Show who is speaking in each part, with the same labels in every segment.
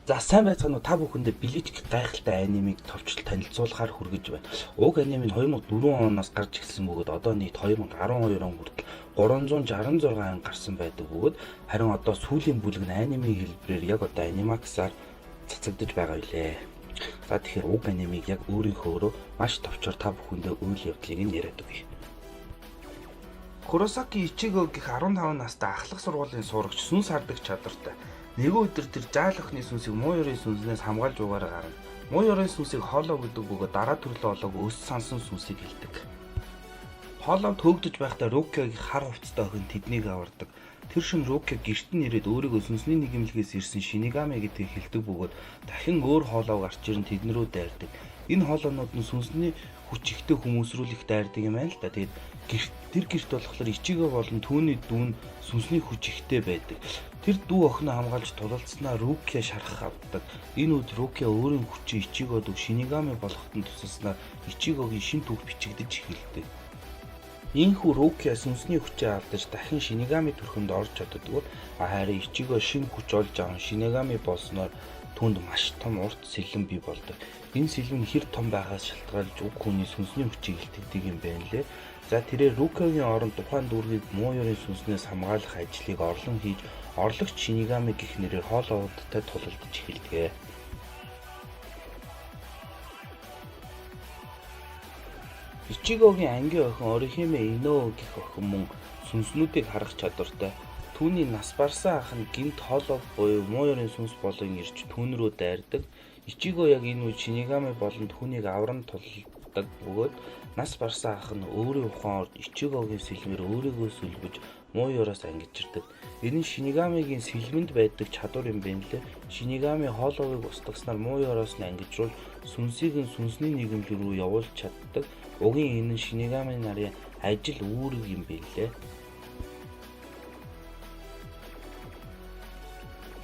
Speaker 1: За сайн байцгаана уу та бүхэндээ Bleach гайхалтай анимыг товчлол танилцуулахаар хүргэж байна. Уг анime нь 2004 оноос гарч ирсэн бөгөөд одоо нийт 2012 он хүртэл 366 анги гарсан байдаг бөгөөд харин одоо сүүлийн бүлэг нь анимийн хэлбэрээр яг одоо анимаксаар цацагдж байгаа билээ. За тэгэхээр уг анимыг яг өөрийнхөөрөө маш товчоор та бүхэндээ үйл явдлыг нь яриад өгье. Kurosaki Ichigo гэх 15 настай ахлах сургуулийн сурагч сүнс хардаг чадвартай. Нэгэн өдөр тэр жаалхны сүнсийг муу ёрын сүнснээс хамгаалж угаараа гарна. Муу ёрын сүнсийг хоолоо гэдэг бөгөөд дараа төрлөө олоог өс сансан сүнсийг хэлдэг. Хоолоо төөгдөж байхдаа Рукиагийн хар хувцастай охин тэднийг авардаг. Тэр шин Рукиа гэрт нь ирээд өөрийгөө сүнсний нэгэмлэгээс ирсэн Шинигами гэдгийг хэлдэг бөгөөд дахин өөр хоолоог гарч ирэн тэдэн рүү дайрдаг. Энэ хоолоонууд нь сүнсний хүч ихтэй хүмүүс рүү л их дайрдаг юм байна л да. Тэгээд тэр гэрт болохоор Ичиго болон түүний дүү нь сүнсний хүч ихтэй байдаг. Тэр дүү охиноо хамгаалж тулалдсанаа Рукиа шарах авдаг. Энэ үед Рукиа өөрийн хүчийг Ичигод Шинигами болоход нь тусалснаар Ичигогийн шин түүх бичигдэж эхэлдэг. Ийхүү Рукиа сүнсний хүчээ алдаж дахин Шинигами төрхөнд орж чаддаг. Харин Ичиго шин хүч олж аван Шинигами болсноор түүнд маш том урт сэлэн бий болдог. Энэ сэлэн хэр том байгаас шалтгаалж уг хүний сүнсний хүчийг илтгэдэг юм байна лээ. За тэрээр Рукиагийн оронд тухайн дүүргийг муу ёрын сүнснээс хамгаалах ажлыг орлон хийж орлогч Шинигами гэх нэрээр хоолоодтой тулалдаж эхэлдэг. Ичигогийн ангийн охин Орихиме Иноо гэх охин мөн сүнснүүдийг харах чадвартай. Түүний нас барсан ах нь гинт хоолой буюу муу ёрын сүнс болон ирж түүн рүү дайрдаг. Ичиго яг энэ үед Шинигами болон түүнийг авран тулалддаг бөгөөд нас барсан ах нь өөрийн ухаан орж Ичигогийн сэлмээр өөрийгөө сүлбэж муу ёроос ангижирдаг. Энэ нь Шинигамигийн сэлмэнд байдаг чадвар юм байна лээ. Шинигами хоолойг устгаснаар муу ёроос нь ангижруулж сүнсийг нь сүнсний нэгэмлэг рүү явуулж чаддаг. Угийн энэ нь Шинигами нарын ажил үүрэг юм билээ.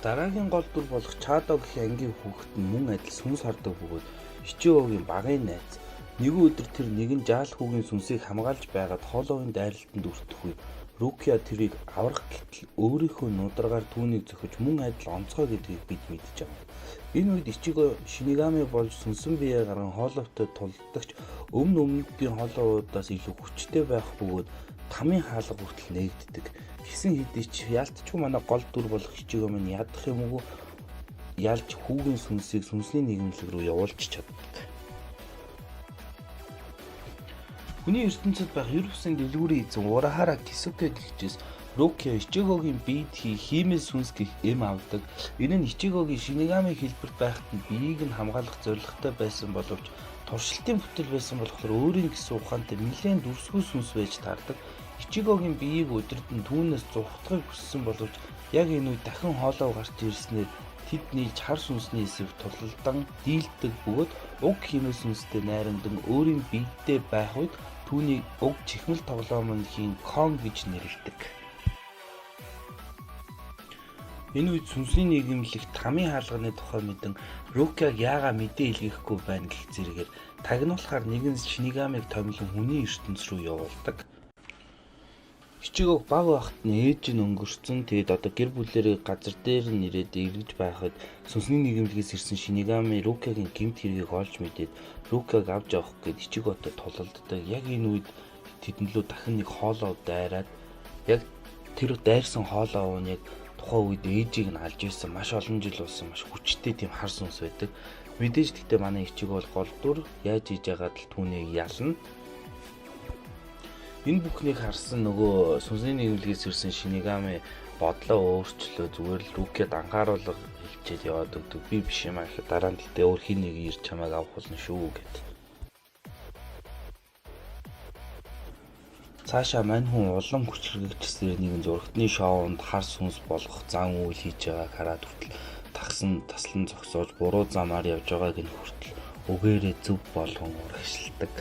Speaker 1: Дараагийн гол дүр болох Чадо гэх ангийн хүүхэд нь мөн адил сүнс хардаг бөгөөд Ичигогийн багын найз. Нэгэн өдөр тэр нэгэн жаал хүүгийн сүнсийг хамгаалж байгаад хоолойн дайралтанд өртөх үед Рукиа тэрийг аврах гэтэл өөрийнхөө нударгаар түүнийг зөхөж мөн адил онцгой гэдгийг бид мэдж байна. Энэ үед Ичиго Шинигами болж сүнсэн биеэ гарган хоолойтой тулдагч өмнөдийн хоолойудаас илүү хүчтэй байх бөгөөд тамийн хаалга хүртэл нээгддэг. Гэсэн хэдий ч ялцчгүй манай гол дүр болох Ичиго минь ядах юм уу ялж хүүгийн сүнсийг сүнсний нэгэмлэг рүү явуулж чаддаг. Хүний ертөнцид байх ер бусын дэлгүүрийн эзэн Урахара Кисуке гихчээс Рукиа Ичигогийн биед хиймэл сүнс гэх эм авдаг. Энэ нь Ичигогийн Шинигами хэлбэрт байхад нь биеийг нь хамгаалах зорилготой байсан боловч туршилтын бүтээл байсан болохоор өөрийн гэсэн ухаантай нэлээд дүрсгүй сүнс байж таардаг. Ичигогийн биеийг өдөрдөн түүнээс зурхтахыг хүссэн боловч яг энэ үед дахин хоолой гарч ирснээр тэд нийлж хар сүнсний эсрэг тулалдан дийлдэг бөгөөд уг химээ сүнстэй найрамдан өөрийн биедээ байх үед түүнийг уг чихмэл тоглоомын хийн Кон гэж нэрлэдэг. Энэ үед сүнсний нэгэмлэгт тамийн хаалганы тухай мэдэн Рукиаг яагаа мэдээ илгээхгүй байна гэх зэрэгээр тагнуулахаар нэгэн Шинигамиг томилон хүний ертөнц рүү явуулдаг. Ичигог баг байхад нь ээж нь өнгөрцөн. Тэгээд одоо гэр бүлэрээ газар дээр нь ирээд эргэж байхад сүнсний нэгэмлэгээс ирсэн Шинигами Рукиагийн гэмт хэргийг олж мэдээд Рукиаг авч явах гээд Ичиготой тулалддаг. Яг энэ үед тэднлүү дахин нэг хоолой дайраад яг тэр дайрсан хоолой нь яг тухайн үед ээжийг нь алж байсан маш олон жил болсон маш хүчтэй тийм хар сүнс байдаг. Мэдээж гэхдээ манай Ичиго бол гол дүр яаж хийж яагаад л түүнийг ялна. Энэ бүхнийг харсан нөгөө сүнсний нэгэмлэгээс ирсэн Шинигами бодлоо өөрчлөө зүгээр л Рукиад анхааруулга хэлчихэд яваад өгдөг. Би биш юм аа гэхэд дараа нь тэгтээ өөр хин нэг ирж чамайг авах болно шүү гэд. Цаашаа мань хүн улам хүчрхэгчсээр нэгэн зурагтны шоунд хар сүнс болгох зан үйл хийж байгааг хараад хүртэл таслан зогсоож буруу замаар явж байгааг нь хүртэл үгээрээ зөв болгон урагшилдаг.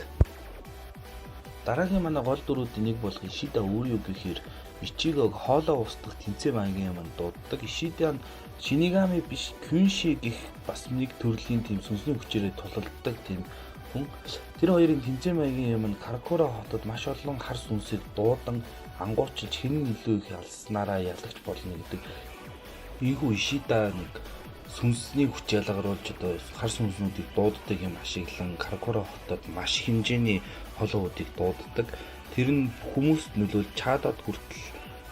Speaker 1: Дараагийн манай гол дүрүүдийн нэг болох Ишида өөр юу гэхээр Ичигог хоолой устгах тэнцээ маягийн юм дууддаг. Ишида нь Шинигами биш Кюнши гэх бас нэг төрлийн тийм сүнсний хүчээрээ тулалддаг тийм хүн. Тэр хоёрын тэнцээ маягийн юм нь Каракура хотод маш олон хар сүнсийг дуудан ангуучилж хэн илүү их алснараа ялагч болно гэдэг. Ийхүү Ишида нэг сүнсний хүч ялгаруулж одоо хар сүнснүүдийг дууддаг юм ашиглан Каракора хотод маш хэмжээний холоодыг дууддаг. Тэр нь хүмүүст нөлөөлж чадад хүртэл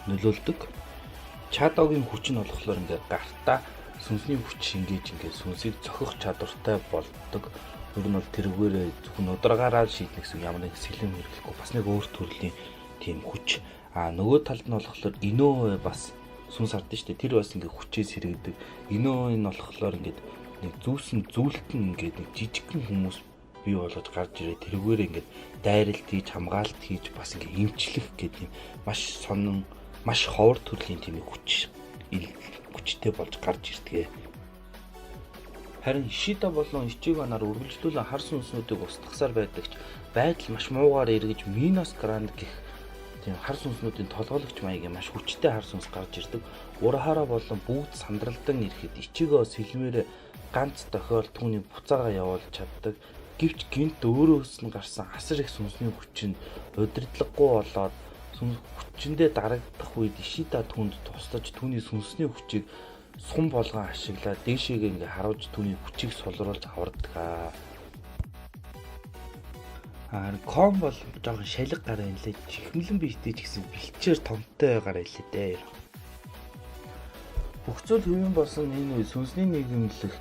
Speaker 1: нөлөөлдөг. Чадогийн хүч нь болохоор ингээд гартаа сүнсний хүч шингээж ингээд сүнсийг зохих чадвартай болдог. Ер нь бол тэрүүгээрээ зөвхөн ударгаараа шийдэх гэсэн ямар нэг сэлэм хэрэглэхгүй бас нэг өөр төрлийн тийм хүч. Нөгөө талд нь болохоор Иноо бас сүнс ардсан шүү дээ. Тэр бас ингээд хүчээс сэргэдэг. Иноо энэ болохоор ингээд нэг зүйлтэн ингээд нэг жижигхэн хүмүүс бий болгож гарч ирээ. Тэрүүгээрээ ингээд дайралт хийж, хамгаалалт хийж бас ингээд эмчлэх гэдэг юм маш сонин, маш ховор төрлийн тийм хүчтэй болж гарч ирдэг. Харин Ишида болон Ичиганаар үргэлжлүүлэн хар сүнснүүдийг устгахсаар байдагч байдал маш муугаар эргэж Минос Гранд гэх тийм хар сүнснүүдийн толгойлогч маягийн маш хүчтэй хар сүнс гарч ирдэг. Урахара болон бүгд сандралдан ирэхэд Ичиго сэлмээрээ ганц тохиол түүний буцаагаа явуулж чаддаг. Гэвч гинт өөрөөс нь гарсан асар их сүнсний хүч нь удирдлаггүй болоод хүчиндээ дарагдах үед Ишида түүнд туслаж түүний сүнсний хүчийг сум болгон ашиглаад дээшээгээ ингээ харуулж түүний хүчийг сулруулж авардаг. Ком бол жоохон шалиг гараа юм лээ. Чихмлэн биетэй ч гэсэн бэлчээр томтой гараа илээ дээ. Бүх зүйл хэвэн болсон энэ үе сүнсний нийгэмлэх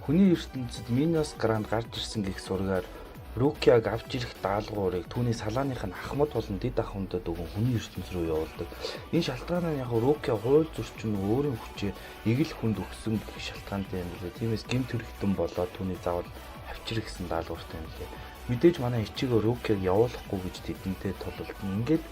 Speaker 1: хүний ертөнцид Минос Гранд гарч ирсэн гэх сургаар Рукиаг авч ирэх даалгаврыг түүний салааных нь ахмад болон дэд ахмадад өгөн хүний ертөнц рүү явуулдаг. Энэ шалтгаан нь яг Рукиа хууль зөрчил нь өөрийн хүчээр эгэл хүнд өгсөн гэх шалтгаантай юм лээ. Тиймээс гэмт хэрэгтэн болоод түүний заавал авчир гэсэн даалгавартай юм лээ. Мэдээж манай Ичиго Рукиаг явуулахгүй гэж тэдэнтэй тулалдана. Ингээд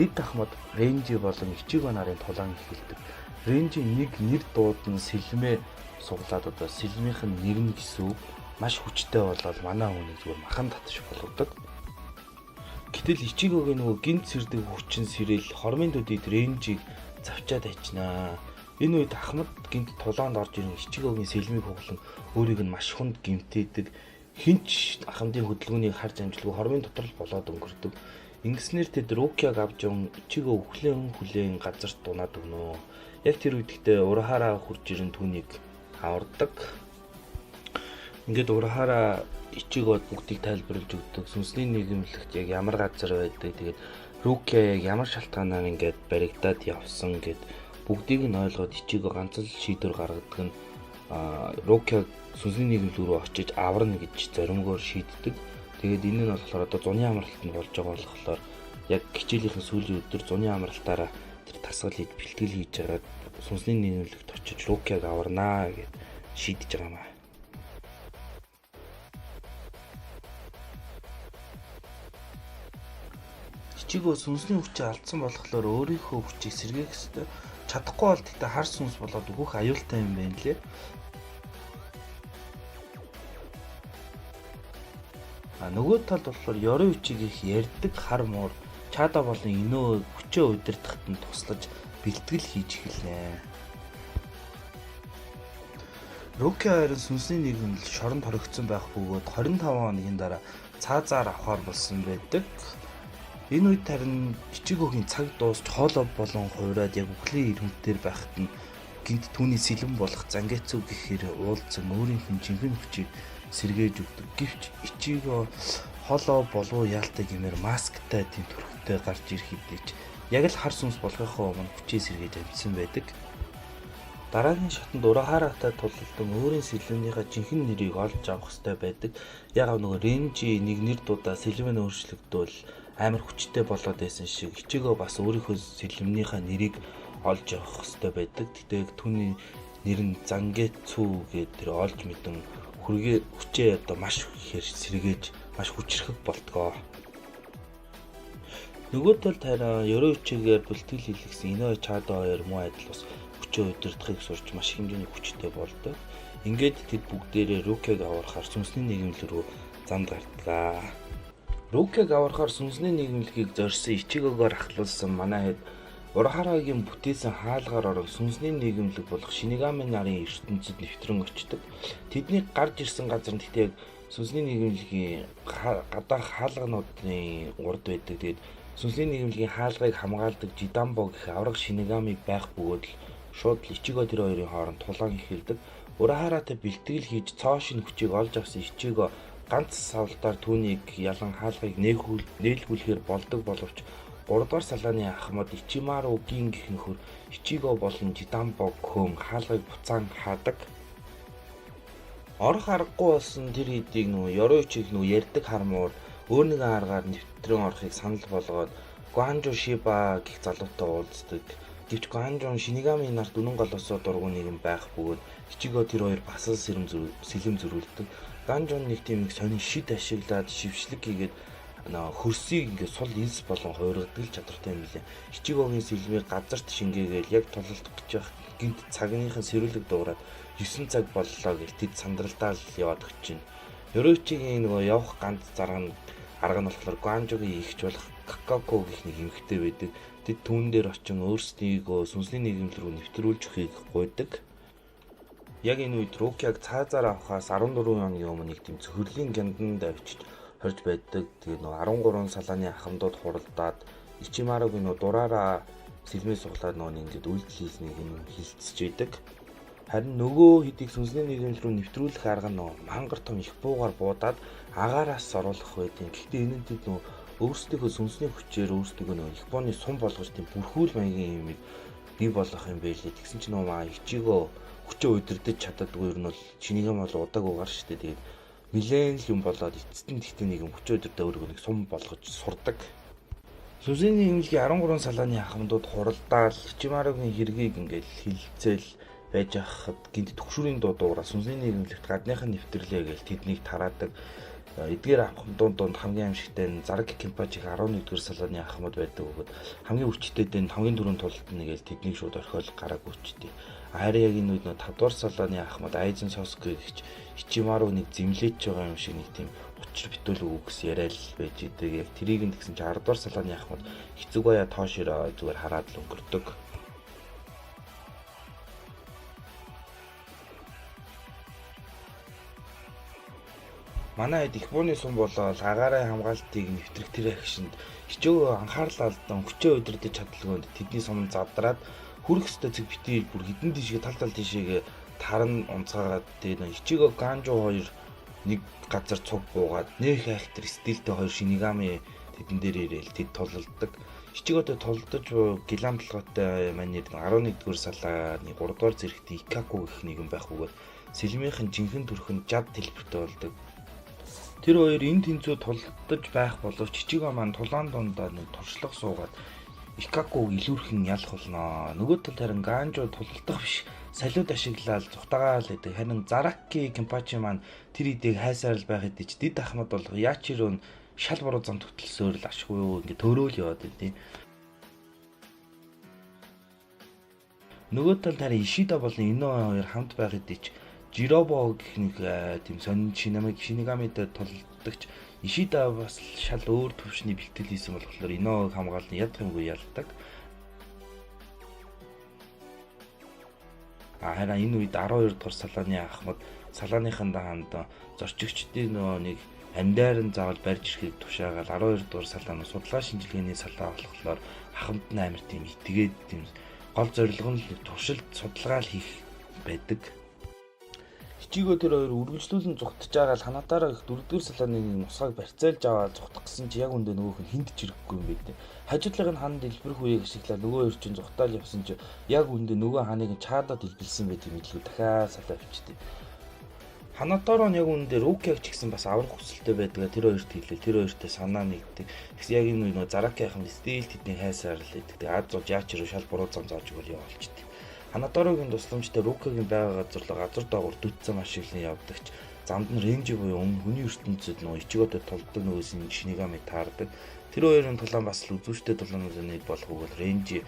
Speaker 1: дэд ахмад Ренжи болон Ичиго нарын тулаан эхэлдэг. Ренжи нэг нэр дуудан сэлмээ суглаад одоо сэлмийнх нь нэр нь гэсэн үг маш хүчтэй болоод манай хүнийг зүгээр махан татж болгодог. Гэтэл Ичигогийн нөгөө гинт сэрдэг хүчин сэрэл хормын төдийд Ренжиг завчаад ачнаа. Энэ үед ахмад гинт тулаанд орж ирэн Ичигогийн сэлмийг хуглан өөрийг нь маш хүнд гимтээдэг. Хинч ахмадын хөдөлгөөнийг харж амжилгүй хормын дотор л болоод өнгөрдөг. Ингэснээр тэд Рукиаг авч яван Ичиго хүлээн газарт дунаад өгнө. Яг тэр үедээ Урахара хурж ирэн түүнийг авардаг. Ингээд Урахара Ичигод бүгдийг тайлбарлаж өгдөг. Сүнсний нийгэмлэгт яг ямар газар байдаг. Тэгээд Рукиа яг ямар шалтгаанаар ингээд баригдаад явсан гэд бүгдийг нь ойлгоод Ичиго ганц л шийдвэр гаргадаг нь Рукиаг сүнсний нийгэмлэг рүү очиж аварна гэж зоримгоор шийддэг. Тэгээд энэ нь болохоор одоо зуны амралтанд болж байгаа болохоор яг хичээлийнхэн сүүлийн өдөр зуны амралтаараа тэр тасгал хийж бэлтгэл хийж байгаа сүнсний нийгэмлэгт очиж Рукиаг аварнаа гэд шийдэж байгаа юм аа. Ичиго сүнсний хүчээ алдсан болохоор өөрийнхөө хүчийг сэргээх ёстой. Чадахгүй бол тэгтээ хар сүнс болоод өөх аюултай юм байна лээ. Нөгөө талд болохоор Ёричиг их ярддаг хар муур Чада болон Иноо хүчээ удирдахад нь туслаж бэлтгэл хийж эхэлнэ. Руки харин сүнсний нийгэмлэл шоронд хоригдсон байх бөгөөд 25 хоногийн дараа цаазаар авахар болсон байдаг. Энэ үед харин Ичигогийн цаг дуусч хоолой болон хувраад яг үхлийн ирмэлтээр байхад нь гинт түүний сэлэн болох Зангетсу гэхээр уулзсан өөрийнх нь жинхэнэ хүчийг сэргээж өгдөг. Гэвч Ичиго хоолой болов яалтай гэмээр масктай тийм төрхтэй гарч ирэх хэдийч яг л хар сүнс болохынхоо өмнө хүчээ сэргээж амжсан байдаг. Дараагийн шатанд Урахаратай тулалдан өөрийн сэлмийнхаа жинхэнэ нэрийг олж авах хэрэгтэй байдаг. Яг нөгөө Ренжи нэг нэр дуудаа сэлмэн өөрчлөгдвөл амар хүчтэй болоод байсан шиг Ичиго бас өөрийнхөө сэлмнийхаа нэрийг олж явах хэрэгтэй байдаг. Тэгтээ түүний нэр нь Зангетсу гэдэг тэр олж мэдэн хүчээ одоо маш ихээр сэргээж маш хүчрхэг болтгоо. Нөгөө талд хараа Ёричигээр бэлтгэл хийлгэсэн Иноо Чада хоёр муу адил бас хүчээ удирдахыг сурч маш хэмжээний хүчтэй болдог. Ингээд тэд бүгдээрээ Рукиаг аврахаар сүнсний нийгэмлэг рүү замд гартлаа. Рукиаг аврахаар сүнсний нийгэмлэгийг зорьсон Ичигогоор ахлуулсан манай хэд Урахарагийн бүтээсэн хаалгаар орон сүнсний нийгэмлэг болох Шинигами нарын ертөнцид нэвтрэн очдог. Тэдний гарч ирсэн газар нь тэгтээ сүнсний нийгэмлэгийн гадаах хаалгануудын урд байдаг. Тэгээд сүнсний нийгэмлэгийн хаалгыг хамгаалдаг Жидамбо гэх авраг Шинигами байх бөгөөд л шууд Ичиго тэр хоёрын хооронд тулаан эхэлдэг. Урахааратай бэлтгэл хийж цоо шин хүчийг олж авсан Ичиго ганц савлдаар түүнийг ялан хаалгыг нээлгүүлэхээр болдог боловч 3 дугаар салааны ахмад Ичимаругийн гихнөхөр Ичиго болон Жидамбо Көн хаалгыг буцаан хаадаг. Орох аргагүй болсон тэр хэдийг Ёроичиг ярьдаг хармуур өөр нэгэн аргаар нэвтрэн орохыг санал болгоод Гуанжо Шиба гэх залуутай уулздаг. Гэвч Гуанжон Шинигами нарт үнэн голосоо дургуй нэгэн байх бөгөөд Ичиго тэр хоёр бас л сэлэм зөрүүлдэг. Гуанжон нэг тийм их сонин шид ашиглаад шившлэг хийгээд хөрсийг ингээд сул инс болон хуургадаг чадвартай юм билээ. Ичигогийн сэлмийг газарт шингээгээл яг тулалдах гэж байх гинт цагныхан сэрүүлэг дуурайад 9 цаг боллоо гэж тэд сандралдаа л яваад өгч байна. Ёроичигийн явах ганц арга нь болохоор Гуанжогийн ихч болох Какако гэх нэг эмэгтэй байдаг. Тэд түүн дээр очин өөрсдийгөө сүнсний нийгэмлэл рүү нэвтрүүлж өгөхийг гуйдаг. Яг энэ үед Рукиаг цаазаар авахаас 14 өдрийн өмнө нэг тийм цөхрлийн гянданд авчиж хорж байдаг. Тэгээ 13 салааны ахмадууд хуралдаад Ичимаругийн дураараа сэлмээ суглаад ингээд үйлдэл хийснийг хилцэж байдаг. Харин нөгөө хэдийг сүнсний нийгэмлэл рүү нэвтрүүлэх арга нь мангар том их буугаар буудаад агаараас оруулах байдیں۔ Гэхдээ энэ нь тэд өөрсдийнхөө сүнсний хүчээр өөрсдөө их бооны сум болгож тийм бүрхүүл маягийн юмыг бий болгох юм байлээ. Тэгсэн чинь Ичиго хүчээ удирдах чаддаггүй ер нь бол Шинигами бол удааг угаар штэ. Тэгээд нилээн л юм болоод эцэст нь тэгтээ нэг юм хүчээ удирдах өөрийгөө нэг сум болгож сурдаг. Сүнсний нийгэмлэгийн 13 салааны ахмадууд хуралдаал Ичимаругийн хэргийг ингээд хилцээл байж хахад гинт төгшүүрийн дуудуугаар сүнсний нийгэмлэгт гадныхан нэвтрлээ гэж тэднийг тараадаг. Эдгээр ахмадууд хамгийн амжигтай нь Зараг Кимпажиг 11-р салааны ахмад байдаг бөгөөд хамгийн хүчтэйд нь хамгийн түрүүнд тултна гэж тэднийг шууд орхиол гараг үүчтэй. Харин яг энэ үед 5-р салааны ахмад Айзен Соске гэж Ичимару нэг зэмлэж байгаа юм шиг нэг тийм учир битүүл үгс яриад байж идэг. Яг тэрийг нь тэгсэн чинь 10-р салааны ахмад Хицугая Тоширо зүгээр хараад л өнгөрдөг. Манай хэд их бууны сум болоод агаарын хамгаалтыг нэвтрэх тэр агшинд Ичиго анхаарал алдан хүчээ удирдах чадлагүйд тэдний сум задраад хүрэх ёстой зэг битий бүр хідэн тийшээ тал тийшээгээ таран унцгаагаад тэгээд Ичиго Ганжо хоёр нэг газар цуг буугаад нөх айлтар стилтэй хоёр Шинигами тэдэн дээр ирээл тэд тулалддаг. Ичиготой тулдаж гилам толгойтой манер 11-р салааны 3-р зэрэгт Икаку гэх нэгэн байх бөгөөд сэлмийнхэн жинхэнэ төрхөнд жад хэлбэртэй болдог. Тэр хоёр энэ тэнцүү тулдаж байх боловч Ичиго маань тулаан дундаа нэг туршлага суугаад Икакуг илүүрхэн ялах болно. Нөгөө тал харин Ганжо тулдах биш салиуд ашиглаад зүхтагаал гэдэг. Харин Зараки Кимпачи маань тэр идийг хайсаар л байх хэдий ч дид ахмад болох Яачирон шал буруу зам төтөлсөөр л ашгүй ингээд төрөөл яваад байдیں۔ Нөгөө талд харин Ишида болон Ино хоёр хамт байх хэдий ч Жиробо гэх нэг тийм сонин Шинигамитэй тулдагч Ишида бас шал өөр төвшний бэлтгэл хийсэн болохоор Иног хамгаална ядах юмгүй ялдаг. Харин энэ үед 12 дугаар салааны ахмад салааныхан даанд зорчигчдын нэг амьдайран заавал барьж ирэхийг тушаагаад 12 дугаар салааны судалгаа шинжилгээний салаа болохоор ахмад нь амар тийм итгээд тийм гол зорилго нь туршилт судалгаа хийх байдаг. Ичиго тэр хоёр үргэлжлүүлэн зүгтж байгаа л ханатаараа их 4-р салааны нэг нусгааг барьцаалж аваад зүгтах гэсэн чи яг үндэ нөгөөх нь хинт чирэггүй юм байдیں۔ Хажуудлын ханд дэлбэрх үеийг ашиглаад нөгөө хоёр чинь зүгтаал явсан чи яг үндэ нөгөө ханыг чаадад дэлбэлсэн байдаг мэдлэг дахиад салаа авчихдээ. Ханатаараа яг үндэ Рукиаг ч гэсэн бас аврах хүсэлтэй байдгаа тэр хоёрт хэлээ. Тэр хоёртой санаа нэгдэг. Тэгс яг энэ нөгөө Зараки ахын стил тэдний хайсаар л байдаг. Тэгээ Аз зул Яачируу шал буруу зам зааж өгөөл явуулчихдээ. Ханаторогийн тусламжтай Рукигийн байгаа газар доогуур дүтцэн ашиглан явдагч замд нь Ренжи буюу өмнө хүний ертөнцид нөгөө Ичиготой тулдаг нөгөөс нь Шинигами таардаг. Тэр хоёрын тулаан бас л үзүүштэй тулаанууд нэг болох бол Ренжи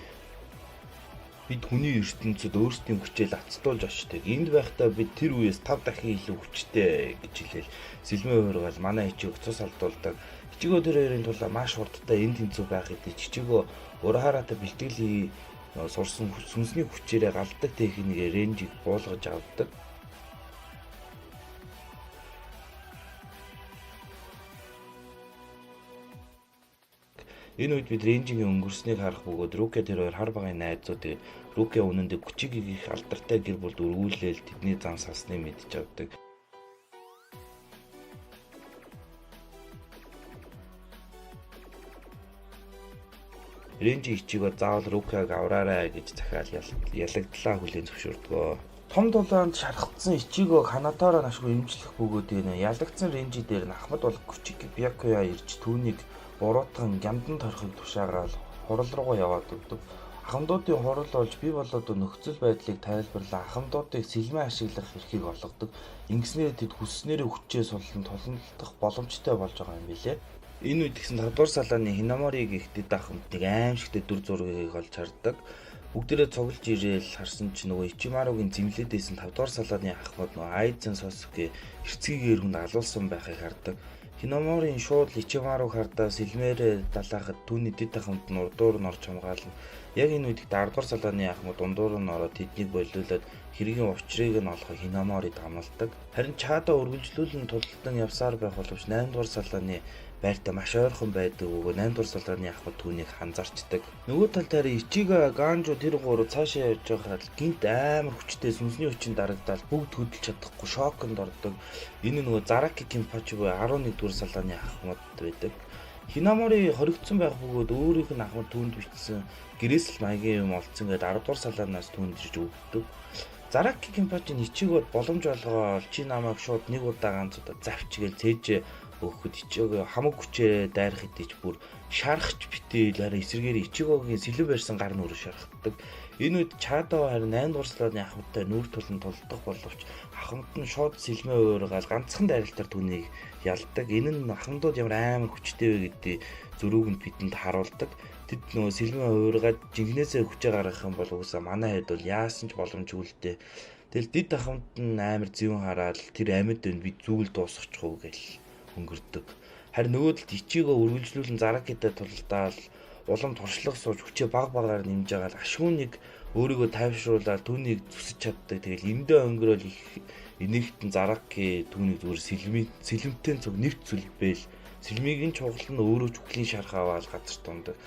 Speaker 1: бид хүний ертөнцид өөрсдийн хүчээр ацтуулж очдог. Энд байхдаа бид тэр үеэс 5 дахин илүү хүчтэй гэж хэлээл сэлмээ хуургаал манай Ичиг цус алдуулдаг. Ичиго тэр хоёрын тулаан маш хурдтай энэ тэнцүү байх хэдий Ичиго урахааратай бэлтгэл сурсан сүнсний хүчээрээ галдаг техникээр Ренжиг буулгаж авдаг. Энэ үед бид Ренжигийн өнгөрснийг харах бөгөөд Руке тэр хоёр хар багын найзууд тэгээд Руке үнэндээ Күчигийг их алдартай гэр бүлд өргүүлээл тэдний зан салсныг мэдж авдаг. Ренжи ичигөө заавал Рукег авраарай гэж захиал ялагдлаа хүлээн зөвшөөрдгөө. Том дулаанд шархагдсан Ичигөө Ханатараа нашгүй эмчлэх бөгөөд ялагдсан Ренжи дээр нь Ахмад бол Күчиг Бякуя ирж түүнийг буруутган гямдан торхыг тушаагаал хурал руугаа яваад өгдөг. Ахмадуудын хурал болж бий болоод нөхцөл байдлыг тайлбарлан ахмадуудыг сэлмээ ашиглах эрхийг олгодог. Ингэснээр тэд хүсснээрээ хүчээ суллан тулгамдах боломжтой болж байгаа юм билээ. Энэ үед гэсэн 5 дугаар салааны Хинамориг ихтэд ахмадыг аимшигтэй дүр зургийг олж хардаг. Бүгдээрээ цуглаж ирээл харсан чинь нөгөө Ичимаругийн зэмлэдээс нь 5 дугаар салааны ахмад нөгөө Айдзен Сосуке эрцгийгээр хүнд алуулсан байхыг хардаг. Хинаморийн шууд Ичимаруг хардаа сэлмээрээ далаахад түүний дэд ахмад нь урдуур нь орж хамгаална. Яг энэ үед 10 дугаар салааны ахмад ундуур нь ороод тэднийг болиулаад хэргийн учрыг нь олохыг Хинаморид амладаг. Харин Чада үргэлжлүүлэн тултан явсаар байх боловч 8 дугаар салааны байртай маш ойрхон байдаг өгөө 8 дугаар салааны ахмад түүнийг ханзарчдаг. Нөгөө тал дээр Ичига Ганжу тэр гурав цаашаа явж байхад гинт амар хүчтэй сүнсний хүчин дарагдаад бүгд хөдөлж чадахгүй шоконд ордог. Энэ нөгөө Зараки Кинпачи буюу 11 дугаар салааны ахмад байдаг. Хинамори хоригдсон байх бөгөөд өөрийнх нь ахмад түүнд бичсэн гэрээсэл маягийн юм олцсон гээд 10 дугаар салаанаас түүнд ирж өгдөг. Зараки Кинпачи Ичигод боломж олгоо чи намайг шууд нэг удаа ганц удаа завчгээл цээж өгөхөд Ичиго хамаг хүчээр дайрах хэдийч бүр шарахч битэл харин эсэргээр Ичигогийн сэлэн барьсан гар нүрэ шархдаг. Энэ үед Чадо харин 8 дугаар салааны ахмадтай нүүр тулан тулдах боловч ахмад нь шууд сэлмээ уургаал ганцхан дайралтаар түүнийг ялдаг. Энэ нь ахмадууд ямар амар хүчтэй вэ гэдгийг зөрүүг нь бидэнд харуулдаг. Тэд нөгөө сэлмээ уургаад жинхнээсээ хүчээ гаргах юм бол уусаа манай хэд бол яасан ч боломжгүй л дээ. Тэгэл дид ахмад нь амар зүүн хараад тэр амьд байна би зүгэл дуусгачих уу гэл өнгөрдөг. Харин нөгөө талд Ичигөө үргэлжлүүлэн Заракитай тулалдаал улам туршлага сууж хүчээ баг багаар нэмж байгаа л ашгүй нэг өөрийгөө тайвшруулаад түүнийг зүсэж чаддаг. Тэгэл эндээ өнгөрөөл их энэгтэн Зараки түүнийг зүгээр сэлэмтэн цог нэвт зүлбээл сэлмийг нь чухал нь өөрөө ч үхлийн шарх аваад газар тундаг.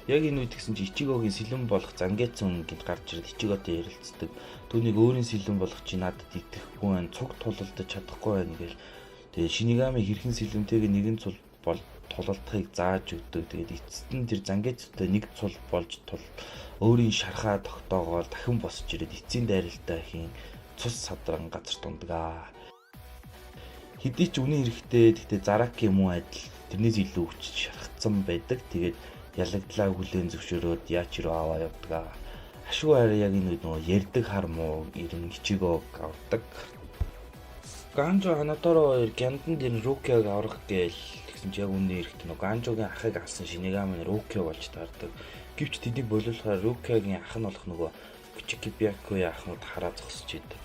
Speaker 1: Яг энэ үед гэсэн чи Ичигогийн сэлэн болох Зангетсун гинт гарч ирээд Ичиготой ярилцдаг. Түүнийг өөрийн сэлэн болох чи надад итгэхгүй байна, цуг тулалдаж чадахгүй байна гэл. Тэгээ Шинигами хэрхэн сэлэмтэйг нэгэн цул бол тулалдахыг зааж өгдөг. Тэгээд эцэст нь тэр Зангетсутай нэг цул болж өөрийн шархаа тогтоогоод дахин босч ирээд эцсийн дайралтай хийн цус садран газар тундаг. Хэдий ч үнэн хэрэгтэй гэхдээ Зараки муу адил тэрнээс илүү хүч шархацсан байдаг. Тэгээд ялагдлаа хүлээн зөвшөөрөөд Яачиро аваа явдаг. Ашгүй хараа яг энэ үед нөгөө ярддаг хар муу ирэн Ичигог авдаг. Ганжо Ханатаро хоёр гяндан дэр Рукег аврах гээл тэгсэн чи яг үнэн эрэхт нөгөө Ганжогийн ахыг алсан Шинигами Руке болж таардаг. Гэвч тэднийг болиулахаар Рукегийн ах нь болох нөгөө Күчики Бякуя ахнууд хараа зогсож идэг.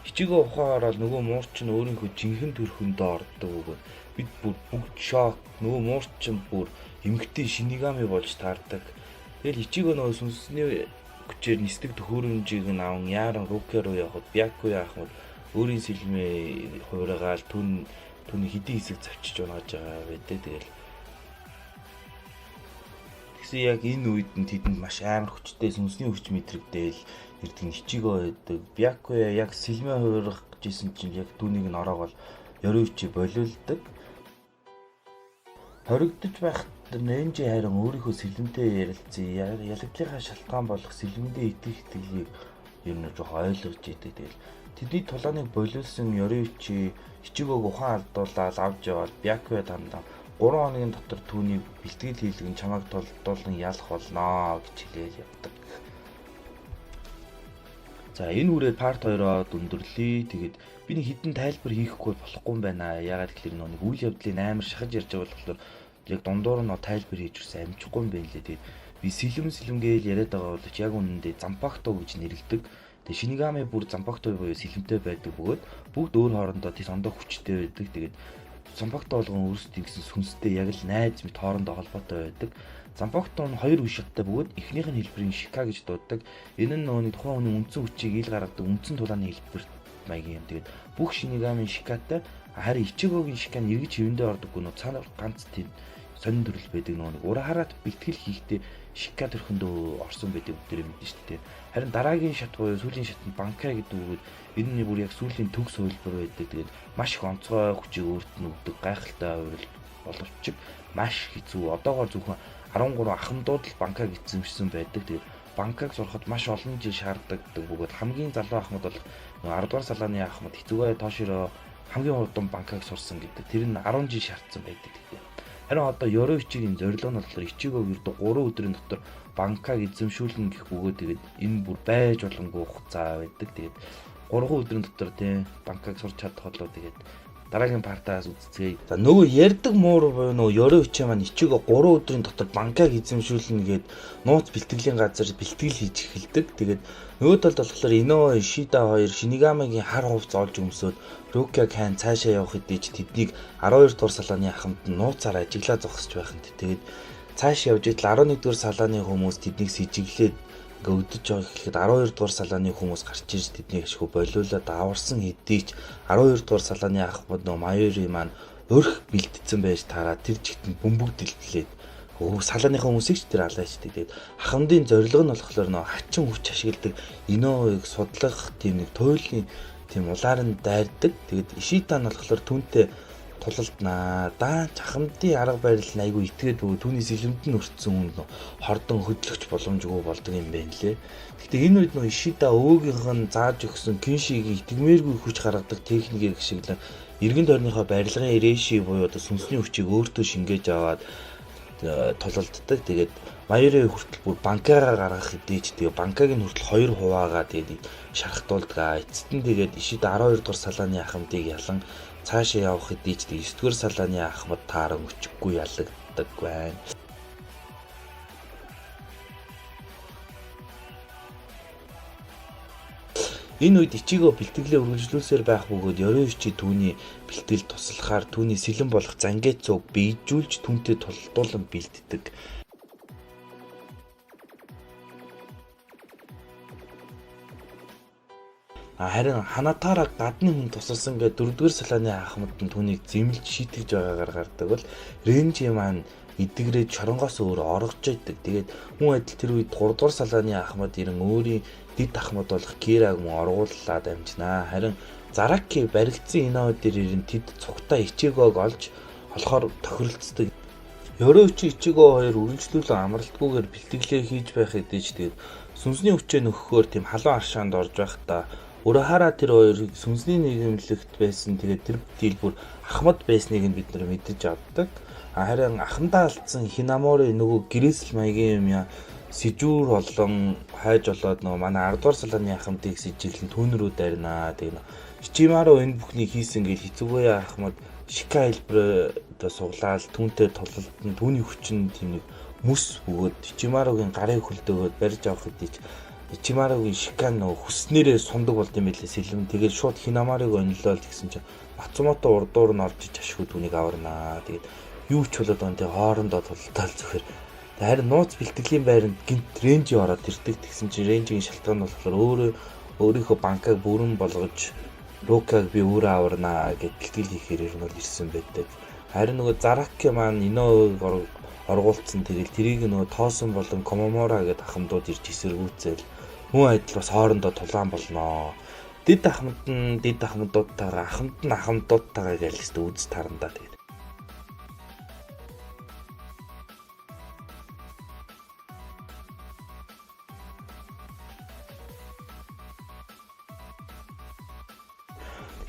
Speaker 1: Ичиго ухаа ороод нөгөө муурчин өөрийнхөө жинхэнэ төрхөндөө ордог өгөө. Бид бүгд шок. Нөгөө муурчин бүр эмгтэн Шинигами болж таардаг. Тэгэл Ичиго нөгөө сүнсний хүчээр нисдэг төхөөрөмжийг нь аван яаран Руке руу явхад Бякуя ахмад өөрийн сэлмээ хувираагаал түүний хэдийн хэсэг завчиж унааж байгаа байдэ. Тэгэл тэгсэн яг энэ үед нь тэдэнд маш амар хүчтэй сүнсний хүч мэдрэгдээл ирдэг Ичиго байдаг. Бякуя яг сэлмээ хувирах гэжсэн чинь яг түүнийг нь ороогоол Ёриучи болиулдаг. Хоригдож байхад Ренжи харин өөрийнхөө сэлэмтэй ярилцсан ялагдлынхаа шалтгаан болох сэлэмдээ итгэх итгэлийг ер нь жоох ойлгож идэг. Тэгэл тэдний тулааныг болиулсан Ёриучи Ичигог ухаан алдуулаад авч яваад Бякуя дандаа 3 хоногийн дотор түүнийг бэлтгэл хийлгэн чамайг толдуулан ялах болноо гэж хэлээл явдаг. За энэ үрээд парт 2-оод өндөрлөе. Тэгээд би нэг хідэн тайлбар хийхгүй болохгүй юм байна. Ягаад гэхээр нэг үйл явдлыг амар шахаж ярьж байгаа болохоор яг дундуур нь тайлбар хийж ирсэн амжихгүй юм байна лээ. Тэгээд би сэлэмгээл яриад байгаа бол яг үнэндээ Зампакто гэж нэрлэдэг. Тэгээд Шинигами бүр Зампакто буюу сэлэмтэй байдаг бөгөөд бүгд өөр хоорондоо тий сондоо хүчтэй байдаг. Тэгээд Зампакто болгон өөрсдийн гэсэн сүнстэй яг л найз мэт хоорондоо холбоотой байдаг. Зампакто нь хоёр үе шаттай бөгөөд эхнийх нь хэлбэрийн Шика гэж дууддаг. Энэ нь нөгөө тухайн хүний үндсэн хүчийг ил гаргадаг үндсэн тулааны хэлбэрт маягийн юм. Тэгээд бүх Шинигамийн шикатай харин Ичигогийн шика нь эргэж хэвэндээ ордоггүй нөө цаанаар ганц тийм сонин төрөл байдаг нэг Урахарат бэлтгэл хийхдээ шика төрхөндөө орсон байдаг бүгдээрээ мэднэ шүү дээ. Харин дараагийн шат буюу сүүлийн шатнд банка гэдэг үг энэ нь бүр яг сүүлийн төгс хувилбар байдаг. Тэгээд маш их онцгой хүчийг өөрт нь өгдөг гайхалтай хувирал боловч маш хэцүү. Одоогоор зөвхөн 13 ахмадууд л банкаг эзэмшсэн байдаг. Тэгээд банкаг сурахад маш олон жил шаарддаг бөгөөд хамгийн залуу ахмад бол 10 дугаар салааны ахмад Хэцүүгээ Тоширо хамгийн удаан банкаг сурсан гэдэг. Тэр нь 10 жил шаардсан байдаг гэдэг. Харин одоо Ёроичигийн зорилго нь болохоор Ичигог ердөө 3 өдрийн дотор банкаг эзэмшүүлнэ гэх бөгөөд тэгээд энэ бүр байж боломгүй хугацаа байдаг. Тэгээд 3 өдрийн дотор тийм банкаг сурч чадах болоо тэгээд дараагийн партаас үзцгээе. За нөгөө ярддаг муур буюу нөгөө Ёроичи маань Ичигог 3 өдрийн дотор банкаг эзэмшүүлнэ гээд нууц бэлтгэлийн газар бэлтгэл хийж эхэлдэг. Тэгээд нөгөө талд болохоор Ино Ишида хоёр Шинигамигийн хар хувцас олж өмсөөд Рюкя Кан цаашаа явах хэдий ч тэднийг 12 дугаар салааны ахмад нь нууцаар ажиглаа зогсож байх нь. Тэгээд цааш явж идэл 11 дугаар салааны хүмүүс тэднийг с ижиглээд ингээ өдөж байгаа гэхэд 12 дугаар салааны хүмүүс гарч ирж тэднийг ашгүй болиулаад аварсан хэдий ч 12 дугаар салааны ахмад нөө Майори маань өрх бэлдсэн байж тараад тэр жигтэнд бөмбөг дэлбэлээд салааныхаа хүмүүсийг ч тэр алаачдаг. Тэгээд ахмадын зорилго нь болохоор нөө хачин хүч ашигладаг Иноыг судлах тийм нэг туйлын тийм улаар нь дайрдаг. Тэгээд Ишита нь болохоор түүнтэй тулалднаа. Даанч ахмадын арга барил нь айгүй итгээд бөгөөд түүний сэлэмд нь өртсөн хүн хордон хөдлөгч боломжгүй болдог юм байна лээ. Гэхдээ энэ үед нөө Ишита өвөөгийнх нь зааж өгсөн Киншигийн итгэмээргүй хүч гаргадаг техникийг ашиглан эргэн тойрныхоо барилгын Ирэши буюу одоо сүнсний хүчийг өөртөө шингээж аваад тулалддаг. Тэгээд Майори хүртэл бүр банкаараа гаргах хэдий ч тэгээ банкаг нь хүртэл 2 хуваагаа тэгээд шархтуулдаг. Эцэст нь тэгээд Ишида 12 дугаар салааны ахмадыг ялан цаашаа явах хэдий ч 9 дугаар салааны ахмад тааран өчггүй ялагддаг байна. Энэ үед Ичиго бэлтгэлээ үргэлжлүүлсээр байх бөгөөд Ёроичи түүний бэлтгэл туслахаар түүний сэлэн болох Зангетсуг бийжүүлж түүнтэй тулдуулан бэлддэг. Харин Ханатара гадны хүн тусалсан гэдэг 4-р салааны ахмад нь түүнийг зэмлж шийтгэж байгаагаар гардаг бол Ренжи маань эдгэрээд шоронгоос өөр оргож идэг. Тэгээд хүн адил тэр үед 3-р салааны ахмад ирэн өөрийн дид ахмад болох Кираг мөн оргууллаад амжнаа. Харин Зараки баригдсан Ино дээр ирэн тэд цугтаа Ичигог олж олохоор тохиролцдог. Ёроичи Ичиго хоёр үргэлжлүүлэн амралтгүйгээр бэлтгэлээ хийж байх хэдий ч тэгээд сүнсний хүчээ нөхөхөөр тийм халуун аршаанд орж байхдаа Урахара тэр хоёрыг сүнсний нийгэмлэгт байсан. Тэгээд тэр дийлбүр ахмад байсныг нь бид нар мэдэж авдаг. Харин ахмадаа алдсан Хинамори нөгөө гэрээсэл маягийн юм яа сэжүүр болон хайж болоод нөгөө манай 10 дугаар салааны ахмадыг сэжиглэн түүнрүү дайрнаа. Тэгээд Ичимаро энэ бүхнийг хийсэн гэж Хэцүүгээ ахмад Шика хэлбэрээр суглаал түүнтэй тулалдан түүний хүчин тийм нэг мүс бөгөөд Ичимарогийн гарыг хөлдөөгөөд барьж авах хэдий ч Ичимарогийн Шика нөгөө хүснээрээ сундаг болд юм байлээ сэлэм. Тэгээд шууд Хинамарыг онлоод гэсэн чинь Мацумото урдуур нь орж иж ашгүй түүнийг аварнаа. Тэгээд юу ч болоод он тэг хоорондоо тултаал зөвхөр. Харин нууц бэлтгэлийн байранд гинт Ренжи ороод ирдэг. Тэгсэн чинь Ренжигийн шалтгаан нь болохоор өөрийнхөө банкаг бүрэн болгож Рукаг би өөрөө аварнаа гэж бэлтгэл хийхээр ер нь бол ирсэн байдаг. Харин нөгөө Зараки маань Иноог оргуулсан. Тэгэл тэрийг нөгөө Тоосон болон Комомора гэдэг ахмадууд ирж эсэргүүцээл хүн адил бас хоорондоо тулаан болноо. Дид ахмад нь дид ахмадуудтайгаа ахмад нь ахмадуудтайгаа гэж л үз тарандаа тэгээд.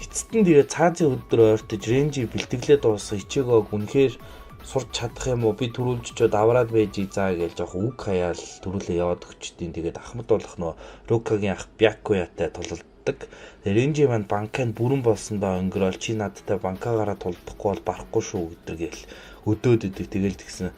Speaker 1: Эцэст нь тэгээ цаазын өдөр ойртож Ренжи бэлтгэлээ дуусгах Ичигог үнэхээр сурч чадах юм уу? Би төрүүлжчихэд авраад байж заа гэж жоох үг хаяал төрүүлээ яваад өгчдیں۔ Тэгээд ахмад болох нөө Рукагийн ах Бякуятай тулалддаг. Ренжи маань банканд бүрэн болсондоо өнгөрөөл чи надтай банкаагаараа тулдахгүй бол барахгүй шүү гэдэргээл өдөөд идэг. Тэгэл тэгсэн.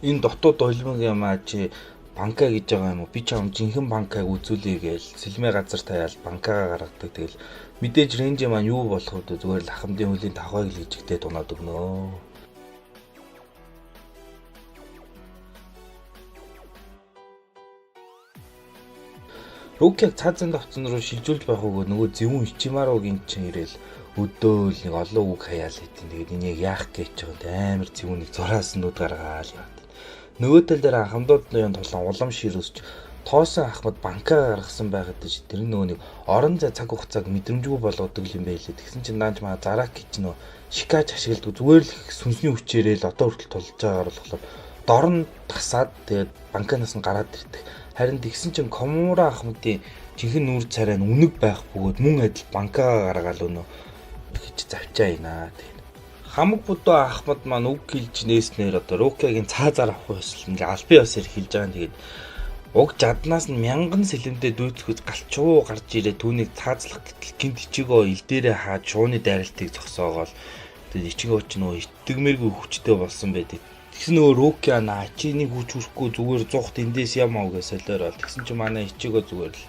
Speaker 1: Энэ дотоод олимог юм аа чи банка гэж байгаа юм уу? Би чам жинхэнэ банкаг үзүүлээ гээл сэлмээ газар таяал банкаа гаргадаг. Тэгэл мэдээж Ренжи маань юу болох вэ? Зүгээр л ахмадын хөлийн тавхайг л хийжигтэй тунаад өгнө. Рукийг цаазын давцсан руу шилжүүлж байх уу нөгөө зөвүүн Ичимаругийн чинь ирээл өдөөл нэг олон үг хаяал хэдин. Тэгээд энийг яах гэж байгаа амар зөвүүн нэг зураас нүд гаргаал яваад. Нөгөө тал дээр хамдуудны тулаан улам ширүүсч тоосон ахмад банкаа гаргасан байгаад ч тэр нөгөө нэг орон зай цаг хугацааг мэдрэмжгүй болгодог юм байлээ. Тэгсэн чинь нааж маа зарак гэж нөө шикаж ашигладаг зүгээр л сүнсний хүчээрээ л одоо хүртэл тулж байгаагаар болохоор дор нь тасаад тэгээд банканаас нь гараад ирдэг. Харин тэгсэн чинь Коммура ахмадын жинхэнэ нүүр царай нь үнэг байх бөгөөд мөн адил банкаа гаргаал өнөө гэж завчаа ийна. Тэгээд хамаг будуу ахмад маань үг хэлж нээснээр одоо Рукиагийн цаазаар авах ёсол ингээ албан ёсоор хэлж байгаа. Тэгээд уг жаднаас нь мянган сэлэмдээ дүүцгэж галчуу гарч ирээ түүнийг цаазлах гэтэл гинт ичигөө ил дээрээ хаад шууны дайралтыг зогсоогоол тэгээд ичигөө ч нөө итгэмээргүй хүчтэй болсон байдаг. Тэгсэн нөгөө Рукиа наа чиний хүч хүрхгүй зүгээр зуухт эндээс ямаа гэж солиор бол тэгсэн чи манай ичигөө зүгээр л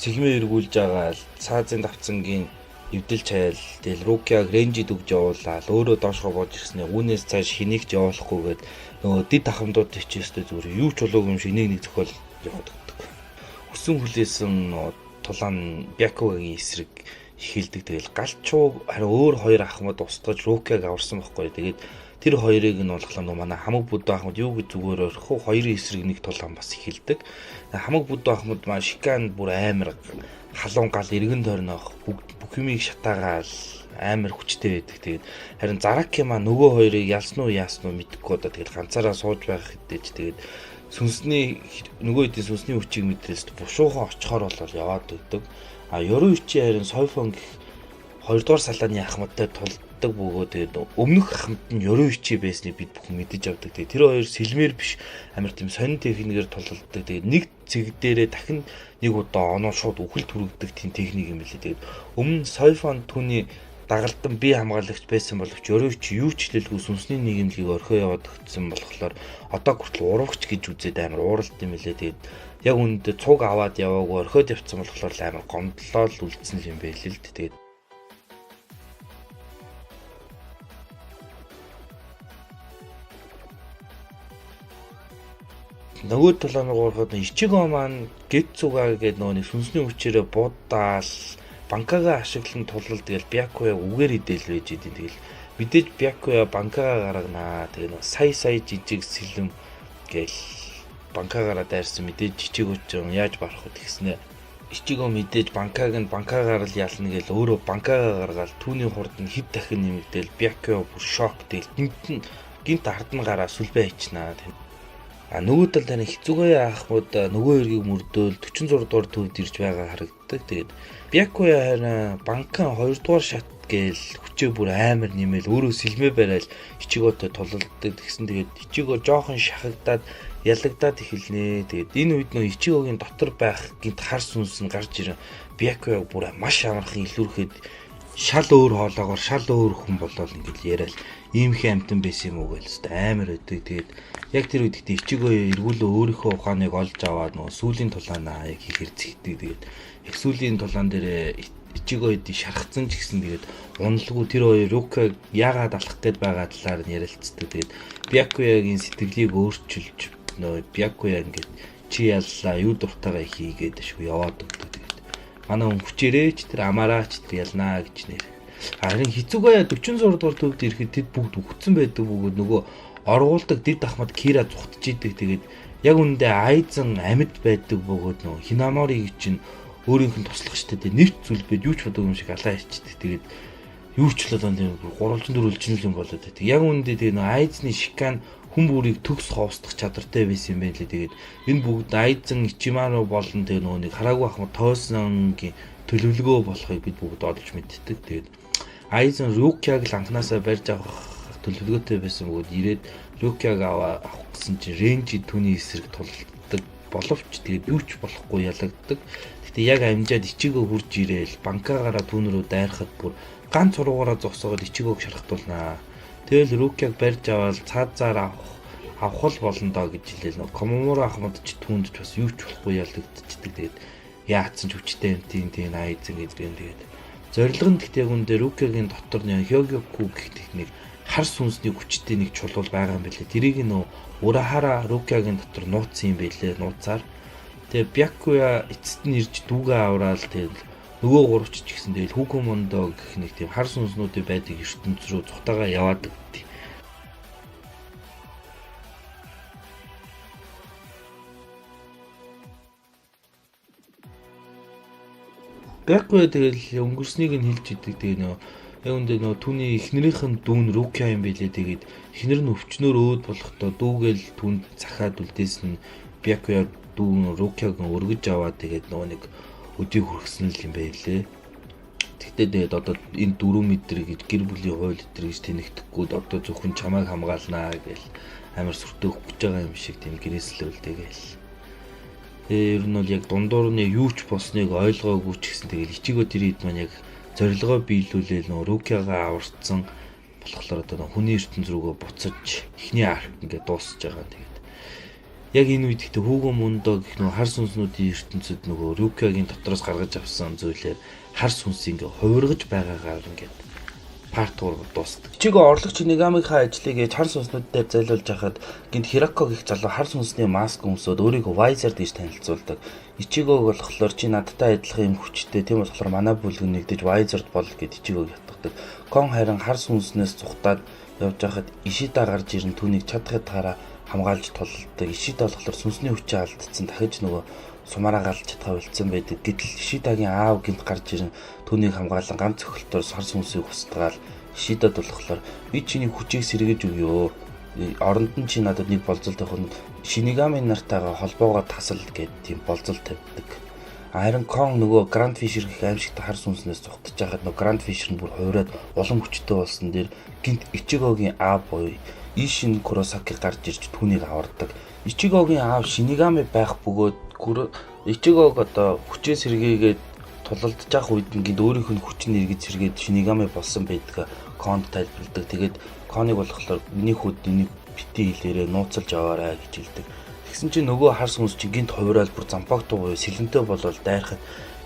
Speaker 1: сэлмээ эргүүлж байгаа л цаазын давцангийн эвдэлж хаяал тэгэл Рукиаг ренжид өгж явуулаад өөрөө доошгоо бууж ирснээр үүнээс цааш хэнийг ч явуулахгүйгээд нөгөө дид ахмадууд хичээстэй зүгээр юу ч болоогүй юм шиг нэг зохиол яваад өгдөг. Өсөн хүлээсэн тулаан Бякугийн эсрэг эхэлдэг. Тэгэл галчуу харин өөр хоёр ахмад устгаж Рукиаг аварсан байхгүй. Тэгээд тэр хоёрыг нь болохоор нөгөө манай хамаг будуу ахмад юу гэж зүгээр орхив хоёрын эсрэг нэг тулаан бас эхэлдэг. Хамаг будуу ахмад маа шикан бүр амар халуун гал эргэн тойрноох бүх юмыг шатаагаал амар хүчтэй байдаг. Тэгээд харин Зараки маа нөгөө хоёрыг ялсан уу яасан уу мэдэхгүй одоо тэгээд ганцаараа сууж байх хэдэж тэгээд сүнсний нөгөө хэдийн сүнсний хүчийг мэдрээс бушуухан очихоор болол яваад өгдөг. А Ёруичи харин Сойфон гэх 2 дугаар салааны ахмадтай тулдаг бөгөөд тэгээд өмнөх ахмад нь Ёруичи байсныг бид бүхэн мэдэж авдаг. Тэгээд тэр хоёр сэлмээр биш амар тийм сонин техникээр тулалдаг. Тэгээд нэг цэг дээрээ дахин нэг удаа оноо шууд үхэл түрэгдэг тийм техник юм билээ. Тэгээд өмнө Сойфон түүний дагалдан бие хамгаалагч байсан боловч Ёруичи юу ч хэлэлгүй сүнсний нийгэмлэгийг орхио яваад өгсөн болохоор одоо хүртэл урагч гэж үзээд амар ууралт юм билээ. Тэгээд яг үүндээ цуг аваад яваагүй орхиод явцсан болохоор амар гомдлоо л үлдсэн юм байл л. Тэгээд нөгөө талааны гоороход Ичигөө маань Гетцуга гэдэг нөгөө нэг сүнсний хүчээрээ буудаал банкага ашиглан тулал тэгэл Бякуя үгээр идэл байж идэв. Тэгэл мэдээж Бякуя банкага гарганаа. Тэгээ нөгөө сая жижиг сэлэм гээл банкагаараа дайрсан мэдээж Ичигөө ч яаж барах вэ гэснээр Ичигөө мэдээж банкагаар л ялна гээл өөрөө банкага гаргаал түүний хурд нь хэд дахин нэмэгдээл Бякуя бүр шок тэгэл гинт ард нь гараа сүлбэ хийчнаа. А нөгөө тал тань хэцүүгээ ахмад нөгөө хэргийг мөрдөөл 46 дугаар төвд ирж байгаа харагддаг. Тэгээд Бякуя харин банкан 2 дугаар шат гээл хүчээ бүр амар нэмэл өөрөө сэлмээ барайл Ичигөөтэй тулалддаг. Тэгсэн тэгээд Ичигөө жоохон шахагдаад ялагдаад эхэлнэ. Тэгээд энэ үед нөө Ичигөөгийн дотор байх гинт хар сүнс нь гарч ирэн Бякуя бүр маш амархан илүүрхэд шал өөр хоолоогоор шал өөр хүн болол ингээд яриад ийм их амтан байсан юм уу гээл амар өдөг. Тэгээд яг тэр үед Ичигөө эргүүлээ өөрийнхөө ухааныг олж аваад нөгөө сүүлийн тулаанаа яг хийхэр зэгдэг. Тэгээд их сүүлийн тулаан дээр Ичигөө эдий шархацсан ч гэсэн тэгээд уналгүй тэр хоёр Рукиаг яагаад алах гээд байгаа талаар нь ярилцдаг. Тэгээд Бякуягийн сэтгэлийг өөрчилж нөгөө Бякуя ингээд чи яллаа юу дуртайгаа хийгээд шүү яваад өгдөг. Тэгээд манай хүн хүчээрээч тэр амаараач тэр ялнаа гэж нэр. Харин хэцүүгээ 46 дугаар төвд ирэхэд тэд бүгд үхсэн байдаг бөгөөд нөгөө оргуулдаг дид ахмад Кира зүхтж идэг. Тэгээд яг үндэ Айзен амьд байдаг бөгөөд нөгөө Хинамориг чинь өөрийнх нь туслах штэ тэ нэвт зүлбэд юу ч бодог юм шиг алаа хийчихдээ. Тэгээд юу ч болоо тийм 3-4 үлжинэл юм болоод байдаг. Яг үндэ тэгээ нөгөө Айзны шикан хүн бүрийг төгс хоостох чадвартай байсан юм байна лээ. Тэгээд энэ бүгд Айзен Ичимару болон тэгээ нөгөө нэг хараагүй ахмад Тоосонгийн төлөвлөгөө болохыг бид бүгд олж мэддэг. Тэгээд Айзен Рукиаг л анханасаа барьж авах төлөвлөгөөтэй байсан бөгөөд ирээд Рукиаг авах гэсэн чинь ренжи түүний эсрэг тулалддаг боловч тэгээд юу ч болохгүй ялагддаг. Гэтэ яг амжаад Ичигөө хурж ирээл банкаагаараа түүн рүү дайрахад бүр ганц уруугаараа зогсоогоод Ичигөөг шархтуулнаа. Тэгэл Рукиаг барьж аваад цаазаар авах л болно доо гэж хэлээл. Коммура ахмад ч түүнд ч бас юу ч болохгүй ялагдчихдаг. Тэгээд яатсан ч хүчтэй юм тийм Айзен гэдэг юм. Тэгээд зорилго нь гэхдээ үндэ Рукиагийн дотор нэг Хёгёку гэх техник хар сүнсний хүчтэй нэг чулуул байгаа юм билээ. Тэрийг нөө Урахара Рукиагийн дотор нууцсан юм билээ. Нууцаар Тэгээ Бякуя эцэст нь ирж дүүгээ авраал тэгэл нөгөө гуравч ч гэсэн тэгэл Хүүкомондо гэх нэг тийм хар сүнснүүдийн байдаг ертөнц рүү цухтагаа яваад өгдөө. Бякуя тэгэл өнгөрснийг нь хэлж идэг. Тэгээ нөө яг үндэ нөө түүний эхнэрийнх нь дүүн Рукя юм байлээ. Тэгээд эхнэр нь өвчнөр өөд болохдоо дүүгээл түүнд захаад үлдээс нь Бякуя дүүн Рукяг өргөж аваад тэгээд нөгөө нэг өдийг хүргэсэн л юм байлээ. Тэгтээ тэгээд одоо энэ 4 метр гэж гэр бүлийн хууль өдр гэж тэнэгдэхгүй одоо зөвхөн чамайг хамгаалнаа гэл амар сүртэй өгч байгаа юм шиг тийм гэрээслэл үлдээгээл. Ер нь бол яг дундуур нь юу ч босныг ойлгоогүй ч гэсэн тэгэл ичигөө тэр хэд маань яг зорилгоо биелүүлээл нөө Рукяга аварцсан болохоор одоо хүний ертөнц рүүгээ буцаж эхний арк ингээд дуусж байгаа. Тэгээд яг энэ үед ихтэй Хүүкомондо гэх нөө хар сүнснүүдийн ертөнцид нөгөө Рукягийн дотроос гаргаж авсан зүйлээр хар сүнс ингээ хувиргаж байгаагаар ингээд парт 3 дуусдаг. Ичигөө орлогч Нигамийнхаа ажлыг хар сүнснүүд дээр зайлуулж хахад гинт Хирако гэх залуу хар сүнсний маск өмсөд өөрийгөө Вайзер гэж танилцуулдаг. Ичигөөг болохоор чи надтай адилхан юм хүчтэй, тийм болохоор манай бүлэг нэгдэж Вайзерд бол гэд Ичигөөг ятгадаг. Кон харин хар сүнснээс цухтаад явж хахад Ишида гарч ирэн түүнийг чадхад хараа хамгаалж тулдаг. Ишида болохоор сүнсний хүчээ алдсан дахиж нөгөө сумаараа галж чадхаа болцсон байдаг. Гэтэл Ишидагийн аав гинт гарч ирэн түүнийг хамгаалan ганц цохилтоор сар сүнсийг устгаал Ишидад болохоор би чиний хүчийг сэргэж өгөө. Оронд нь чи надад нэг болцолт авах нь Шинигами нартайгаа холбоогоо тасал гэд тийм болцол тавьдаг. Харин Кон нөгөө Гранд Фишер гэх аимшигт хар сүнснээс цухтаж байхад нөгөө Гранд Фишер нь бүр хувираад улам хүчтэй болсон дээр гинт Ичигөөгийн аав буюу Ишин Куросаки гарч ирж түүнийг авардаг. Ичигөөгийн аав Шинигами байх бөгөөд Ичигөөг одоо хүчээ сэргээгээд тулалдаж явах үед ингээд өөрийнх нь хүч нь эргэж сэргээд Шинигами болсон байдгаа Конд тайлбарладаг. Тэгээд Коныг болохоор миний хүүд энийг бити хэлээрээ нууцлж аваарай гэж хэлдэг. Тэгсэн чинь нөгөө хар сүнс чинь гинт хувирал бүр зампагтуу буюу сэлэнтэй болол дайрахад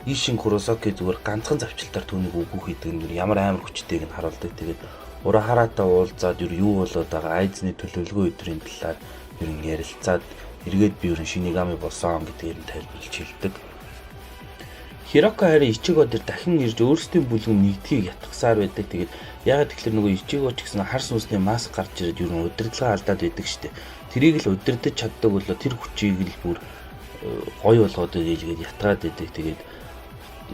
Speaker 1: Ишин Куросаки зүгээр ганцхан завчилтаар түүнийг үгүйх хийдэг нь ямар амар хүчтэйг нь харуулдаг. Тэгээд Урахаратай уулзаад юу болоод байгаа айзны төлөвлөгөө өдрийн талаар ер нь ярилцаад эргээд би ер нь Шинигами болсон гэдгээр нь тайлбарлаж хэлдэг. Хирако харин Ичигөө дээр дахин ирж өөрсдийн бүлэг нэгдхийг ятгахсаар байдаг. Тэгээд ягаад тэгэхээр нөгөө Ичигөө ч гэсэн хар сүнсний маск гарч ирээд ер нь удирдлага алдаад байдаг штеп. Тэрийг л удирдах чаддаг болоо тэр хүчийг л бүр гоё болгоод ийлгээд ятгаад байдаг. Тэгээд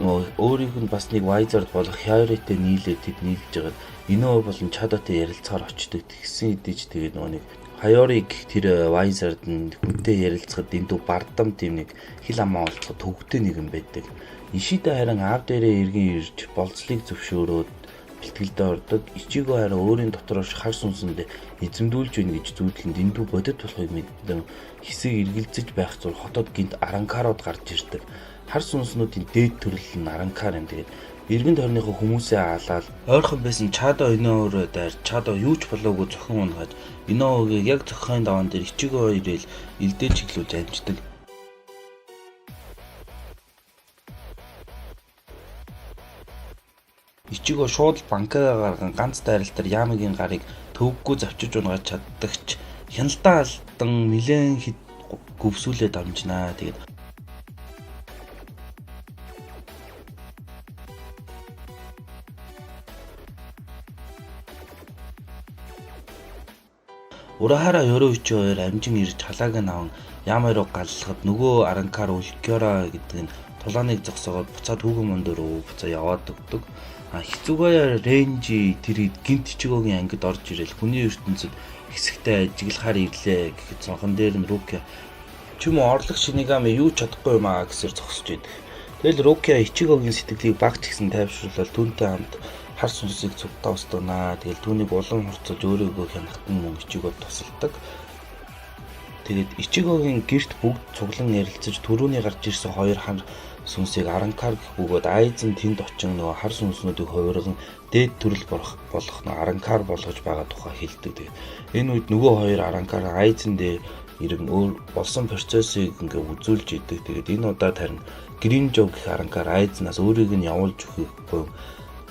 Speaker 1: нөгөө өөрийнх нь бас нэг Вайзерд болох Хяритэй нийлээд тэд нийлж байгаад Иноо болон Чадотой ярилцахаар очдөг. Тэгсэн хэдий ч тэгээд нөгөө нэг Хайориг тэр Вайзерд нь хүнтэй ярилцахад эндүү бардам тийм нэг хил амаа олцоход төвөгтэй нэгэн байдаг. Ишида харин аав дээрээ иргэн ирж болцлыг зөвшөөрөөд бэлтгэлдээ ордог. Ичигөө харин өөрийн дотороош хар сүнсэнд эзэмдүүлж байна гэж зүйдлэнд эндүү бодит болохыг мэдэн хэсэг эргэлзэж байх зур хотод гинт Аранкарууд гарч ирдэг. Хар сүнснүүдийн дээд төрөл нь Аранкар юм. Тэгээд эргэн тойрныхоо хүмүүсээ хаалаад ойрхон байсан Чадо Иноороо дайр Чадо юу ч болоогүй зохин унгаж Иноогийн яг зохион даваан дээр Ичигөө ирээл элдээ чиглүүлж амждаг. Ичигөө шууд банкаа гарган ганц дайралтаар Ямагийн гарыг төвөггүй завчиж унгаж чаддагч хяналтаа алдан нэлээд хэд гөвсүүлээд амжнаа. Тэгээд Урахара Ёроичи хоёр амжин ирж халааг нь аван Яма руу галлахад нөгөө Аранкар Улкёра гэдэг нь тулааныг зогсоогоод буцаад Хүүкомондо руу буцаа яваад өгдөг. Хицугая Ренжи тэр гинт Ичигөөгийн ангид орж ирэл хүний ертөнцид хэсэгтэй ажиглахаар ирлээ гэхэд цонхон дээр нь Рукя ч юм уу орлох Шинигами юу ч чадахгүй юм аа гэсээр зогсож идэг. Тэгэл Рукя Ичигөөгийн сэтгэлийг багч гэсэн тайвшруулаад түүнтэй хамт хар сүнсийг цугтаа устгана. Тэгэл түүнийг улам хурцлж өөрийгөө хянахтан мөн Ичигөөд тусалдаг. Тэгээд Ичигөөгийн гэрт бүгд цуглан ярилцаж түрүүний гарч ирсэн хоёр хар сүнсийг Аранкар гэх бөгөөд айзен тэнд очин нөгөө хар сүнснүүдийг хувирган дээд төрөл болох нь Аранкар болгож байгаа тухай хэлдэг. Тэгээд энэ үед нөгөө хоёр Аранкар айзен дээр ирэн өөр болсон процессыг ингээ үзүүлж идэг. Тэгээд энэ удаад харин Гринжо гэх Аранкар айзнаас өөрийг нь явуулж өгөхгүй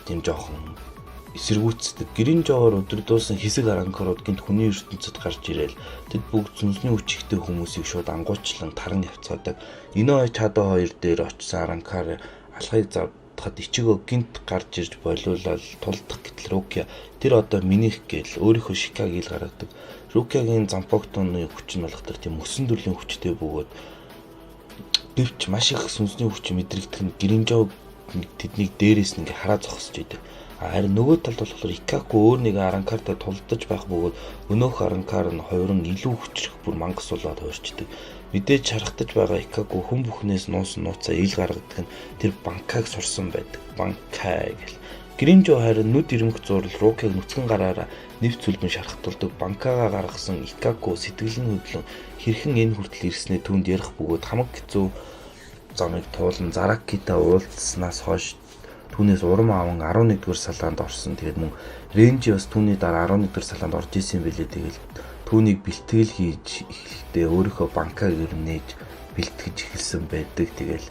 Speaker 1: тийм жоохон эсэргүүцдэг. Гэрийн жоор өдрөдөөсөн хэсэг аранкарууд гинт хүний ертөнцид гарч ирээл тэд бүгд сүнсний хүч ихтэй хүмүүсийг шууд ангуучлан таран явцгаадаг. Иноо чадаа хоёр дээр очисон аранкар алхахыг завдахад ичигөө гинт гарч ирж болиулаад тулдах гэтэл Рукия тэр одоо минийх гээл өөрийнхөө шикаг ил гаргадаг. Рукиагийн зампогтооны хүч нь болох тийм өсөн төрлийн хүчтэй бөгөөд дэвч маш их сүнсний хүч мэдрэгдэх нь гэрийн жоо тэднийг дээрээс нь хараа зогсож идэв. Харин нөгөө талд болохоор Икаку өөр нэг аранкартай тулдаж байх бөгөөд өнөөх аранкар нь хувиран илүү хүчрэх бүр мангас болоод хуурчдаг. Мэдээж харагдаж байгаа Икаку хүн бүхнээс нууцаа ил гаргадаг нь тэр банкаг сурсан байдаг. Банкай гэл. Гримжо харин нүд ирмэх зурл Рукиг нүцгэн гараараа нэвц зүлбэн шархтуулдаг. Банкагаа гаргасан Икаку сэтгэл нь хөдлөн хэрхэн энэ хүртэл ирснээ түүнд ярих бөгөөд хамаг хэцүү замыг туулан Заракитай уулзснаас хойш түүнээс урам аван 11-р салаанд орсон. Тэгээд мөн Ренжи бас түүний дараа 11-р салаанд орж исэн байлээ. Тэгээд түүнийг бэлтгэл хийж эхлэхдээ өөрийнхөө банкаг нээж бэлтгэж эхэлсэн байдаг. Тэгээд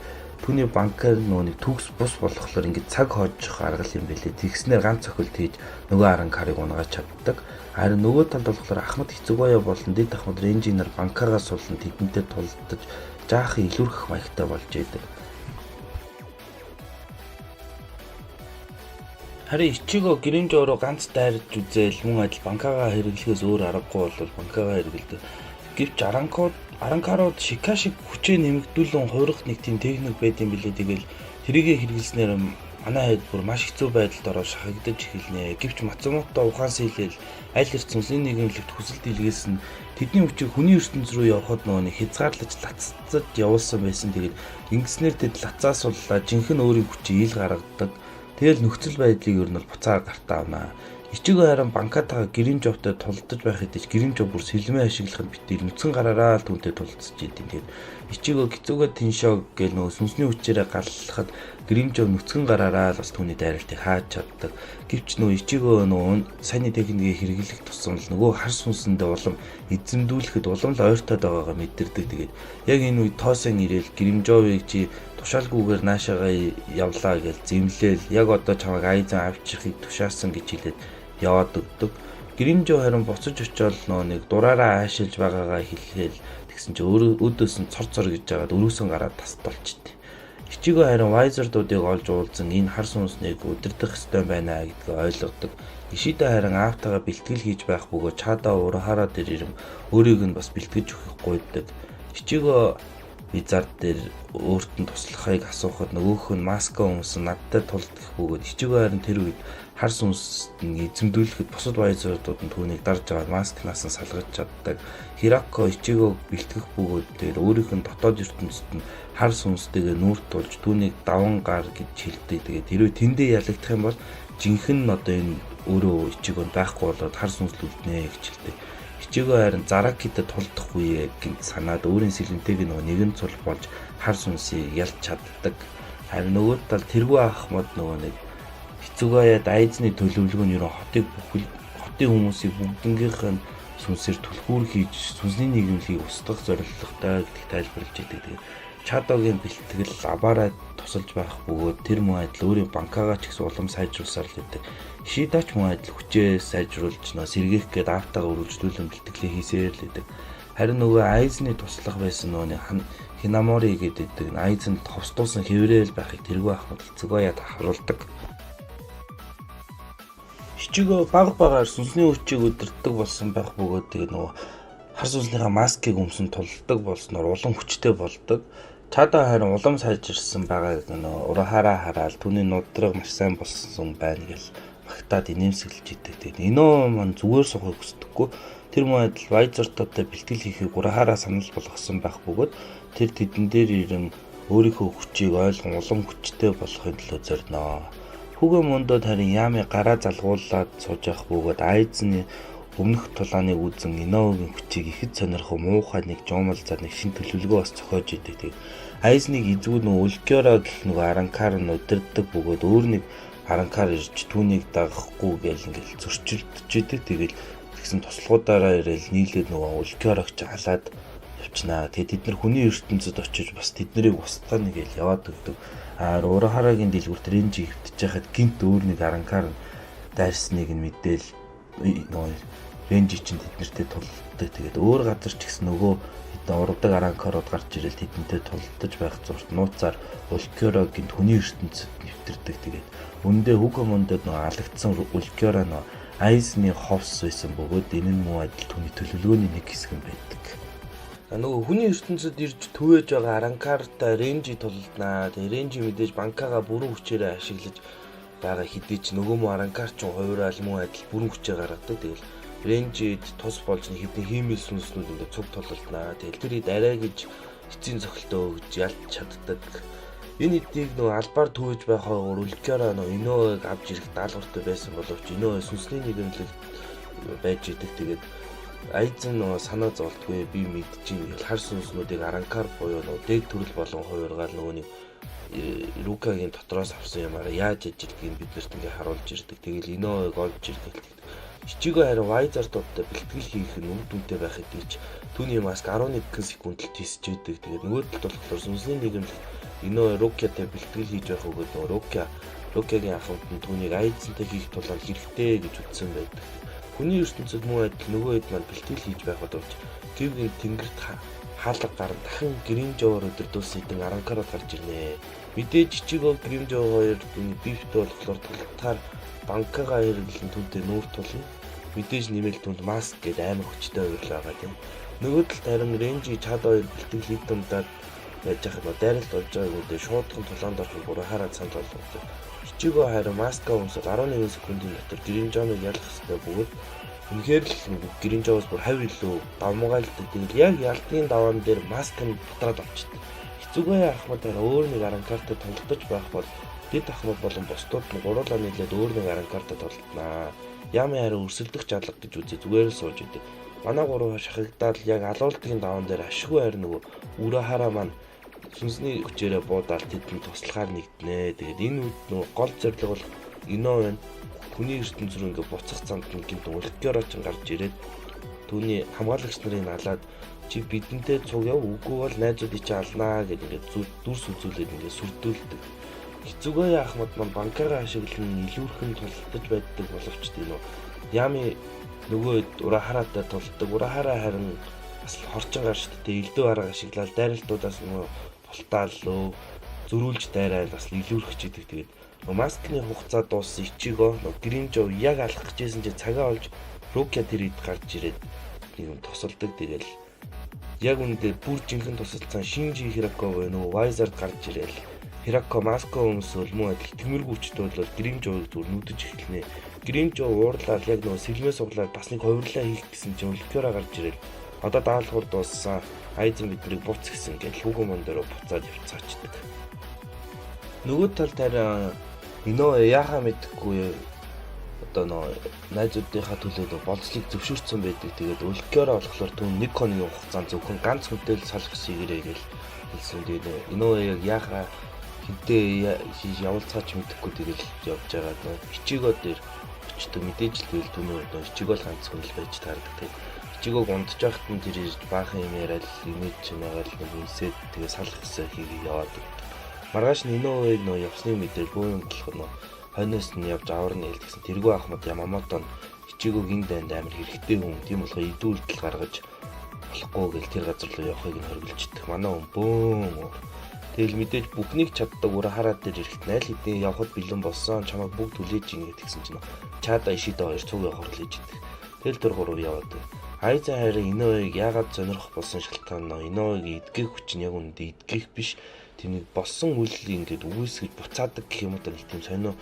Speaker 1: түүний банкар нэг төгс бус болохоор ингээд цаг хоожих аргал юм байлээ. Тэгснээр ганц цохилт хийж нөгөө аранкарыг унгааж чаддаг. Харин нөгөө талд болохоор Ахмад Хэцүүгоё болон дэд Ахмад Ренжи нар банкагаас суулан тэдэнтэй тулдаж жаахан илүүрхэх маягтай болж идэг. Харин Ичиго Гримжо руу ганц дайрж үзээл мөн адил банкагаа хэрэглэхээс өөр аргагүй бол банкагаа хэрэглэдэг. Гэвч аранкарууд шика шиг хүчээ нэмэгдүүлэн хувирах нэг тийм техник байд юм билээ. Тэгэл тэрийгэ хэрэглэснээр манай хэд бүр маш хэцүү байдалд ороод шахагдаж эхэлнэ. Гэвч Мацумото ухаан сэлэл аль эрт сүнсний нийгэмлэгт хүсэлт илгээсэн тэдний хүчийг хүний ертөнц рүү явахад нөгөө нэг хязгаарлаж лаццаж явуулсан байсан. Тэгээд ингэснээр тэд лацаас суллаа жинхэнэ өөрийн хүчийг ил гаргадаг. Тэгэл нөхцөл байдлыг ер нь буцаа гартаа авнаа. Ичиго харин банкатаа Гримжотой тулдаж байх хэдий Гримжо бүр сэлмээ ашиглахад битээ нүцгэн гараараа л түүнтэй тулдсаж идэв. Тэгээд Ичиго Кицуга Тиншо гэл нөгөө сүнсний хүчээрээ галлахад Гримжо нүцгэн гараараа л бас түүний дайралтыг хааж чаддаг. Гэвч нөгөө Ичиго нөгөө сайн техникийг хэрэглэх тусам л нөгөө хар сүнсэндээ улам эзэмдүүлэхэд улам л ойртоод байгаагаа мэдэрдэг. Тэгээд яг энэ үед тоосон ирээл Гримжовыг чи тушаалгүйгээр наашаага явлаа гэж зэмлээл яг одоо чамайг айзан авчихыг тушаасан гэж хэлээд яваад өгдөг. Гримжо харин буцаж очиод нэг дураараа аашилж байгаагаа хэлээл тэгсэн чи өөдөөс нь цор гэж жагаад өрөөсөн гараад тасдолчтой. Ичиго харин вайзердуудыг олж уулзсан энэ хар сүнснийг удирдах ёстой байна гэдгийг ойлгодог. Ишида харин аавтайгаа бэлтгэл хийж байх бөгөөд Чада Урахара дээр ирэм өөрийг нь бас бэлтгэж өгөх гуйдаг. Ичиго визард дээр өөрт нь туслахыг асуухад нөгөөх нь маска өмсөн надтай тулдах бөгөөд Ичиго харин тэр үед хар сүнсд нь эзэмдүүлэхэд бусад вайзердууд нь түүнийг дарж аваад маскнаас нь салгаж чаддаг. Хирако Ичигог бэлтгэх бөгөөд тэр өөрийнх нь дотоод ертөнцид нь хар сүнстэйгээ нүүрт тулж түүнийг даван гар гэж хэлдэг. Тэгээд тэрөө тэндээ ялагдах юм бол жинхэнэ одоо энэ өөрөө Ичигонд байхгүй болоод хар сүнслүүлнэ гэж хэлдэг. Ичиго харин Заракитай тулдах үеэ гин санаад өөрийн сэлэнтэйг нэгэн цул болж хар сүнсийг ялж чаддаг. Харин нөгөө тал тэргүй Ахмад нөгөө нэг Хэцүүгаяад айзны төлөвлөгөө нь хотын хүмүүсийг бүгднгийнх нь сүнсээр түлхүүр хийж сүнсний нийгэмлэгийг устгах зорилготой гэдгийг тайлбарлаж идэг. Тэгээд Чадогийн бэлтгэл абаараа тусалж байх бөгөөд тэр мөн адил өөрийн банкагаа ч гэсэн улам сайжруулсаар л байдаг. Ишидач мөн адил хүчээ сайжруулж сэргээх гээд аавтайгаа үргэлжлүүлэн бэлтгэлээ хийсээр л байдаг. Харин нөгөө айзны туслах байсан нөгөө Хинамори гэдэг айзанд ховстуулсан хэврээл байхыг тэргүй Ахмад Хэцүүгаяад харуулдаг. Ичиго багаар сүнсний хүчийг өдөртөг болсон байх бөгөөд тэгээ нөгөө хар сүнснийхээ маскыг өмсөн тулдаг болсноор улам хүчтэй болдог. Чада харин улам сайжирсан байгааг нөгөө Урахара хараад түүний нудраг маш сайн болсон байна гэж магтаад инээмсэглэж идэг. Тэгээд Иноо маань зүгээр сухыг хүсдэггүй. Тэр мөн адил вайзертуудтай бэлтгэл хийхийг Урахара санал болгосон байх бөгөөд тэр тэдэн дээр ирэн өөрийнхөө хүчийг ойлгон улам хүчтэй болохын төлөө зорноо. Хүүгээ мөндөөд харин Ями гараа залгуулад сууж явах бөгөөд айзны өмнөх тулааныг үзэн Иноугийн хүчийг ихэд сонирхох муухай нэг жуумалзаар нэг шин төлөвлөгөө бас зохиож идэг. Айзныг эзгүүд Улкёро гэх нэг аранкар нь удирддаг бөгөөд өөр нэг аранкар ирж түүнийг дагахгүй гэж ингээл зөрчилдөж идэг. Тэгэл тэгсэн туслахуудаараа ирээл нийлээд нөгөө Улкёрог ч халаад явчнаа. Тэгээд тэд нар хүний ертөнцид очиж бас тэднийг устгах нэгэл яваад өгдөг. Урахарагийн дэлгүүрт Ренжи хөвтөж байхад гинт өөр нэг аранкар дайрсныг нь мэдээл нөгөө ренжи чинь тэднэртэй тулдаг. Тэгээд өөр газар ч гэсэн нөгөө хэдэн ургадаг аранкарууд гарч ирэл тэдэнтэй тулдаж байх зурт нууцаар Улкёрогийн хүний ертөнцид нэвтэрдэг. Тэгээд өндөө Хугомондод нөгөө алагдсан Улкёро нөгөө Айсны ховс байсан бөгөөд энэ нь муу адил түүний төлөвлөгөөний нэг хэсэг юм байдаг. Нөгөө хүний ертөнцид ирж төвөөж байгаа аранкартай ренжи тулднаа. Тэгээд ренжи мэдээж банкага бүрэн хүчээрээ ашиглаж байгаа хэдий ч нөгөө муу аранкар ч хувирал муу адил бүрэн хүчээр гаргадаг. Тэгэл ренжид тус болж нэг хэвний хиймэл сүнснүүд ингээд цуг тололднаа. Тэгэл тэрийг арай гэж эцсийн цогтолтоо өгж ялж чаддаг. Энэ хэдийг нөгөө албаар төвөж байхаар Улкёро нөгөө Инөөг авч ирэх даалгавартай байсан боловч Инөө сүнсний нийгэмлэг байж идэг. Тэгээд Айзен нөгөө санаа зовлтгүй би мэдчихээн гэл хар сүнснүүдийг аранкар буюу нөгөө дэг төрөл болон хувиргаал нөгөө нэг Лукагийн дотроос авсан юмараа яаж ажилтгийг бид нарт ингээ харуулж ирдэг. Тэгэл Инөөг олж ирдэг. Ичиго харин Вайзартуудтай бэлтгэл хийх нь үр дүнтэй байх хэдий ч түүний маск 11 секундэд тисэж идэг. Тэгээд нөгөө талд болохоор сүнсний нийгэмлэг Инөө Рокятай бэлтгэл хийж байх өгөөд нөгөө Рокягийн ахмад нь түүнийг Айзентэй хийх тулаанд хэрэгтэй гэж үзсэн байдаг. Хүний ертөнцид муу адил нөгөө хэд маань бэлтгэл хийж байх боловч Гивгийн тэнгэрт хаалга гарan дахин Гримжовоор өдөрдөөс хэдэн аранкарууд гарч ирнэ. Мэдээж Ичиго Гримжов хоёр бифтэй болохоор тултаар банкага хэрэглэн түүнтэй нүүр тулна. Мэдээж нэмэл түнд маск гэдэг амар хүчтэй хувирлаа байгаа тийм. Нөгөө талд харин ренжи чад хоёр бэлтгэл хийдэмдаад байж байгаа дайралт болж байгааг үдээ шуудхан тулаанд орох бүр хараад санал болгодог. Ичиго харин маска өмсөд 11 секундын дотор Гримжовыг ялах хэрэгтэй бөгөөд үнэхээр л Гримжовоос бүр хавь илүү давмгаалдаг. Тэгэл яг ялтын даваан дээр маск нь бутраад авчихдээ. Хэцүүгээ ахмад харин өөр нэг аранкартай тулдаж байх бол дэд ахмад болон бусдууд нь гуруулаа нийлээд өөр нэг аранкартай тулднаа. Ями харин өрсөлдөх чадлага гэж үзээ зүгээр л сууж идэв. Манай гурав шахагдаад яг алуултгийн даваан дээр ашгүй харин нөгөө Урахара маань сүнсний хүчээрээ буудаад тэдэнд туслахаар нэгднэ. Тэгээд энэ үед нөгөө гол зорилго бол Инөө байна. Хүний ертөнц рүү ингээ буцах замд нь гинт Улкёро ч гарч ирээд түүний хамгаалагч нарыг алаад чи бидэнтэй цуг яв үгүй бол найзуудыг чи алнаа гэдэг ингээ дүрс үзүүлээд ингээ сүрдүүлдэг. Хэцүүгээ ахмад маань банкараа ашиглан илүүрхэн тулдаж байдаг боловч тийм үү. Ями нөгөө Урахаратай тулдаг. Урахара харин бас хорчин гарч тэ элдв арга ашиглаад дайралтуудаас нөгөө бултааллөө зөрүүлж дайраад бас илүүрхэж идэг. Тэгээд маскны хугацаа дууссан Ичиго Гримжов яг алах гэжсэн чинь цагаа олж Рокя тэр ид гарч ирээд нэг тусалдаг. Тэгэл яг үүндээ бүр жинхэнэ тусалцсан Шинжи Хирако нөгөө Вайзард гарч ирээл Хирако маска өмсөөл муу адил тэмэргүй хүчтэй бол Гримжовыг дүр нүдэж эхэлнэ. Гримжов уурлаад яг нөгөө сэлмээ суглаад бас нэг хувирлаа хийх гэсэн чинь Улкёро гарч ирээл одоо даалгавар дууссан. Айзен биднийг буц гэсэн гэж Хугомон дээр буцаад явцаачдаг. Нөгөө талд харин Инөө яхаа мэдхгүй одоо нөө найзуудынхаа төлөө болцлыг зөвшөөрсөн байдаг. Тэгээд Улкёро болохоор түүн 1 хоногийн хугацаанд зөвхөн ганц мэдээлэл салах шигээрэй гэж хэлсэн. Тэгээд Инөө яг яхаа хинтээ явуулцаач мэдэхгүй тэгэл явж байгаа нөө Ичиго дээр очдог мэдээж л тэгэл түүний нөө Ичиго л ганц хүн л байж таардаг. Тэгээд Ичигог ундаж байхад нь тэр ирж баахан юм яриад имиж чимээгээл нэг үнсээд тэгээ салах гэсэн хийгээ яваад. Маргааш нь Инөөг нөө явсны мэдээлэл бөөн болохоор нөө хойноос нь явж аварна хэлдэгсэн. Тэргүй ахмад Ямамото нь Ичигог энэ дайнд амар хэрэгтэй хүн. Тийм болохоор идүүлдэл гаргаж болохгүй гэл тэр газар руу явахыг нь хоригдчихдаг. Манай хүн бөөн. Тэгэл мэдээж бүхнийг чаддаг Урахара дээр ирэхэд найл хэдийн явхад бэлэн болсон. Чамайг бүгд хүлээж ийн гэдгсэн чинь Чада Ишидо хоёр цуг явахар хүлээж идэг. Тэгэл тэр гурав яваад. Айзен харин Инөөгийг яагаад сонирхох болсон шалтгаан нь Инөөгийн эдгэх хүч нь яг үүндээ эдгэх биш. Тэнийг болсон үйлийг ингээд үүсгэж буцаадаг гэх юм уу нэг тийм сонио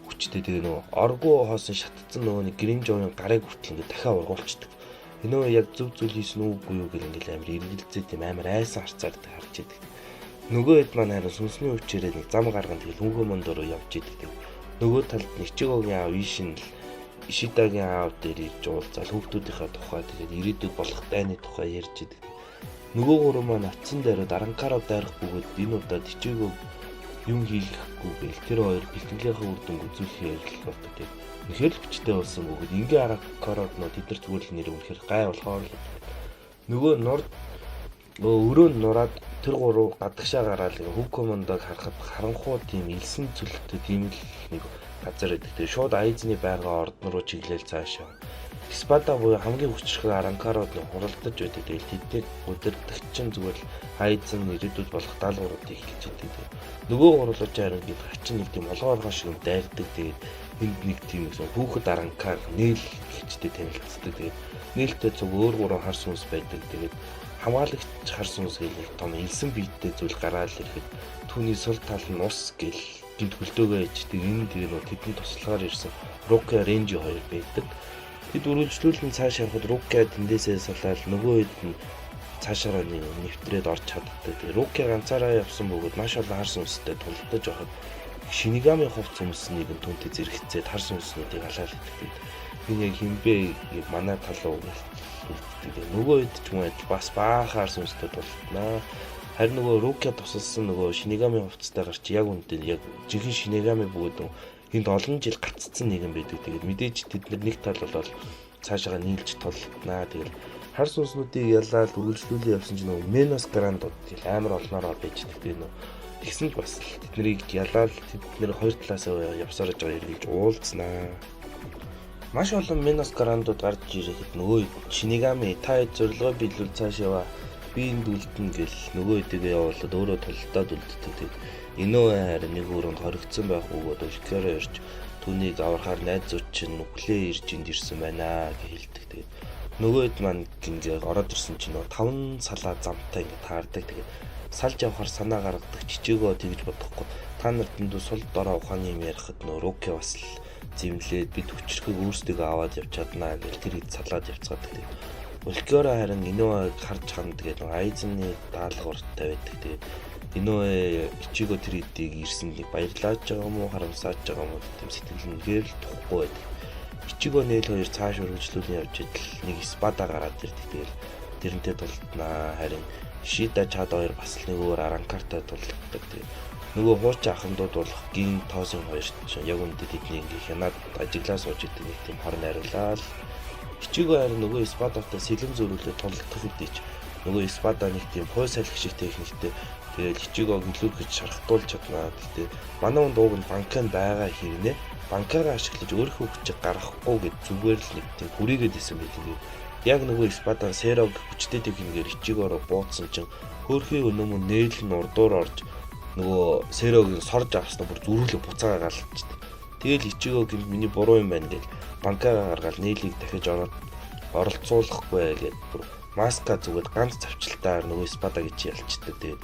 Speaker 1: хүчтэй тэгээ нөгөө оргуу хоосон шатцсан нөгөө нэг Гримжовын гарыг хүртэл ингээд дахиад ургуулчихдаг. Инөө яг зөв зүйл хийсэн үгүй юу гэл ингээд амар эргэлзээ тийм амар айсан харцаар харж идэг. Нөгөө хэд маань харин сүнсний хүчээрээ нэг зам гарган тэгэл Хугомон дөрөө явж идэг. Нөгөө талд нь Ичигогийн аав Ишин Ишидагийн аав дээр ирж уулзаад хүүхдүүдийнхээ тухай тэгээд ирээдүйд болох дайны тухай ярьж идэг. Нөгөө гурав маань атсан дээрээ аранкараа дайрах бөгөөд энэ удаад Ичигог юм хийхгүй гэл тэр хоёр бэлтгэлийнхээ үр дүнг үзүүлэхээр ярилцлаа гэдэг. Үнэхээр л хүчтэй болсон бөгөөд ингээ аранкараад нөө тэд нар зүгээр л нэр үнэхээр гай болохоор л нөгөө нурд өрөө нураад тэр гурав гадагшаа гараад Хугомондог харахад харанхуу тийм элсэн цөлттэй тийм л нэг газар гэдэг. Тэгээ шууд Айзны байргаа ордон руу чиглэл цаашаа. Спада буюу хамгийн хүчрхэг Аранкарууд нь хуралдаж байдаг. Тэгэл тэдний удирдагчин зүгээр л Айзны ирээдүйд болох даалгавруудыг хэлж идэг. Нөгөө гурлууч харин гээд хачин нэг тийм олгооргоо шиг дайрдаг. Тэгээд энд нэг тийм гэсэн хүүхэд Аранкар нээл гэлжтэй танилцдаг. Тэгээд нээлттэй зүг өөр гурван хар сүнс байдаг. Тэгээд хамгаалагч хар сүнс гээл том элсэн биеттэй зүйл гараал ирэхэд түүний сул тал нь ус гэл гинт хөлдөөгөө ичдэг. Энэ тэгээ нөө тэдний туслахаар ирсэн Рука Ренжи хоёр байдаг. Тэд үргэлжлүүлэн цааш явхад Рука тэндээсээ салаад нөгөө хэд нь цаашаараа нэвтрээд орж чаддаг. Тэгээ Рука ганцаараа явсан бөгөөд маш олон хар сүнстэй тулдаж байхад Шинигами хувцс өмснийг нь түнтэй зэрэгцээд хар сүнснүүдийг алаал идэв. Энэ яг хинбэ манай талуу гэдэг. Нөгөө хэд ч юм бас баахаар сүнстэй тулднаа. Харин нөгөө Рука тусалсан нөгөө Шинигами хувцастай гарч яг үнэндээ яг жинхэнэ Шинигами бөгөөд энд олон жил гаццсан нэгэн байдаг. Тэгээд мэдээж тэд нэг тал болол цаашаа нийлж тулнаа. Тэгээд хар сүнснүүдийг ялаад үргэлжлүүлэн явсан чинь нөгөө Менос Грандууд амар олноороо байж тэгээд тэгсэн ч бас тэднийг ялаад тэдний хоёр талаасаа явсаар байгаа хэрглэж уулзнаа. Маш олон Менос Грандууд гарч ирэхэд нөгөө Шинигами та зорилгоо биелүүл цааш яваа. Би энд үлдэн гэл нөгөө хэдийгээ явуулаад өөрөө толдоод үлддэг. Инөө харин нэг өрөнд хоригдсон байх бөгөөд Улкиороо ирж түүнийг аврахаар найз зүйч чинь нүглээ ирж энд ирсэн байна гэж хэлдэг. Тэгээд нөгөөд маань ингээ ороод ирсэн чинь нөгөө таван салаа замтай ингээ таардаг. Тэгээд салж явахаар санаа гаргадаг чичээгөө тэгж бодохгүй. Та нарт энэ сул дорой ухааны юм ярихад нөгөө Руки бас л зэмлээд бид хүчрхэг өөрсдөө аваад явж чаднаа гэж тэр хэд салаад явцгаадаг. Улкиороо харин Инөө харж хана тэгээд нөгөө Айзны даалгавартай байдаг. Тэгээд Инөө ичээгөө тэр хэдийг ирсэн нэг баярлааж байгаа юм уу харамсааж байгаа юм уу гэм сэтгэл нэгээр л тухгүй байдаг. Ичээгөө нээл хоёр цааш үргэлжлүүлэн явж идэл нэг Спада гараад ирдэг. Тэгээд тэрнтэй тулднаа. Харин Шида чад хоёр бас л нэг өөр Аранкартай тулддаг. Тэгээд нөгөө хууч ахмадууд болох гин тоосын хоёр ч яг үнэндээ тэдний ингээ хянаад ажиглаа сууж идэг нэг тийм хор найруулаад ичээгөө харин нөгөө Спадатай сэлэм зөрүүлээ тулдах хэдий ч нөгөө Спада нэг тийм хой салхи шиг техниктэй тэгээд ичээгөө гэлүүргэж шархтуулж чаднаа. Гэхдээ манай хүн дууг нь банкан байгаа хэрнээ банкаараа ашиглаж өөрийнхөө хүчийг гаргахгүй гэж зүгээр л нэг тийм хүрээгээд исэн байдаг. Яг нөгөө Спада Серог хүчтэй техникээр ичээгөөрөө бууцсан чинь хөөрхий өнөөмөн нээлт нь урдуур орж нөгөө Серогийн сорж авснаа бүр зүрүүлээ буцаагаа галчихдээ. Тэгэл ичээгөө гинт миний буруу юм байна гэж банкаараа гаргаад нээлийг дахиж оролцуулахгүй гэж бүр маска зүгээр ганц завчилтаар нөгөө Спадагийн чи ялчдаг. Тэгээд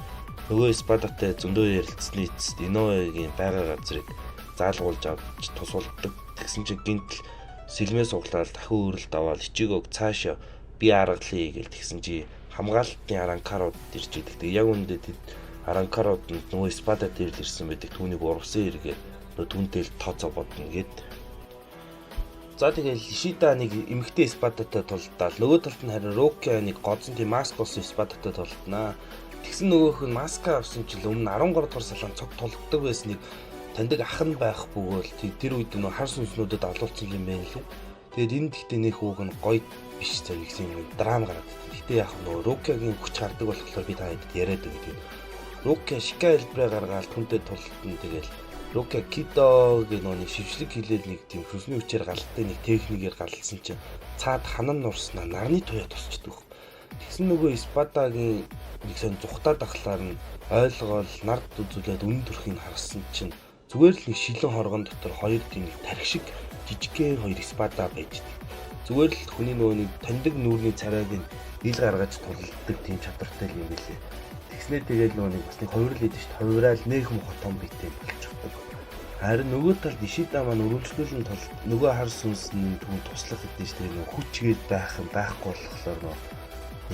Speaker 1: нөгөө Спадатай зөндөө ярилцсны эцэст Инөөгийн байга газрыг заалгуулж авч тусалдаг. Тэгсэн чинь гинт сэлмээ суглаад дахин өрөлд аваад ичээгөөг цаашаа би аргалъя гэж тэгсэн чи хамгаалтын Аранкарууд ирж идэг. Тэгээд яг үүндээ тэд Аранкарууд нь нөгөө Спада дээр л ирсэн байдаг. Түүнийг ургасан эргээ нөгөө түнтэй л тооцоо бодно гэд. За тэгэл Шида нэг эмэгтэй Спадатай тулдаал. Нөгөө талд нь харин Руки нэг годсон тийм маск болсон Спадатай тулднаа. Тэгсэн нөгөөх нь маска авсан ч өмнө 13 дугаар салаан цог тулддаг байсныг таньдаг ах нь байх бөгөөл тэр үед нөгөө хар сүнснүүдэд алуулсан юм байна лээ. Тэгээд энэ гэхдээ нэг хүүг нь гоё биш зэрэгсэн юм драм гараад. Гэхдээ яг нөгөө Рукигийн хүч хардаг болохоор би та хэд яриад байгаа. Руки шика хэлбэрээ гаргаад түнтэй тултан тэгэл Руки Кидо гэх нэг шившлэг хилээл нэг тийм хүсний хүчээр галтай нэг техникээр галсан чинь цаад ханан нурснаа нарны туяа тусчдаг. Тэгсэн нөгөө Спадагийн нэг сон зүхтаад ахлаар нь ойлгоол нард үзүүлээд үнэн төрхийг харсан чинь зүгээр л нэг шилэн хоргон дотор хоёр тийм нэг тархи шиг жижигхэн хоёр Спада байж дээ. Зүгээр л хүний нөгөө нэг таньдаг нүүрний царайг нь ил гаргаж тулдаг тийм чадвартай юм билээ. Тэгснээр тэгээд нөгөө нэг бас нэг хоёр л идэж хувирал нээхэн хотон битэй болчихдог. Харин нөгөө талд Ишида маань өргөжлүүлэн тул нөгөө хар сүнсний түн туслах гэдэг чинь нөгөө хүчгээд байхгүй болохоор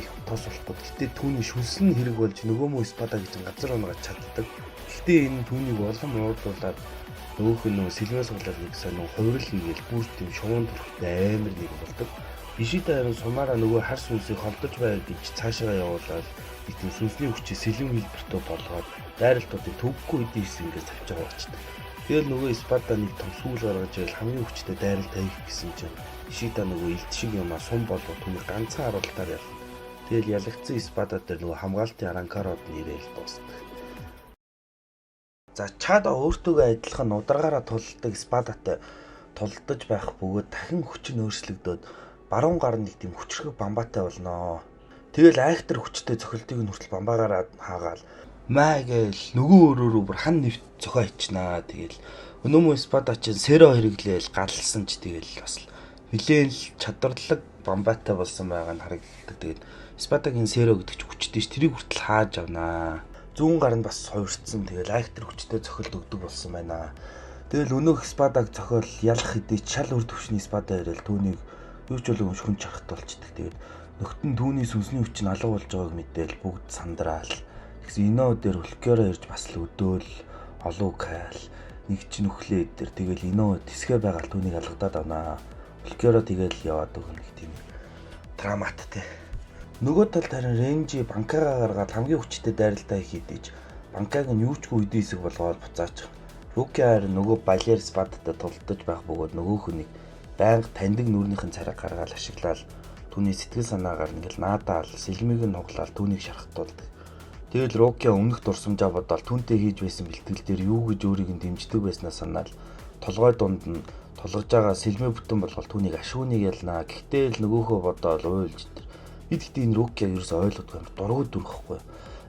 Speaker 1: нэг тос болохгүй. Гэтэ түүний шүнсэн хэрэг болж нөгөө мө Спада гэж газар унагаад чаддаг. Гэтэ энэ түүнийг улам уурлуулад нөгөөх нь нөгөө сэлмээ суглаад нэг сан нөгөө хувирал хийгээл бүр тийм шуун төрхтэй амар нэг болдог. Ишида харин сумаараа нөгөө хар сүнсийг холдож бай гэж цаашаа явуулаад тийм сүнсний хүчийг сэлэм хэлбэртөө болгоод дайралтуудыг төвгүй үдийн хэсгээс авч байгаа болчихдог. Тэгэл нөгөө Спада нэг том сүүл гаргаж ирэл хамгийн хүчтэй дайралт тавих гэсэн чинь Ишида нөгөө элт шиг юм сум болоо түүний ганцхан харуултаар ял. Тэгэл ялагдсан Спада дээр нөгөө хамгаалтын Аранкарууд нэрэл дуусна. За Чада өөртөөгөө адилхан ударгаараа тулдаг спадатай тулдаж байх бөгөөд дахин хүч нь өөрчлөгдөөд баруун гар нэг тийм хүчрхэг бамбаатай болноо. Тэгэл айхтар хүчтэй цохилтыг нь хүртэл бамбаагаараа хаагаал маа гээл нөгөө өрөөрөө бүр хан нэвт цохоо ичнаа. Тэгэл өнөөмөө спада чинь сэро хэрэглээл галсан ч тэгэл бас нилээн л чадварлаг бамбаатай болсон байгаа нь харагддаг. Тэгээд спадагийн сэро гэдэг чинь хүчтэй ш тэрийг хүртэл хааж авнаа. Зүүн гар нь бас сойрцсон. Тэгэл айхтар хүчтэй цохилт өгдөг болсон байна. Тэгэл өнөөх спадаг цохол ялах хэдий шал үр төвшний спада ирээл түүнийг юу ч болов хүн чарахт болчдөг. Тэгээд нөхдөн түүний сүнсний хүч нь алга болж байгааг мэдээл бүгд сандраал. Тэгсэн иноо дээр хөлкөөрөө ирж бас л өдөөл олуу кайл нэг ч нүхлээ дээр тэгэл иноо тэсгээ байгаал түүнийг алгадаад авнаа. Хөлкөөрөө тэгэл яваад өгнө гэх тийм драматтай. Нөгөө талд харин Ренжи банкагаа гаргаад хамгийн хүчтэй дайралтаа хийдэж банкаг нь юучгүй үдийн хэсэг болгоод буцаач. Руки харин нөгөө балер спадтай тулдаж байх бөгөөд нөгөө хүнийг байнга таньдаг нүрнийхэн царай гаргаад ашиглаад түүний сэтгэл санаагаар ингээл наадаал сэлмийг нь хуглаад түүнийг шархтуулдаг. Тэгэл Руки өмнөх дурсамжаа бодоод түүнтэй хийж байсан бэлтгэл дээр юу гэж өөрийг нь дэмждэг байснаа санаад толгой дунд нь тулгаж байгаа сэлмээ бүтэн болгоод түүнийг ашууныг ялнаа. Гэхдээ л нөгөөхөө бодоод уйлж бид гэдэг энэ Руки ерөөсөй ойлгодгүй юм дургуй дүрхэхгүй.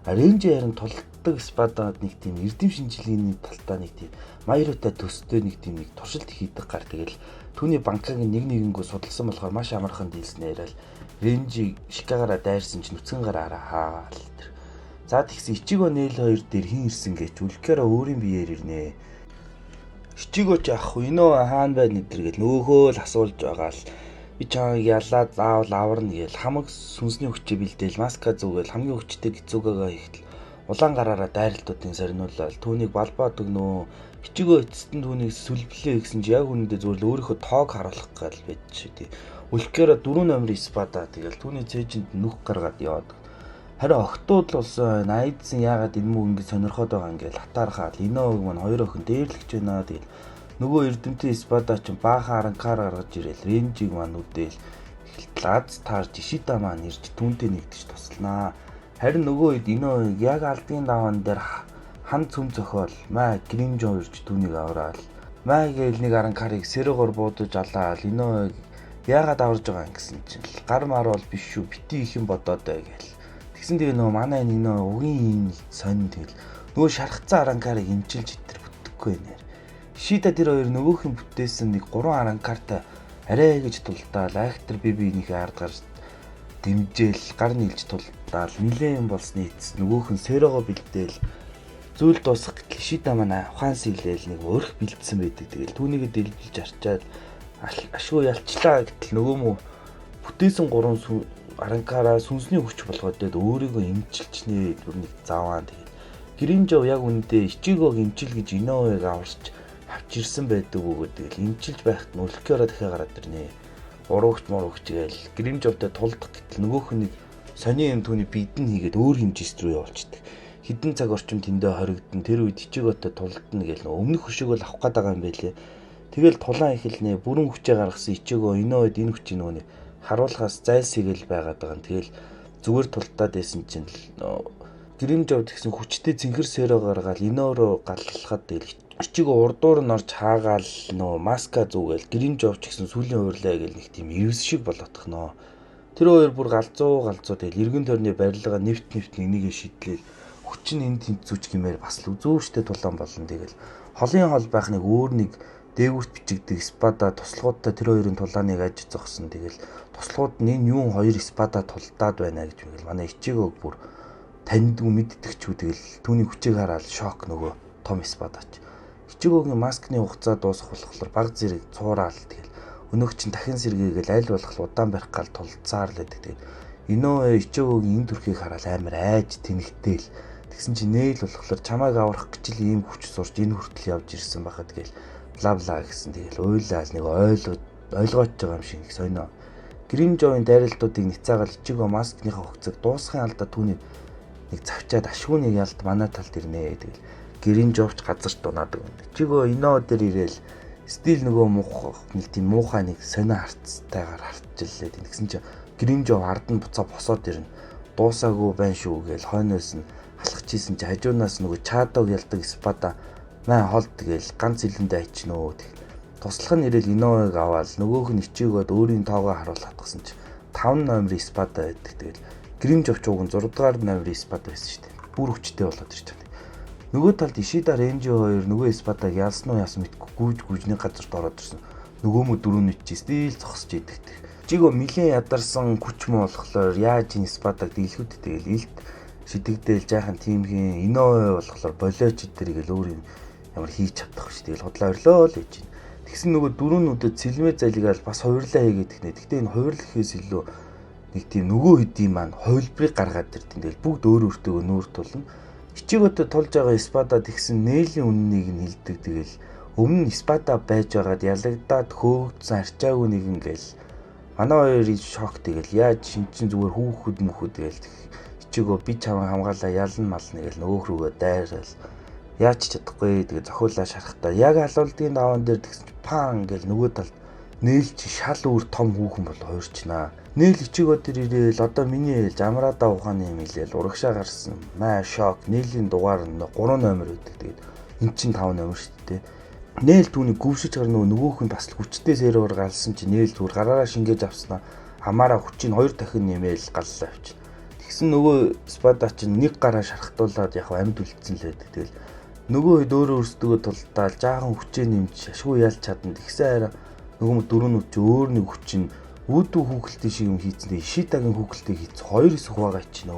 Speaker 1: Ренжи харин тулдаг спадад нэг тийм эрдэм шинжилгээний талтаа нэг тийм Майротай төстэй нэг тийм нэг туршилт хийдэг гар тэгэл түүний банкаг нэг нэгэнгөө судалсан болохоор маш амархан дийлснээр л Ренжи Шикагаараа дайрсан ч нүцгэн гараараа хаагаал тэр. За тэгсэн Ичиго Нэл хоёр дээр хин ирсэн гэж үлкээрээ өөрийн биеэр ирнэ. Ичиго ч ах инөө хаана байна гэдэр гэл нөөхөө л асуулж байгаа л би чамайг ялаад заавал аварна гээл хамаг сүнсний хүчээ бэлдээл маска зүгээл хамгийн хүчтэй гизүүгээ хийхтэл улаан гараараа дайралтуудын сарниулаад түүнийг балбаад өгнөө. Ичиго эцэст нь түүнийг сүлблээ гэсэн чи яг үнэндээ зүгээр л өөрийнхөө тоог харуулах гал байж шүү дээ. Үлкээрээ 4 номер спада тэгэл түүний цээжинд нүх гаргаад яваад. Харин охтууд л болсон айдсан яагаад энэ мүү ингэ сонирхоод байгаа юм гээл хатаархаад инөөг мань хоёр охин дээрлэгч байна тэгэл нөгөө эрдэмтэн спада ч баахан аранкаар гаргаж ирээл Ренжиг маань үдээл эхэлтлээд таарж Ишита маань ирж түүнтэй нэгдэж тусланаа. Харин нөгөө хэд инөө яг алдгийн даваан дээр хан цөм зохиол маа Гримжо ирж түүнийг авраал. Маа гээл нэг аранкарыг сэрэгор буудаж алаал инөө яагаад аварж байгаа юм гэсэн чинь гар мар бол биш шүү бити их юм бодоод бай гээл. Тэгсэн тэгээ нөгөө манай инөө угийн сонь тэгэл нөгөө шархацсан аранкарыг имчилж итэр бүтдэггүй нэр. Шита тэр хоёр нөгөөх нь бүтээсэн нэг 3 аранкартай арай гэж тулдаал айхтар бибинийхээ ард гарч дэмжээл гар нийлж тулдаал нилээн болсны эцэс нөгөөх нь сэрого бэлдээл зүйл дуусах гэтэл Шита манай ухаан сэлээл нэг өрх бэлдсэн байдаг. Тэгэл түүнийг дэлбэлж арчаад ашгүй ялчлаа гэтэл нөгөө мө бүтээсэн 3 аранкараа сүнсний хүч болгоод дээд өөрийгөө имчилчнээ дүрнийг зааваа. Тэгэл Гримжо яг үндэ Ичигог имчил гэж инөөг аварч авч ирсэн байдаг бөгөөд тэгэл имчилж байхад нь үлкээрээ дахиад гараад ирнэ. Уруугч муруугч гээл Гримжовтой тулдах гэтэл нөгөөх нь сони юм түүний бидэн хийгээд өөр хэмжээст рүү явуулчихдаг. Хэдэн цаг орчим тэндээ хоригдсон тэр үед Ичиготой тулдна гээл өмнөх хөшөөгөө авах гээд байгаа юм байлээ. Тэгэл тулаан ихэлнэ бүрэн хүчээ гаргасан Ичиго энэ үед энэ хүчийг нөгөөний харуулахаас зайлсхийгэл байгаад байгаа юм. Тэгэл зүгээр тултаад байсан чинь Гримжов гэсэн хүчтэй цэнхэр сэрэ гаргаал инөөрөө галлахад тэгэл Ичиго урдуур нь орж хаагаал нөө маска зүгээл Гримжов ч гэсэн сүлийн уурлаа гэл нэг тийм эвс шиг болоодох нөө. Тэр хоёр бүр галзуу тэгэл эргэн тойрны барилга нэвт нэгийг шидлээл хүч нь энд тэнцүүч гэмээр бас л үзүүштэй тулаан болно. Тэгэл холын хол байх нэг өөр нэг дээгүүрт бичигдэх спада туслахуудтай тэр хоёрын тулааныг аж зогсон. Тэгэл туслахууд нь энэ юун хоёр спада тулдаад байна гэж мэгэл манай Ичигог бүр таньдгүй мэддэгчүү тэгэл түүний хүчийг хараад шок нөгөө том спадач. Ичигогийн маскны хугацаа дуусах болохоор баг зэрэг цуураал тэгэл өнөөх чинь дахин сэргээгээл аль болох удаан барих гал тулцаар л байдаг. Тэгээд инөө Ичигогийн энэ төрхийг хараад амар айж тэнэгтээл тэгсэн чинь нээл болохоор чамайг аврах гэж л ийм хүч сурч энэ хүртэл явж ирсэн байхад тэгэл бла бла гэсэн тэгэл уйлаал нэг ойлгооч байгаа юм шиг сонио. Гримжовын дайралтуудыг ницаагаал Ичиго маскныхаа хугацааг дуусгахын алдаа түүний нэг завчаад ашгүйнийг ялд манай талд ирнэ. Тэгэл Гримжовч газар дунаад өгнө. Ичиго иноо дээр ирээл стил нөгөө нэг тийм муухай нэг сонио харцтайгаар харчлээ. Тэгсэн чинь Гримжов ард нь буцаа босоод ирнэ. Дуусаагүй байна шүү гээл хойноос нь алхаж исэн чи хажуунаас нөгөө чадаг ялдаг спада маа хол тэгэл ганц илэндээ ачнөө. Туслах нь ирэл Иновыг аваад нөгөөх нь ичээгөөд өөрийн тоогоо харуул хатгасан чи 5 номерын спада байдаг. Тэгэл грим жовчууг нь 6 дугаар номерын спада байсан шүү дээ. Бүр хүчтэй болоод ирж байна. Нөгөө талд Ишида Ренжи 2 нөгөө спадаг ялсан уу яасан мэдгүй гүйжний газарт ороод ирсэн. Нөгөө мө дөрөв нь стил зогсож идэх. Жигөө милийн ядарсан күч мө болохоор яаж энэ спадаг дийлхүүд тэгэл илт шидэгдээл жаахан тимхийн Иновэ болохоор болооч идэрийг л өөр юм ямар хийж чадах шүү. Тэгэл худлаа өрлөө л гэж байна. Тэгсэн нөгөө дөрөвнүүдэд сэлмээ залгаал бас хувирлаа хийгээд ихнэ. Гэхдээ энэ хувирлахээс илүү нэг тийм нөгөө хэдийн маань хувилбарыг гаргаад ирдэн. Тэгэл бүгд өөр өөртөө нүүр тулна. Ичигөөдөө тулж байгаа спада тэгсэн нээлийн үннийг нь хилдэг. Тэгэл өмнө нь спада байж байгаад ялагдаад хөөгдсөн арчаагүй нэг ингээл манай хоёр шок. Тэгэл яаж шинчин зүгээр хүүхэд мөхөд тэгэл ичигөө би чаван хамгаалаа ялна мална гэл нөгөөх рүүгээ дайрал яаж чадахгүй. Тэгээ зохиулаа шарахтаа яг халуулдгийн даваан дээр тэгсэн чи пан гэл нөгөө талд нээлч шал өөр том хүүхэн бол хуурчнаа. Нээл ичигөө тэр ирээл одоо миний ээлж амраадаа ухааны юм хэлээл урагшаа гарсан. Маа шок. Нээлийн дугаар нь 3 номер өгдөг. Тэгээд эн чинь 5 номер шүү дээ. Нээл түүний гүвшиж гарна нөгөөх нь бас хүчтэй сервер галсан чи нээл зүгээр гараараа шингээж авснаа. Хамаараа хүчийг 2 дахин нэмээл галлаа авчих. Тэгсэн нөгөө спада чинь нэг гараа шархтуулаад яг амьд үлдсэн л байдаг. Тэгэл нөгөө хэд өөрөө өөрсдөө тулдаал жаахан хүчээ нэмж шашгүй ялч чадна. Тэгсэн хараа нөгөө дөрөвнүүд чи өөр нэг хүчин үүдүү хүүхэлтийн шиг юм хийцэн. Ишидагийн хүүхэлтийг хийц 2 эсэх байгаа чинь.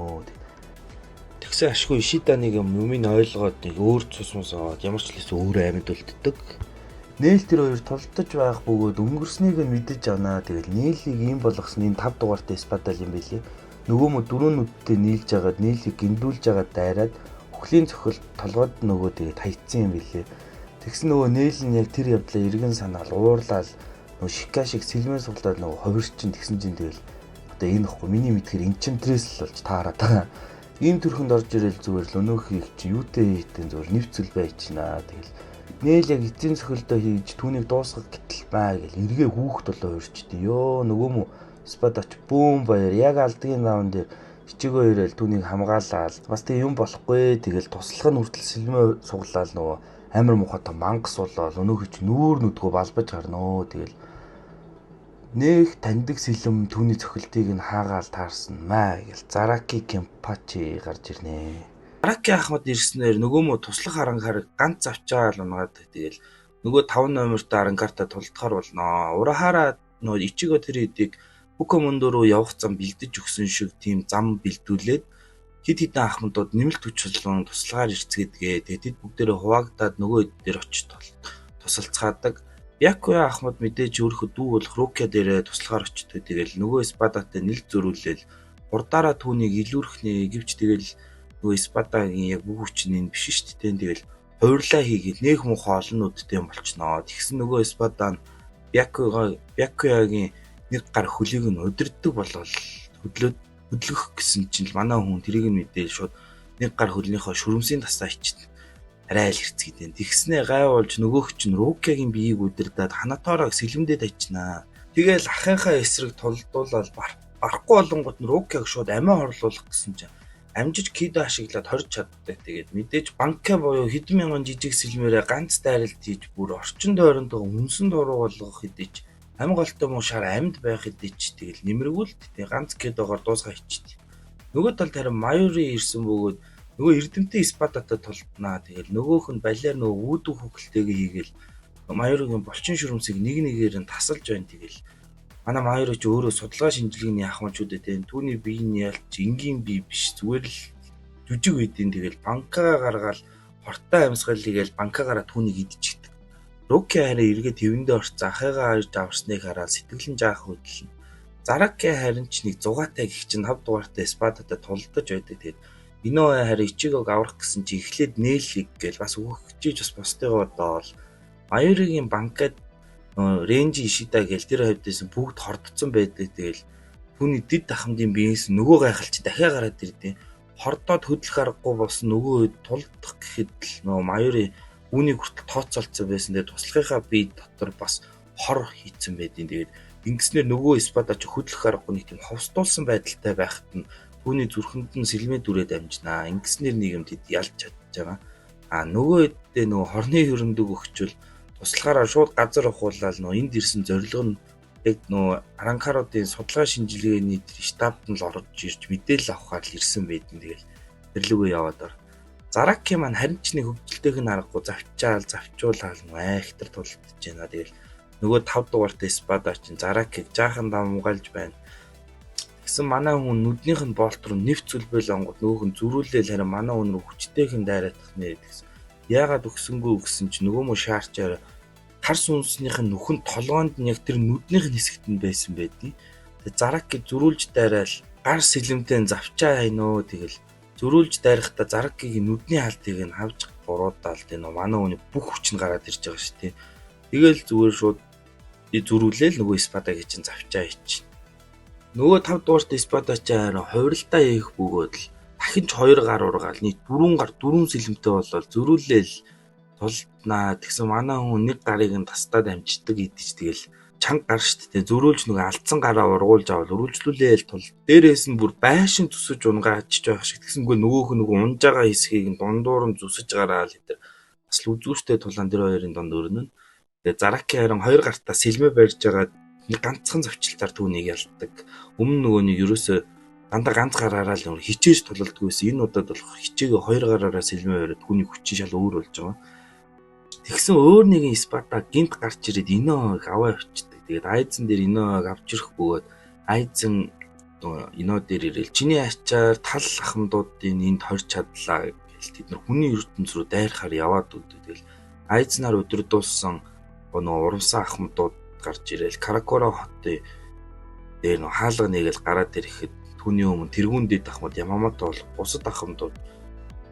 Speaker 1: Тэгсэн ашгүй Ишиданыг юмыг ойлгоод нэг өөр цус мус аваад ямар ч л өөрөө амьд үлддэг. Нээл тэр хоёр толдож байх бөгөөд өнгөрснийг нь мэдэж авнаа. Тэгэл нээлийг ийм болгосон энэ 5 дугаартай спадал юм билий. Нөгөө мө дөрөвнүүдтэй нийлж агаад нээлийг гиндүүлж агаад дайраад өхлийн цохол толгойд нөгөө тэгээд хайцсан юм билий. Тэгсэн нөгөө нээл нь яг тэр явдлаа эргэн санаал уурлал нөгөө шика шиг сэлмээ суглаад нөгөө хувирчин тэгсэн чинь тэгэл одоо энэ ихгүй миний мэдхээр энчентрес л болж таараад байгаа. Ийм төрхөнд орж ирэл зүгээр л өнөөхийг чи юутэй хийтэн зүгээр нэвцэл байчнаа. Тэгэл нээл яг эцсийн цохилдоо хийж түүнийг дуусгах гэтэл баа гэл эргээ хүүхд болоо урьчдээ. Ёо нөгөө мө спадач бүүн баяр яг алдгийн наан дээр ичигөө ирээл түүнийг хамгаалаад бас тэг юм болохгүй. Тэгэл туслах нь хүртэл сэлмээ суглаал нөгөө амар мухатай мангас болоод өнөөхий чи нүүр нүдгөө балбаж гарноо. Тэгэл нэг таньдаг сэлэм түүний цохилтыг нь хаагаал таарсан маа гэл Зараки Кемпачи гарч ирнэ. Зараки ахмад ирснээр нөгөө мө туслах харангаар ганц авчаал унгаад тэгэл нөгөө 5 номертой арангарта тулдахар болно. Урахаараа нөгөө ичигөө тэр хэдийг Бүкомондо руу явах зам бэлдэж өгсөн шиг тийм зам бэлдүүлээд хид хідэн ахмадууд нэмэлт хүч солон туслагаар ирцгээдгээ. Тэгээд бүгдээрээ хуваагдаад нөгөө хэд дээр очиж тусалцгаадаг. Бякуя ахмад мэдээж өөрийнхөө дүү болох Рукя дээрээ туслагаар очдог. Тэгэл нөгөө спадатай нэлт зөрүүлээл урдаараа түүнийг илүүрхнээ гэвч тэгэл нөгөө спадагийн яг бүх хүч нь биш шүү дээ. Тэгэл хувирлаа хийгээд нээх муухай олон нүдтэй юм болчихноо. Тэгсэн нөгөө спада нь Бякуягийн нэг гар хөлийг нь удирддаг болол хөдлөх гэсэн чинь манай хүн тэрийг нь мэдээл шууд нэг гар хөлнийхөө шүрмсийн тасаа ичсэн. Арай л хэрцгийдэн. Тэгснээ гайвуулж нөгөөх чинь Рукягийн биеийг удирдаад ханатоороо сэлэмдээд ачнаа. Тэгээл ахынхаа эсрэг тулдуулаад барахгүй болонгот нь Рукяг шууд амиа хорлуулах гэсэн чинь амжиж кидо ашиглаад хорж чаддаг. Тэгээд мэдээж банка буюу хэдэн мянган жижиг сэлмээрээ ганц дайралт хийж бүр орчин тойрондоо үнсэн дуруу болгох хэдийч амгалтай муу шар амьд байх хэдийч тэгэл нэмэргүүл тэг ганц кидогоор дуусгаа ичдэг. Нөгөө талд харин Майори ирсэн бөгөөд нөгөө эрдэмтэн спадатай тулднаа. Тэгэл нөгөөх нь балиар нөгөө үүдүү хөглтэйгээ хийгээл Майоригийн булчин шүрмсийг нэг нэгээр нь тасалж байна. Тэгэл манай Майори ч өөрөө судалгаа шинжилгээний ахмадчүүдэд энэ түүний биеийн ялч энгийн бие биш зүгээр л жүжиг үедийн тэгэл банкаа гаргаал хортой амьсгалыг гээл банкаагаараа түүнийг идчихдэг. Рукя харин эргээ тэвэндээ орц ахыгаа харж авсныг хараад сэтгэлэн жаах хөдлөн. Зараки харин ч нэг зугаатай гих чинь 5 дугаартай спадатай тулдаж байдаг. Тэгээд Иновэ харин ичигөөг аврах гэсэн чи эхлээд нээлхийг гээл бас өгөхчиж бас бостойгоо доол Майоригийн банкад Ренжи Ишида гээл тэр хавьдээс бүгд хордцсон байдаг. Тэгэл түүний дэд ахмадын биеэс нөгөө гайхалч дахиад гараад ирдээ. Хордоод хөдлөх аргагүй болсон нөгөө тулдах гэхэд л нөгөө Майори үүнийг хүртэл тооцоолцсон байсан. Тэгээд туслахынхаа бие дотор бас хор хийцэн байдیں۔ Тэгээд ингэснээр нөгөө спада ч хөдлөх аргагүй нэг тийм ховстуулсан байдалтай байхад нь түүний зүрхэнд нь сэлмээ дүрээ дамжнаа. Ингэснээр нийгэмд ялж чадж байгаа. Нөгөө хэддээ нөгөө хорны хөрөндөг өгчвөл туслахаараа шууд газар ухуулаад нөгөө энд ирсэн зорилго нь яг нөгөө аранхааруудын судалгаа шинжилгээний штабд нь л орж ирж мэдээлэл авахаар л ирсэн байдэн. Тэгэл тэрлүгөө яваад ор. Зараки маань харин ч нэг хөвгөлтэйг нь аргагүй завчуулаад айхтар тулдж байна. Тэгэл нөгөө 5 дугаартай спада чинь Заракиг жаахан дамгаалж байна. Тэгсэн манай хүн нүднийх нь болт руу нэвт зүлбэл онгод нөгөөх нь зөрүүлээл харин манай хүн рүү хүчтэйхэн дайраадах нэ гэсэн. Яагаад өгсөнгөө гэсэн чинь нөгөө мө шаарчаар хар сүнснийх нь нүхэнд толгоонд нь яг тэр нүднийх нь хэсэгт нь байсан байдгийг. Тэгээ Заракиг зөрүүлж дайраал гар сэлэмтэй завчаа хайноо тэгэл зөрүүлж дайрахта Заракигийн нүдний хаалтыг нь хавж буруудаал тэгээ манай хүний бүх хүч нь гараад ирж байгаа шүү дээ. Тэгэл зүгээр шууд зөрүүлээл нөгөө спадагийн чинь завчаа хийчих. Нөгөө 5 дугаартай спада чи харин хувиралтаа хийх бөгөөд л дахин ч 2 гар ургаал нийт 4 гар 4 сэлэмтэй болол зөрүүлээл тулднаа. Тэгсэн манай хүн нэг гарыг нь тастаад амждаг идэж тэгэл чанга гар штэ зөрүүлж нөгөө алдсан гараа ургуулж авал үргэлжлүүлээл тул. Дээрээс нь бүр байшин зүсэж унгаа ачиж байх шиг. Тэгсэнгүй нөгөөх нь нөгөө унж байгаа хэсгийг нь дундуур нь зүсэж гараал гэдэг. Бас л үзүүштэй тулаан тэр хоёрын донд өрнөн. Тэгээ Зараки харин 2 гартаа сэлмээ барьж байгаа нэг ганцхан зовчлтаар түүнийг ялдаг. Өмнө нөгөө нэг ерөөсөө дандаа ганц гараараа л хичээж тулалддаг байсан. Энэ удаад бол хичээгээ 2 гараараа сэлмээ бариад түүний хүчин шал өөр болж байгаа. Тэгсэн өөр нэгэн спада гинт гарч ирээд Иноог аваа явчихдаг. Тэгээд Айзен дээр Иноог авч ирэх бөгөөд Айзен Ино дээр ирэл чиний ачаар тал ахмадуудын энд хорч чадлаа гэж тэд нар хүний ертөнц рүү дайрахаар яваад өгдөг. Тэгэл Айзнаар өдөрдүүлсэн нөгөө урамсан ахмадууд гарч ирээл Каракора хотын дээр нөгөө хаалга нэгэл гараад ирэхэд түүний өмнө тэргүүн дэд ахмад Ямамото бол бусад ахмадууд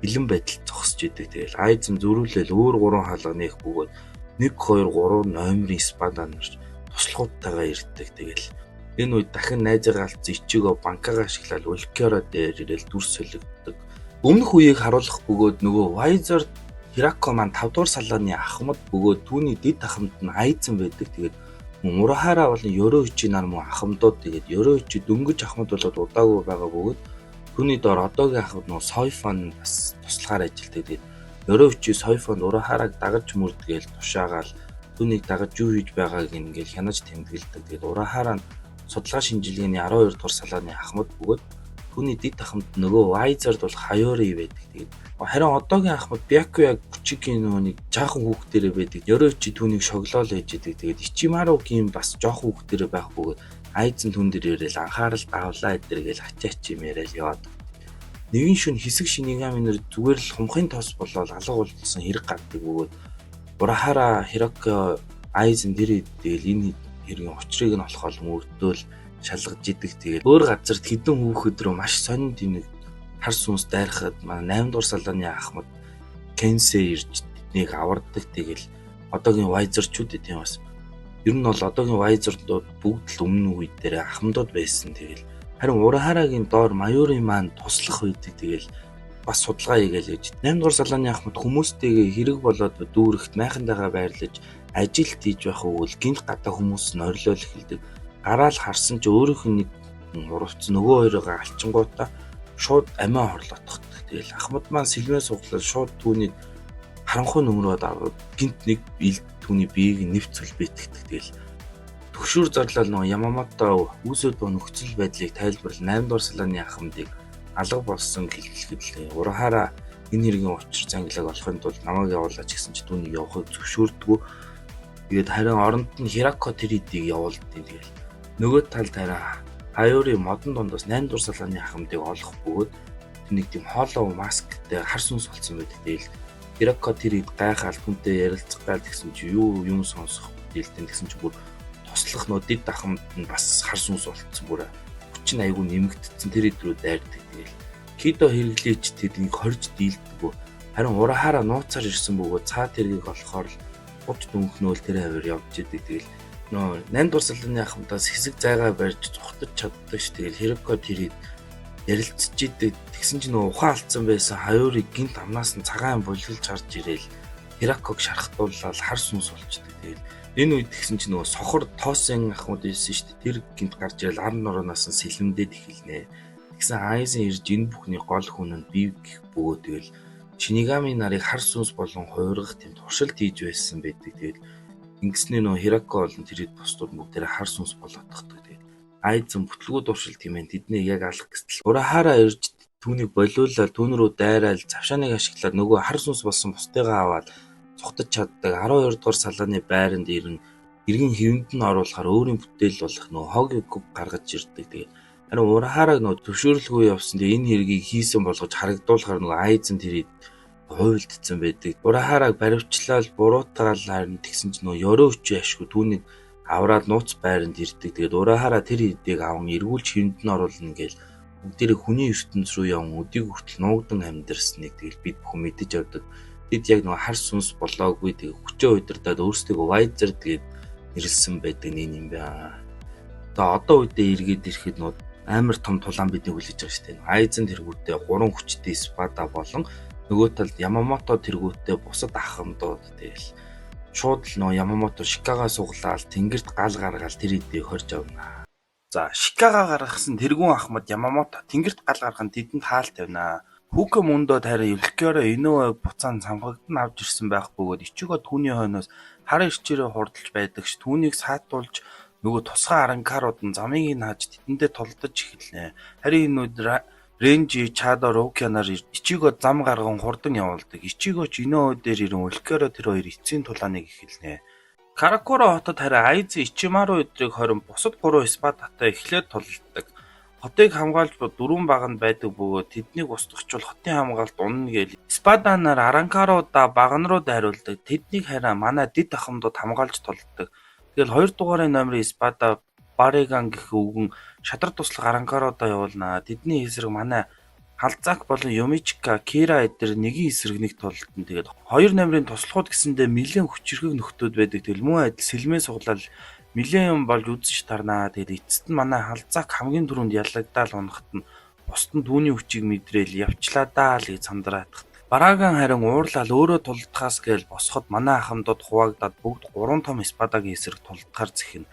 Speaker 1: бэлэн байдалд зогсож идэг. Тэгэл Айзен зөрүүлээл өөр 3 хаалга нээх бөгөөд 1 2 3 номерын спада нарч туслахуудтайгаа ирдэг. Тэгэл энэ үед дахин найзаагаа алдсан ичээгөө банкага ашиглаад Улкера дээр ирээл дүр солигддог. Өмнөх үеийг харуулах бөгөөд нөгөө Вайзер Хирако маань 5 дугаар салааны ахмад бөгөөд түүний дэд ахмад нь Айзен байдаг. Тэгээд Мурахара болон Ёроичи нар мөн ахмадууд. Тэгээд Ёроичи дөнгөж ахмад болоод удаагүй байгаа бөгөөд түүний доор одоогийн ахмад нөө Сойфон бас туслахаар ажилтдаг. Тэгээд Ёроичи Сойфон Урахараг дагаж мөрдгээл тушаагаал түүнийг дагаж юу хийж байгааг ингээл хянаж тэмдэглэдэг. Тэгээд Урахара нь судалгаа шинжилгээний 12 дугаар салааны ахмад бөгөөд түүний дэд ахмад нөгөө Вайзерд бол Хайори байдаг. Тэгээд харин одоогийн ахмад Бякуя Кучигийн нүуник жаахан хүүхдэрээ байдаг. Ёроичи түүнийг шоглоол ээж идэг. Тэгээд Ичимаругийн бас жоохон хүүхдэрээ байх бөгөөд Айзен түн дээр ирээл анхаарал давлаа эдэргээл ачаач юм яриад яваад. Нэгэн шүн хэсэг Шинигами нэр зүгээр л хумхын тос болоод алга болсон хэрэг гардаг бөгөөд Урахара Хирако Айзен дээр идээл энэ хэргийн учрыг нь олохол мөрдөөл шалгаж идэг. Тэгээд өөр газарт хэдэн хүүхэд рүү маш сонин тэнэг хар сүнс дайрахад манай 8 дугаар салааны ахмад Кенсэ ирж тэднийг авардаг. Тэгэл одоогийн Вайзерчүүд тийм бас ер нь бол одоогийн Вайзердууд бүгд л өмнө үед дээр ахмадууд байсан. Тэгэл харин Урахарагийн доор Майорын маань туслах үйдэг. Тэгэл бас судалгаа хийгээл ээж 8 дугаар салааны ахмад хүмүүстэйгээ хэрэг болоод дүүрэгт майхандайгаа байрлаж ажилт хийж байх үйл гинт гадаа хүмүүс нь орилол эхэлдэг. Гараал харсан ч өөрийнх нь нэг урвц нөгөө хоёроо алчингуудаа шууд амиа хорлоотох. Тэгэл ахмад маань сэлмээ суглаад шууд түүнийг харанхуй нөмрөөд аваад гинт нэг ил түүний биеийг нэвцэл бэтгдэг. Тэгэл төгшүүр зарлал нөгөө Ямамото үүсэд ба нөхцөл байдлыг тайлбарлал 8 дугаар салааны ахмадыг алга болсон гэлгэлэхэд л Урахара энэ хэргийн учир зангилаг олохын тулд намайг явуулаач гэсэн чи түүнийг явахыг зөвшөөрдгөө. Тэгээд харин оронд нь Хирако Тэридийг явуулдаг. Тэгэл нөгөө талд хараа Хайори модон дондоос 8 дугаар салааны ахмадыг олох бөгөөд нэг тийм хоолой масктай хар сүнс болсон байдаг. Тэгэл Хирако Тэрид гайхаал хүнтэй ярилцах гал гэсэн чи юу юм сонсох дэлтэн гэсэн чи бүр туслах нөө дэд ахмад нь бас хар сүнс болцсон бүр хүчин айгүй нэмэгдсэн тэр идрүү дайрдаг. Тэгэл Кидо хэрэглээч тэднийг хорж дийлдэг. Харин Урахара нууцаар ирсэн бөгөөд цаа тэргийг олохоор л гуч дүнхнөөл тэр хавар явж идэг. Тэгэл нөө 8 дугаар салааны ахмадаас хэсэг зайгаа барьж зүхтаж чаддаг ш. Тэгэл Хирако Тэрид ярилцж идэг. Тэгсэн чинь нөө ухаан алдсан байсан Хайорыг гинт амнаас нь цагаан булилж харж ирээл Хираког шархтуулаад хар сүнс болчдөг. Тэгэл энэ үед тэгсэн чинь нөгөө сохор тоосын ахмад байсан ш. Тэр гинт гарч ирэл ар нороноос нь сэлмдээд эхэлнэ. Тэгсэн Айзен ирж энэ бүхний гол хүн нь бив гэх бөгөө тэгэл Шинигами нарыг хар сүнс болон хувиргах тийм туршилт хийж байсан байдаг. Тэгээд ингэснээр нөө Хирако болон тэрийд бусдууд бүгдээрээ хар сүнс болооддаг. Тэгээд Айзен бүтлгүү туршилт хэмээн тэднийг яг алах гэтэл Урахара ирж түүнийг болиулаад түүн рүү дайраал завшааныг ашиглаад нөгөө хар сүнс болсон бусдыгаа аваад цухтаж чаддаг 12 дугаар салааны байранд иргэн хэвэнд нь оруулахаар өөрийн бүтээл болох нөгөө Хоги куб гаргаж ирдэг. Тэгээд харин Урахараг нөгөө төвшөөрлгүй явсан. Тэгээд энэ хэргийг хийсэн болгож харагдуулахаар нөгөө Айзен тэрийд хуйлдсан байдаг. Урахараг баривчлал буруутгаал харин тэгсэн чинь нөгөө ёроо хүчээ ашгүй түүнийг авраад нууц байранд ирдэг. Тэгээд Урахара тэр хэдийг аван эргүүлж хэвэнд нь оруулна гэж бүгдээрээ хүний ертөнц рүү яван өдийг хүртэл нуугдан амьдэрсныг тэгэл бид бүхэн мэдэж авдаг. Тэд яг нөгөө хар сүнс болоогүй тэгээ хүчээ удирдаад өөрсдөө Вайзер тэгээд нэрлсэн байдаг юм байна. Одоо үедээ эргээд ирэхэд нөгөө амар том тулаан бидний хүлээж байгаа шүү дээ. Айзен тэргүүтээ 3 хүчтэй Спада болон нөгөө талд Ямамото тэргүүтээ бусад ах хамдууд тэгэл шууд л нөгөө Ямамото Шикагаа суглаад тэнгэрт гал гаргаал тэр хэдийг хорж авна. За Шикагаа гаргасан тэргүүн ахмад Ямамото тэнгэрт гал гаргах нь тэдэнд хаалт тавина. Хүүкэ мөндөө тарай Юлкиороо Инуэ буцаан цамхагдсан авч ирсэн байх бөгөөд Ичиго түүний хойноос хар ирчээрээ хурдалж байдаг ш түүнийг саатуулж нөгөө тусгай аранкарууд нь замыг нааж тэдэндээ тулдаж эхэлнэ. Харин энэ үед Ренжи Чадо Рукянаар Ичиго зам гарган хурдан явуулдаг. Ичиго ч Инуэ дээр ирэн Юлкиороо тэр хоёр эцсийн тулааныг эхэлнэ. Каракуро хотод харин Айзен Ичимару өдрийг хорин бусад 3 Спадатай эхлээд тулалддаг. Хотыг хамгаалж 4 баганд байдаг бөгөөд тэднийг устгахчвал хотын хамгаалалт унана гэж Спаданаар Аранкаруудаа баган руу дайруулдаг. Тэднийг харин манай дид ахмадууд хамгаалж тулдаг. Тэгэл 2 дугаарын номерын Спада Бариган гэх үгэн шадар туслах Аранкаруудаа явуулнаа. Тэдний эсрэг манай Халзак болон Юмичка, Кира эдгээр нэгэн эсрэг нэг тулалдана. Тэгээд 2 номерын туслахууд гэсэндээ нэлээд хүчирхэг нөхдүүд байдаг. Тэгэл мөн адил сэлмээ суглал нэлээд юм болж үзэж тарнаа. Тэгээд эцэст нь манай Халзак хамгийн түрүүнд яллагдаал унахт нь бусд нь түүний хүчийг мэдрээл явчлаа даа л гэж сандраад. Бараган харин уурлал өөрөө тулдахаас гээл босоход манай ахмадууд хуваагдаад бүгд 3 том Спадагийн эсрэг тулдахаар зэхнэ.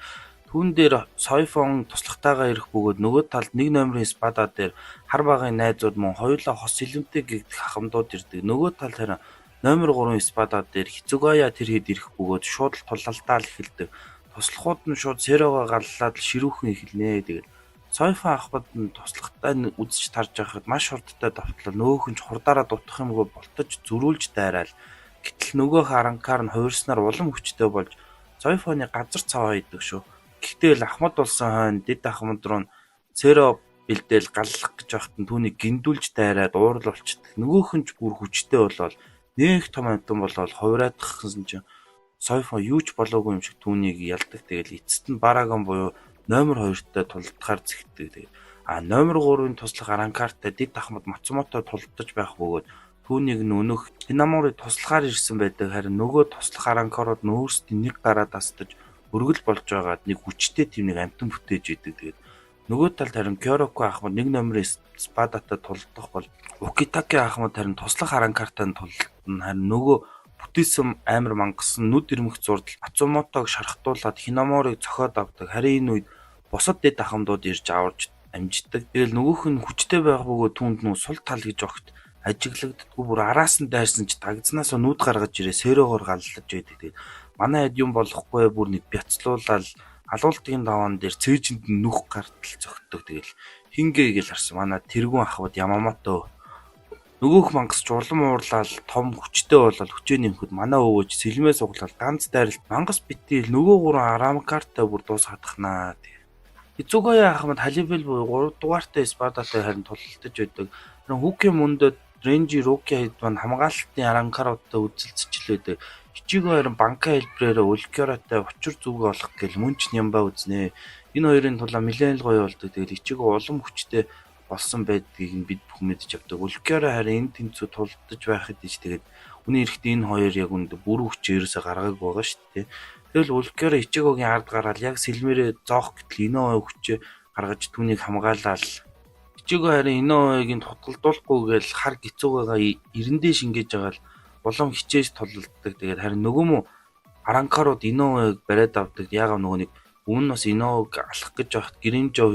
Speaker 1: Түүн дээр Сойфон туслахтайгаа ирэх бөгөөд нөгөө талд 1 номерын Спада дээр хар багын найзууд мөн хоёулаа хос сэлэмтэй гэгдэх ахмадууд ирдэг. Нөгөө талд харин номер 3 Спада дээр Хицугая тэр хэд ирэх бөгөөд шууд тулалдаа л эхэлдэг. Туслахууд нь шууд Серого галлаад ширүүхэн эхэлнэ. Тэгээд Сойфон ахмад нь туслахтай үзэж тарж байхад маш хурдтай давтлал нөөхөн ч хурдаараа дутах юмгүй болтож зөрүүлж дайраал. Гэтэл нөгөөх аранкаар нь хувирснаар улам хүчтэй болж Сойфоны газар цаваа идэг шүү. Гэхдээ л ахмад болсон хойно дид ахмад руу Серо бэлдээл галлах гэж байхад нь түүнийг гиндүүлж дайраад уурал болчдөг. Нөгөөх нь ч бүр хүчтэй болоод нэг том амтан болоод хувраадахсан чинь Сойфон юу ч болоогүй юм шиг түүнийг ялдаг. Тэгэл эцэст нь Бараган буюу номер 2-тай тулдахаар зэгтдэг. Номер 3-ын туслах аранкартай дид ахмад Мацумото тулдаж байх бөгөөд түүнийг өнөх Хинамори туслахаар ирсэн байдаг. Харин нөгөө туслах аранкарууд нь өөрсдийн нэг гараа тасдаж өргөл болж байгаад нэг хүчтэй тийм нэг амтан бүтээж идэг. Тэгээд нөгөө талд харин Кёроко ахмад 1 номерын Спадатай тулдах бол Укитаки ахмад харин туслах аранкартай тулдана. Харин нөгөө бүтээсэн амар мангасан нүд ирмэх зурдал Мацумотог шархтуулаад Хинаморыг цохиод авдаг. Харин энэ үед бусад дэд ахмадууд ирж аварж амждаг. Тэгэл нөгөөх нь хүчтэй байх бөгөөд түүнд нүү сул тал гэж огт ажиглагддаггүй бүр араас нь дайрсан ч дагцнаас нүд гаргаж ирээ Серогоор галлаж байдаг. Тэгээд манай хэд юм болохгүй бүр нэг бяцлуулаад алуултын даваан дээр цээжинд нүх гартал зөгтдөг. Тэгэл хингээ гэж харсан манай тэргүүн ахвад Ямамото нөгөөх мангас ч улам уурлал том хүчтэй болол хүчээ нэмэхэд манай өвөөж сэлмээ суглал ганц дайралт мангас битэл нөгөө 3 арамкартай бүр дуусгадахнаа. Хицугая ахмад Халибел буюу 3 дугаартай Спадатай харин тулалдаж байдаг. Харин Хүүкэ мөндөд Ренжи Рукя хэд маань хамгаалалтын аранкаруудтай үзэлцэжлээдэг. Ичиго харин банка хэлбэрээр Юлкиоротой учир зүг олох гэл мөнч нямба үзнэ. Энэ хоёрын тулаа нэлээд гоё болдог. Тэгэл Ичиго улам хүчтэй болсон байдгийг нь бид бүхэн мэдж авдаг. Юлкиоро харин энэ тэнцүү тулдаж байхад ич тэгээд үний эрэхт энэ хоёр яг үнд бүр хүч ерөөсө гаргааг байгаа шүү дээ. Тэгэл Юлкиоро Ичигогийн ард гараад яг сэлмэрээ зоох гэтэл энэ хүчээ гаргаж түүнийг хамгаалаад Ичиго харин энэ хоёрыг тутгалдуулахгүй гээл хар гизүүгээ эрэндээ шингээж байгаа л улам хичээж тулалддаг. Тэгээд харин нөгөө мө аранкарууд энэ хоёрыг бариад авдаг. Яагаад нөгөө нэг өмнө нь бас энэ хоёрыг алах гэж байхад Гринжо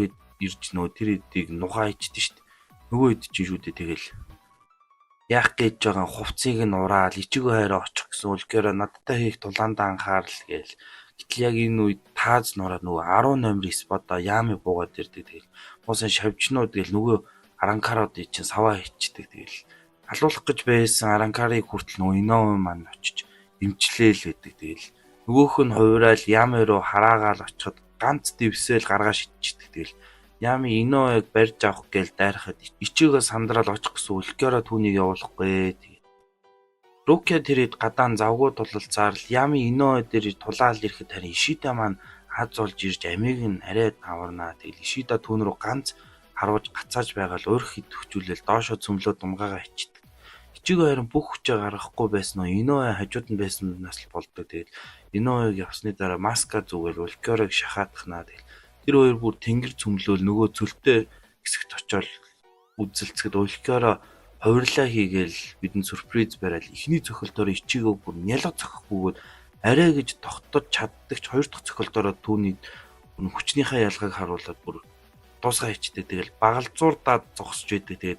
Speaker 1: ирж нөгөө тэр эдийг нухаа ичдэн шүү дээ. Нөгөө хэд ч шүү дээ тэгэл яах гэж байгаа хувцсыг нь ураал ичигөө хайраа очих гэсэн үлгээрээ надтай хийх тулаандаа анхаарал гээл. Гэтэл яг энэ үед тааз нураад нөгөө 18 спотоо яами буугаад ирдэг тэгэл. Муусан шавжнууд тэгэл нөгөө аранкаруудыг чинь саваа хийчдэг тэгэл. Алуулах гэж байсан аранкарыг хүртэл нөгөө Иноуэ маань очиж эмчлээл байдаг тэгэл. Нөгөөх нь хувираал яами руу хараагаал очиход ганц дэвсэл гаргаа шидчихдэг тэгэл. Ями Иноуэг барьж авах гээл дайрахад ичээгөө сандрал очих гэсэн үлгээрээ түүнийг явуулахгүй. Тэгээд Рукя тэрэд гадаан завгүй тулалцаар л Ями Иноуэ дээр тулаал ирэхэд харин Ишида маань аз олж ирж амийг нь арай аварнаа. Тэгэл Ишида түүн рүү ганц харуулж гацааж байгаа л өөр хит хөвчүүлэл доошо цөмлөө думгаагаа ичдэг. Ичээгөө харин бүх хүчээ гаргахгүй байсан нь Иноуэ хажууд нь байсан нас л болдог. Тэгэл Иноуэг явсны дараа маска зүгэл үлгээрийг шахаатахнаа. Тэгэл тэр хоёр бүр тэнгэр цөмлөөл нөгөө цөлтэй хэсэгт очиод үзэлцэхэд улкиороо хувирлаа хийгээл бидэнд сюрприз бариад эхний цохилтоор ичээгөө бүр нялга цохих бөгөөд арай гэж тогтдод чаддаг ч хоёр дахь цохилтоороо түүний хүчнийхээ ялгааг харуулад бүр дуусгаа хийчтэй. Тэгэл багалзуурдаад зогсож байдаг.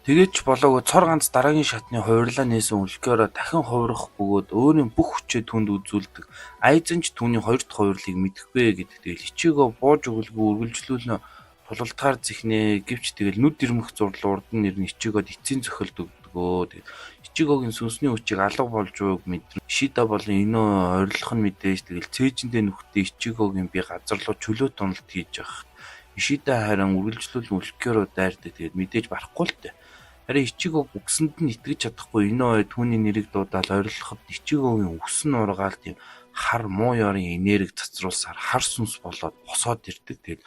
Speaker 1: Тэгээд ч болоогүй цор ганц дараагийн шатны хувирлаа нээсэн үлкээрээ дахин хувирах бөгөөд өөрийн бүх хүчээ түнд үзүүлдэг. Айзан ч түүний хоёр дахь хувирлыг мэдэхгүй гэдэг. Тэгэл ичээгөө бууж өгөлгүй үргэлжлүүлнэ тулалдгаар зихнээ гэвч тэгэл нүд ирмэх зурлал урд нь нэрн ичээгөөд эцсийн цохилт өгдөгөө. Тэгэл ичээгөөгийн сүнсний хүчийг алга болж байгааг мэдэрнэ. Ишида болон Иноо ойрлох нь мэдээж тэгэл цээжиндээ нүхтээ ичээгөөгийн би газар руу чөлөө туналт хийж явах. Ишида харин үргэлжлүүлэн үлкээрөө дайрдаг. Тэгээд мэдээж барахгүй л дээ. Харин ичээгөө үгсэнд нь итгэж чадахгүй Иноуэ түүний нэрийг дуудаал ойрлоход ичээгөөгийн үс нь ургаал тийм хар муу ёрын энерги цацруулсаар хар сүнс болоод босоод ирдэг. Тэгээд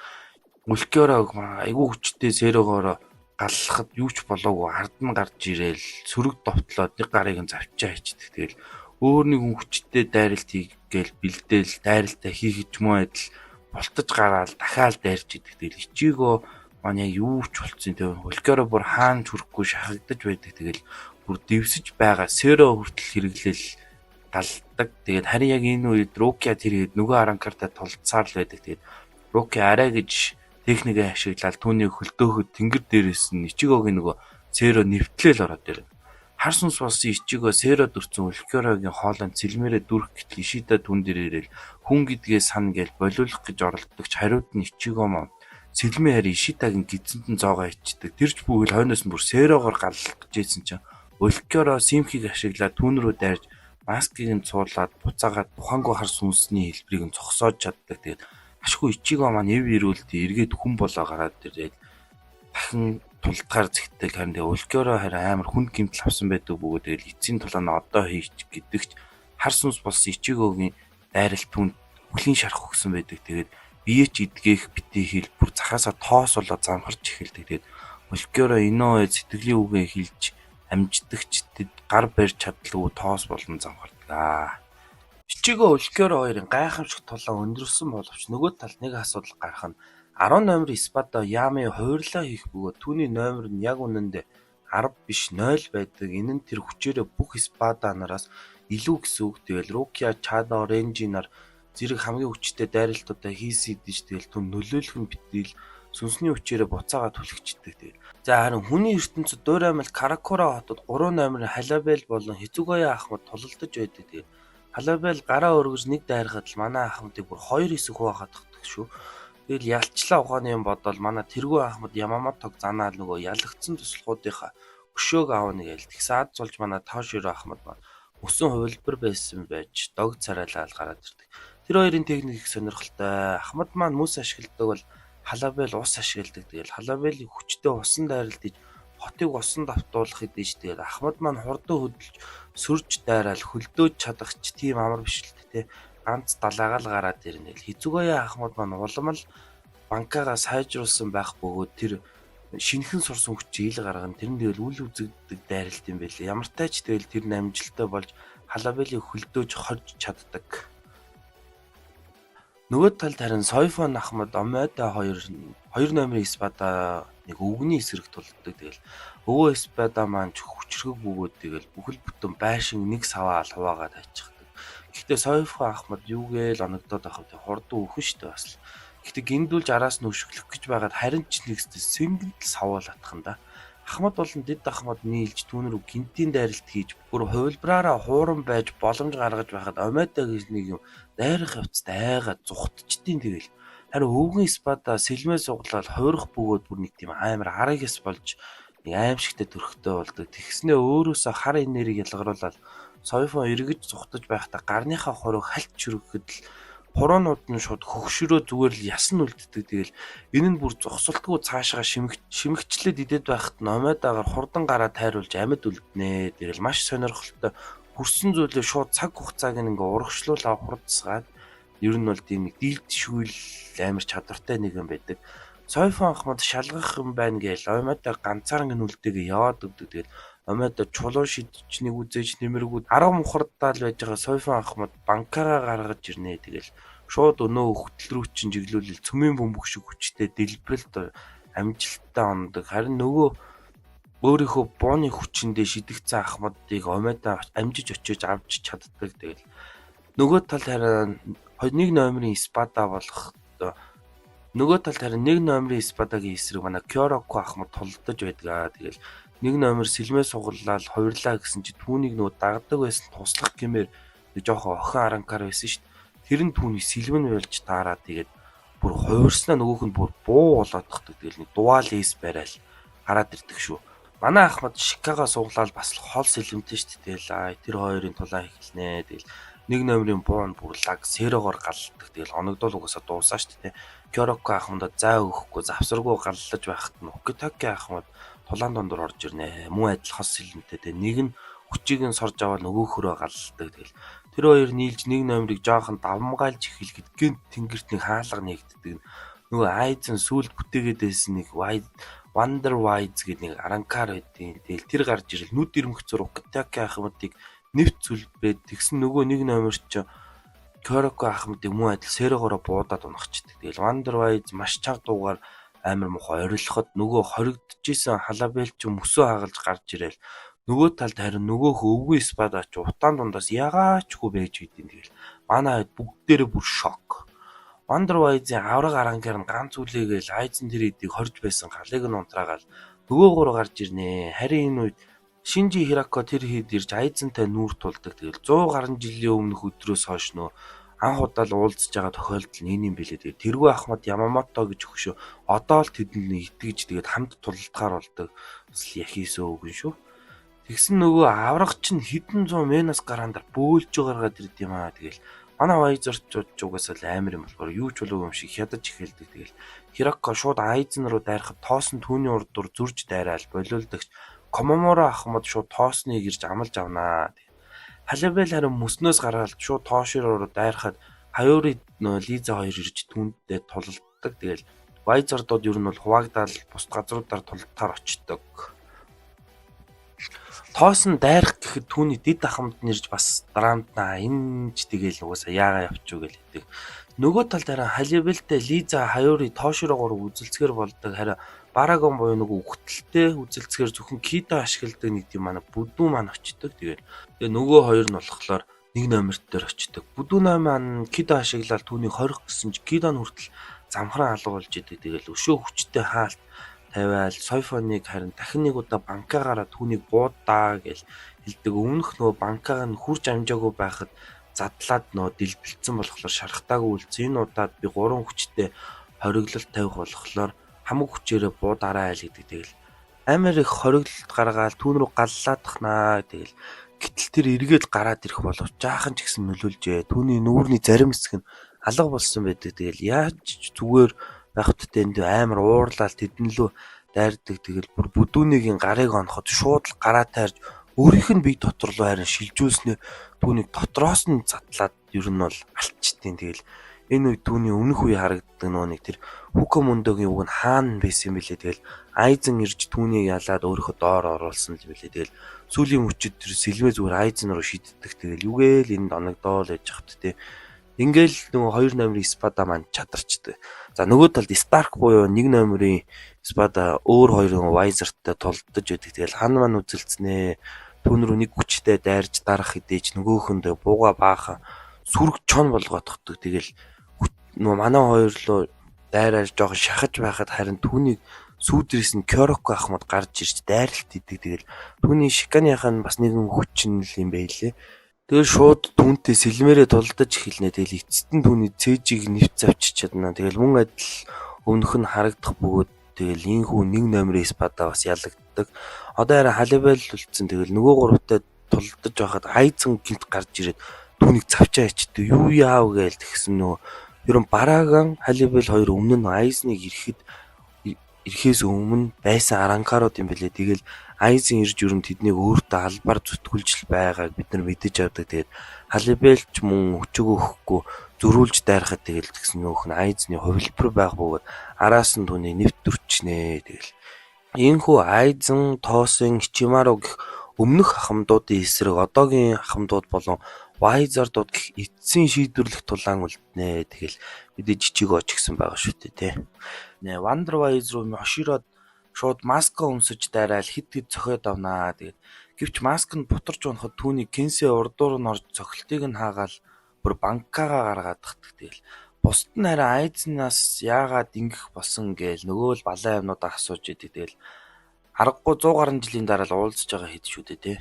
Speaker 1: үлкээрөө айгүй хүчтэй сэрэгөөрөө галлахад юу ч болоогүй ард нь гарч ирээл сөрөг довтлоод нэг гарыг нь завчаа хийдэг. Тэгэл өөр нэг хүн хүчтэй дайралт хийгээл бэлдээл дайралтаа хийх ч муу адил бултаж гараал дахиад дайрч идэг. Тэгэл ичээгөө маань яг юу ч болцсон тийм улкиороо бүр хаан чүрэхгүй шахагдаж байдаг. Тэгэл бүр дэвсэж байгаа сэро хүртэл хэрэглээл галдаг. Тэгээд харин яг энэ үед Рукя тэргээд нөгөө аранкартаа тулцаар л байдаг. Тэгээд Рукя арай гэж техникээ ашиглаад түүнийг хөлдөөхөд тэнгэр дээрээс нь ичээгөөгийн нөгөө сэро нэвтлээл ороод ирнэ. Хар сүнс болсон ичээгөө сэро дурцсан улкиорогийн хоолойнд цэлмээрээ дүрх гэтэл Ишида түн дээр ирэл хүн гэдгээ сан гээл болиулах гэж оролдогч хариуд нь ичээгөө маань сэлмээ харин Ишидагийн гидсэнд нь зоогоо ичдэг. Тэрч бүгэл хойноос нь бүр сэрогоор галлах гэж ийсэн чинь улкиороо симхийг ашиглаад түүн рүү дайрж маскыг нь цуулаад буцаагаад тухангүй хар сүнсний хэлбэрийг нь зогсоож чаддаг. Тэгээд ашгүй ичээгөө маань эв ирүүлдэ эргээд хүн болоо гараад ирээд дахин тулдгаар зэгтэл харин тэгээд улкиороо харин амар хүнд гэмтэл авсан байдаг бөгөөд тэгээд эцсийн тулаанаа одоо хийч гэдэгч хар сүнс болсон ичээгөөгийн дайралт түнд өхлийн шарах өгсөн байдаг. Тэгээд бие ч идгээх битээ хэл бүр захаасаа тоос болоод замхарч эхэлдэг. Тэгээд улкиороо Иноуэ сэтгэлийн үгээ хэлж амждагчдэд гар барьж чадлагүй тоос болон замхардаг. Ичээгөө улкиороо хоёрын гайхамшигт тулаан өндөрлсөн боловч нөгөө талд нэг асуудал гарах нь 18 спада Ями хувирлаа хийх бөгөөд түүний номер нь яг үнэндээ 10 биш 0 байдаг. Энэ нь тэр хүчээрээ бүх спаданараас илүү гэсэн үг. Тэгэл Рукя, Чада, Оренжи нар зэрэг хамгийн хүчтэй дайралтуудаа хийсэдэж тэгэл түн нөлөөлөх нь битэл сүнсний хүчээрээ буцаагаа түлхчихдэг. Тэгээд за харин хүний ертөнцид дуураймал Каракура хотод 3 номерын Халабел болон Хизугая ахмад тулалдаж байдаг. Тэгээд Халабел гараа өргөж нэг дайрахад л манай ахмадыг бүр 2 хэсэг хуваахаддаг шүү. Тэгэл ялчлаа ухааны юм бодоод манай тэргүй ахмад Ямаматог занаал нөгөө ялагдсан туслахуудынхаа өшөөг аавна гээл тэгсаад зулж манай Тоширо ахмад маань өсөн хувилбар байсан байж дог царайлал гараад ирдэг. Тэр хоёрын техник их сонирхолтой. Ахмад маань мөс ашигладаг бол Халабел ус ашигладаг. Тэгэл Халабелийг хүчтэй усан дайралтыг хотыг усан давтуулах хэдэж тэгэл Ахмад маань хурдан хөдөлж сүрж дайраал хөлдөөж чадахч тийм амар биш л тэ. Ганц далаагаал гараад ирнэ. Хизугая Ахмад маань улам л банкагаа сайжруулсан байх бөгөөд тэр шинхэн сурсан хүчийг ил гаргана. Тэр нь тэгэл үл үзэгдэг дайралт юм байлээ. Ямар тач тэгэл тэр намжилттай болж Халабелийг хөлдөөж хорж чаддаг. Нөгөө талд харин Сойфон Ахмад Омеда 2 номерын спада нэг өвгний эсрэг тулддаг. Тэгэл өвөө спада маань хүчрэг бөгөөд тэгэл бүхэл бүтэн байшин нэг саваа ал хуваагаад хайчихдаг. Гэхдээ Сойфон Ахмад юугээл оногдоод авах вэ? Хурдан өхөн штэ бас. Гэхдээ гиндүүлж араас нь өшөглөх гэж байгаад харин ч нэгсдэл сэнгэл саваал атхан да. Ахмад болон дэд ахмад нийлж түүн рүү гинтийн дайралт хийж бүр хувилбараараа хууран байж боломж гаргаж байхад омеда гэж нэг юм дайрах явцтай айгаад зүхтчдیں۔ Тэгэл харин өвгөн спада сэлмээ суглаад хуурах бөгөөд бүр нэг тийм амар арагс болж нэг аимшигтай төрхтэй болдог. Тэгснээ өөрөөсөө хар инээрийг ялгаруулаад Сойфон эргэж зүхтаж байхдаа гарныхаа хорог хальт чүргэхэд л хуруунууд нь шууд хөгшрөө зүгээр л ясан үлддэг. Тэгэл энэ нь бүр зогсолтгүй цаашаа шимэгчлээд идээд байхад номедагаар хурдан гараа тайруулж амьд үлднэ. Тэгэл маш сонирхолтой хүрсэн зүйлээ шууд цаг хугацааг ингээ урагшлуул авах хурдсгаад ер нь бол тийм нэг дийлдэшгүй амар чадвартай нэг юм байдаг. Сойфон ахмад шалгах юм байна гээл омеда ганцаараа ингээ үлдээгээ яваад өгдөг. Тэгэл омеда чулуу шидэж нэг үзэж нэмэргүүд 10 мухардаа л байж байгаа Сойфон ахмад банкаараа гаргаж ирнэ. Тэгэл шууд өнөө хөтөл рүү чинь жиглүүлэл цөмийн бөмбөг шиг хүчтэй дэлбэрэлт амжилттай ондог. Харин нөгөө өөрийнхөө бооны хүчиндээ шидэгцэн ахмадыг омеда амжиж очиж авч чаддаг. Тэгэл нөгөө талд харин нэг номерын спада болох нөгөө талд харин нэг номерын спадагийн эсрэг манай Кёроко ахмад тулдаж байдаг. Тэгэл нэг номер сэлмээ сугаллал хувирлаа гэсэн чи түүнийг нөгөө дагдаг байсан туслах гэмээр нэг жоохон охин аранкаар байсан шүү дээ. Тэр нь түүний сэлмэн болж таараад тэгээд бүр хувирснаа нөгөөх нь бүр буу болоодохдаг. Тэгэл нэг дуаал эс барайл хараад ирдэг шүү. Манай ахмад Шикаго суглаад бас хол сэлмэнтэй шүү дээ. Тэгэл тэр хоёрын тулаа эхэлнэ. Тэгэл нэг номерын буун бүрлаг сэрогоор галладаг. Тэгэл оногдол угаасаа дуусаа шүү дээ. Кёроко ахмад зай өгөхгүй завсаргүй галлаж байхад нь Окитаки ахмад тулаан дондор орж ирнэ. Мөн адил хос сэлмэнтэй. Тэгээ нэг нь хүчийг нь сорж аваад нөгөөхөрөө галладаг. Тэгэл тэр хоёр нийлж нэг номерыг жоохон давмгайлж эхэлгээд гинт тэнгэрт нэг хаалга нэгддэг. Нөгөө Айзен сүлд бүтээгээд байсан нэг Wonder Wise гэдэг нэг аранкар байдیں۔ Тэгэл тэр гарч ирэл нүд ирмэх зур Окитаки ахмадыг нэвт зүлбээд тэгсэн нөгөө нэг номер ч Кёроко ахмадыг мөн адил сэрэгороо буудаад унахчдаг. Тэгэл Wonder Wise маш чанга дуугаар амар муухай орилоход нөгөө хоригдчихсэн халабел ч мөсөө хагалж гарч ирээл нөгөө талд харин нөгөөх өвгөн спада ч утаан дундаас ягаачгүй байж идэв. Тэгэл манай хэд бүгдээрээ бүр шок. Wonder Wise-ийн авраг аранкаар нь ганц үлээгээл Айзен тэр эдийг хорж байсан галыг нь унтраагаал нөгөө гурав гарч ирнэ. Харин энэ үед Шинжи Хирако тэр хэд ирж Айзентай нүүр тулдаг. Тэгэл 100 гаруй жилийн өмнөх өдрөөс хойш нөө анх удаа л уулзж байгаа тохиолдол нь энэ юм билээ. Тэгээ тэргүй ахмад Ямамото гэж өгшөө. Одоо л тэдэнд итгэж тэгээд хамт тулдгаар болдог. Бас яхисөө үгэн шүү. Тэгсэн нөгөө авраг чинь хэдэн зуун менас гараандар бөөлж гаргаад ирд юм аа. Тэгэл манай Вайзерчууд ч угаасаа л амар юм болохоор юу ч болов юм шиг хядаж эхэлдэг. Тэгэл Хирако шууд Айзен руу дайрахад тоосон түүний урд дур зурж дайраал болиулдагч Комоморо ахмад шууд тоосныг ирж амлаж авнаа. Халабел харин мөснөөс гараад шууд тоошроор дайрахад Хаюри Лиза хоёр ирж түүндээ тулалддаг. Тэгэл Вайзердууд ер нь бол хуваагдаад бус газруудаар тултаар очдог. Тоос нь дайрах гэхэд түүний дэд ахмад нэрж бас драмтнаа энэ ч тэгэл угаасаа яагаа явчих гэж хэлдэг. Нөгөө талд харин Халибелтэй Лиза Хаюри тоошроогоор үзэлцгээр болдог. Харин Барагон буюу нөгөө үхтэлтэй үзэлцгээр зөвхөн Кида ашигладаг нэг тийм манай бүдүүн маань очдог. Тэгээ нөгөө хоёр нь болохоор нэг номерт дээр очдог. Бүдүүн маань Кида ашиглаад түүнийг хорих гэсэн чи Кида нь хүртэл замхран алга болж идэг. Тэгэл өшөө хүчтэй хаалт тавиал Сойфоныг харин дахин нэг удаа банкаагаараа түүнийг буудаа гэж хэлдэг. Өмнөх нөгөө банкааг нь хурж амжаагүй байхад задлаад нөгөө дэлбэлцсэн болохоор шархтаагүй үлдсэн. Энэ удаад би 3 хүчтэй хориглолт тавих болохоор хамаг хүчээрээ буудаарай л гэдэг. Тэгэл амар их хориглолт гаргаал түүн рүү галлаадахнаа. Тэгэл гэтэл тэр эргээд гараад ирэх боловч жаахан ч гэсэн нөлөөлжээ. Түүний нүүрний зарим хэсэг нь алга болсон байдаг. Тэгэл яаж ч зүгээр байхад тэнд амар уурлал тэднлөө дайрдаг. Тэгэл бүр бүдүүнийгийн гарыг оноход шууд л гараа тайрж өөрийнх нь бие дотор руу харин шилжүүлснээр түүнийг дотроос нь задлаад ер нь бол алчтیں۔ Тэгэл энэ үед түүний өмнөх үе харагддаг нэг тэр Хүкэмүндогийн үг нь хаана байсан юм бэлээ. Тэгэл Айзен ирж түүнийг ялаад өөрийнхөө доор оруулсан л бэлээ. Тэгэл сүүлийн мөчөд тэр сэлмээ зүгээр Айзен руу шиддэг. Тэгэл югээл энд оногдоол яж хат те. Ингээл нөгөө 2 номерын спада маань чадарчдаг. За нөгөө талд Старк буюу 1 номерын спада өөр 2 Вайзертай тулдаж байдаг. Тэгэл хан маань үзэлцнэ. Түүн рүү нэг хүчтэй дайрж дарах хэдэж нөгөөхөндөө бууга баахан сүрэг чон болгоодохдаг. Тэгэл нөгөө манай хоёр руу
Speaker 2: дайраад жоохон шахаж байхад харин түүнийг сүүдрээс нь Кёроко ахмад гарч ирж дайралт идэг. Тэгэл түүний Шиканых нь бас нэгэн хүчин л юм байлээ. Тэгэл шууд түүнтэй сэлмээрээ тулдаж эхэлнэ. Тэгэл эцэст нь түүний цээжийг нэвт завчиж чадна. Тэгэл мөн адил өмнөх нь харагдах бөгөөд тэгэл ийхүү нэг номерын спада бас ялагддаг. Одоо харин Халибал үлдсэн. Тэгэл нөгөө гуравтай тулдаж байхад айзан гинт гарч ирээд түүнийг завчаа ичдэг. Юу яав гээл тэгсэн нөгөө ерөн Бараган Халибал хоёр өмнө нь Айзныг ирэхээс өмнө байсан аранкарууд юм бэлээ. Тэгэл Айзен ирж ерөн тэднийг өөртөө албаар зүтгүүлж байгааг бид нар мэдэж авдаг. Тэгээд Халибал ч мөн өчөг өгөхгүй зөрүүлж дайрахад тэгэл тэгсэн нөөх нь Айзны хувилбар байх бөгөөд араас нь түүний нэвт дүрчнэ. Тэгэл ийхүү Айзен, Тоосын, Ичимаро гэх өмнөх ахмадуудын эсрэг одоогийн ахмадууд болон Вайзардууд гэх эцсийн шийдвэрлэх тулаан үлднэ. Тэгэл мэдээж Ичигоо ч гэсэн байгаа шүү дээ тий. Нэ Вандер Вайз руу хошироод шууд маска өмсөж дайраал хид цохиод авнаа. Тэгээд гэвч маск нь бутарч унахад түүний Кенсэ урдуур нь орж цохилтыг нь хаагаал бүр банкагаа гаргаад тахдаг. Тэгэл бусд нь харин Айзнаас яагаад ингэх болсон гээл нөгөө л балай юмнуудаа асууж идэг. Тэгэл аргагүй 100 гаруй жилийн дараа л уулзж байгаа хэд шүү дээ тий.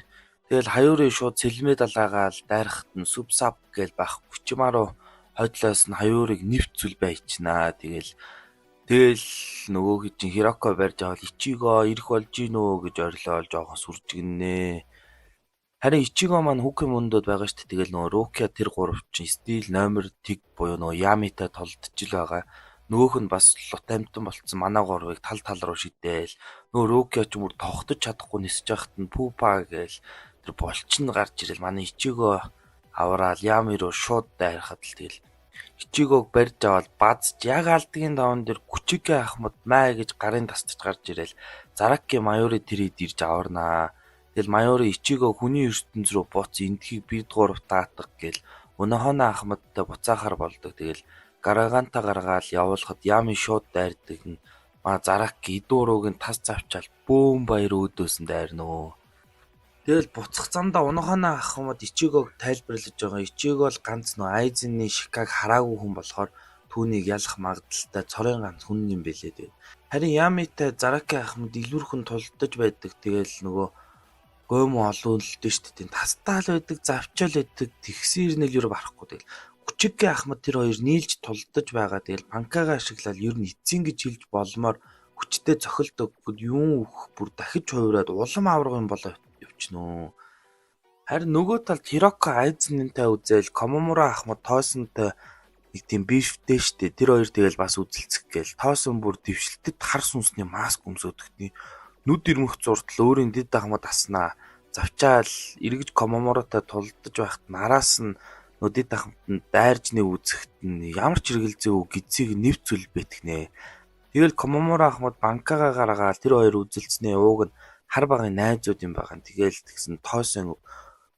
Speaker 2: Тэгэл хаюурын шууд сэлмээ далаагаал дайрахт нь субсап гээл байх Ичимаро хойдлоос нь хаюурыг нэвт зүл байчнаа. Тэгэл нөгөө чинь Хироко барьж авал Ичиго ирэх болж гинөө гэж орилоо жоохон сүржигнэ. Харин Ичиго маань Хүкэмүндод байгаа шүү дээ. Тэгэл нөгөө Рукя тэр гурав чинь стил номер тэг буюу нөгөө Ямитай толдож ил байгаа. Нөгөөх нь бас лут амтан болцсон манай гурвыг тал руу шидээл. Нөгөө Рукя ч мөр тогтож чадахгүй нисэж байхад нь Пупа гээл тэр болчин гарч ирэл манай Ичиго авраал Ями руу шууд дайрахад л тэгэл Ичигог барьж аваад базж яг алдгийн даван дээр Күчигэ ахмад маа гэж гарын тасдаж гарч ирээл Зараки Майори тэрийд ирж аварнаа. Тэгэл Майори Ичиго хүний ертөнц рүү буц эндхийг бид гурав таатах гээл Өнөхөнө ахмадтай буцаахаар болдог. Тэгэл Гараганта гаргаал явуулахад Ями шууд дайрдаг нь Зараки идүүрүүг нь тас завчаал бөөм баяр өөдөөс нь дайрнөө. Тэгэл буцах замдаа Өнөхөнө ахмад Ичигог тайлбарлаж байгаа. Ичиго л ганц нөө Айзенны Шикаг хараагүй хүн болохоор түүнийг ялах магадaltaй цорын ганц хүн юм бэлээ. Тэгээд харин Ямитай Зараки ахмад илүүрхэн тулдаж байдаг. Тэгэл нөгөө гоймо олон л дээ шүү дээ. Тастаал байдаг, завчаал байдаг, тэгсээр нь л юу барахгүй. Тэгэл Күчигэ ахмад тэр хоёр нийлж тулдаж байгаа. Тэгэл банкага ашиглаад ер нь эцсийн гэж хэлж болмоор хүчтэй цохилдог. Юу өгөх бүр дахиж хувираад улам аврах юм болоо явчихнөө. Харин нөгөө талд Хироко Айзнэнтэй үзэл Комомура ахмад Тоосонтой нэг тийм бишвтэй штэ. Тэр хоёр тэгэл бас үзэлцэх гээл. Тоосон бүр дэвшилтэд хар сүнсний маск өмсөдөгтний нүд ирмэх зуртал өөрийн дэд ахмад аснаа завчаал эргэж Комомуратай тулдаж байхад нараас нь нүдэд ахмад нь дайрж нэг үзэхт нь ямар ч хэрэгэлзээ үг гизийг нэвт зүл бэтгэнэ. Тэгэл Комомура ахмад банкага гаргаал тэр хоёр үзэлцснээ ууг нь хар багын найзууд юм байгаа. Тэгэл тэгсэн Тоосон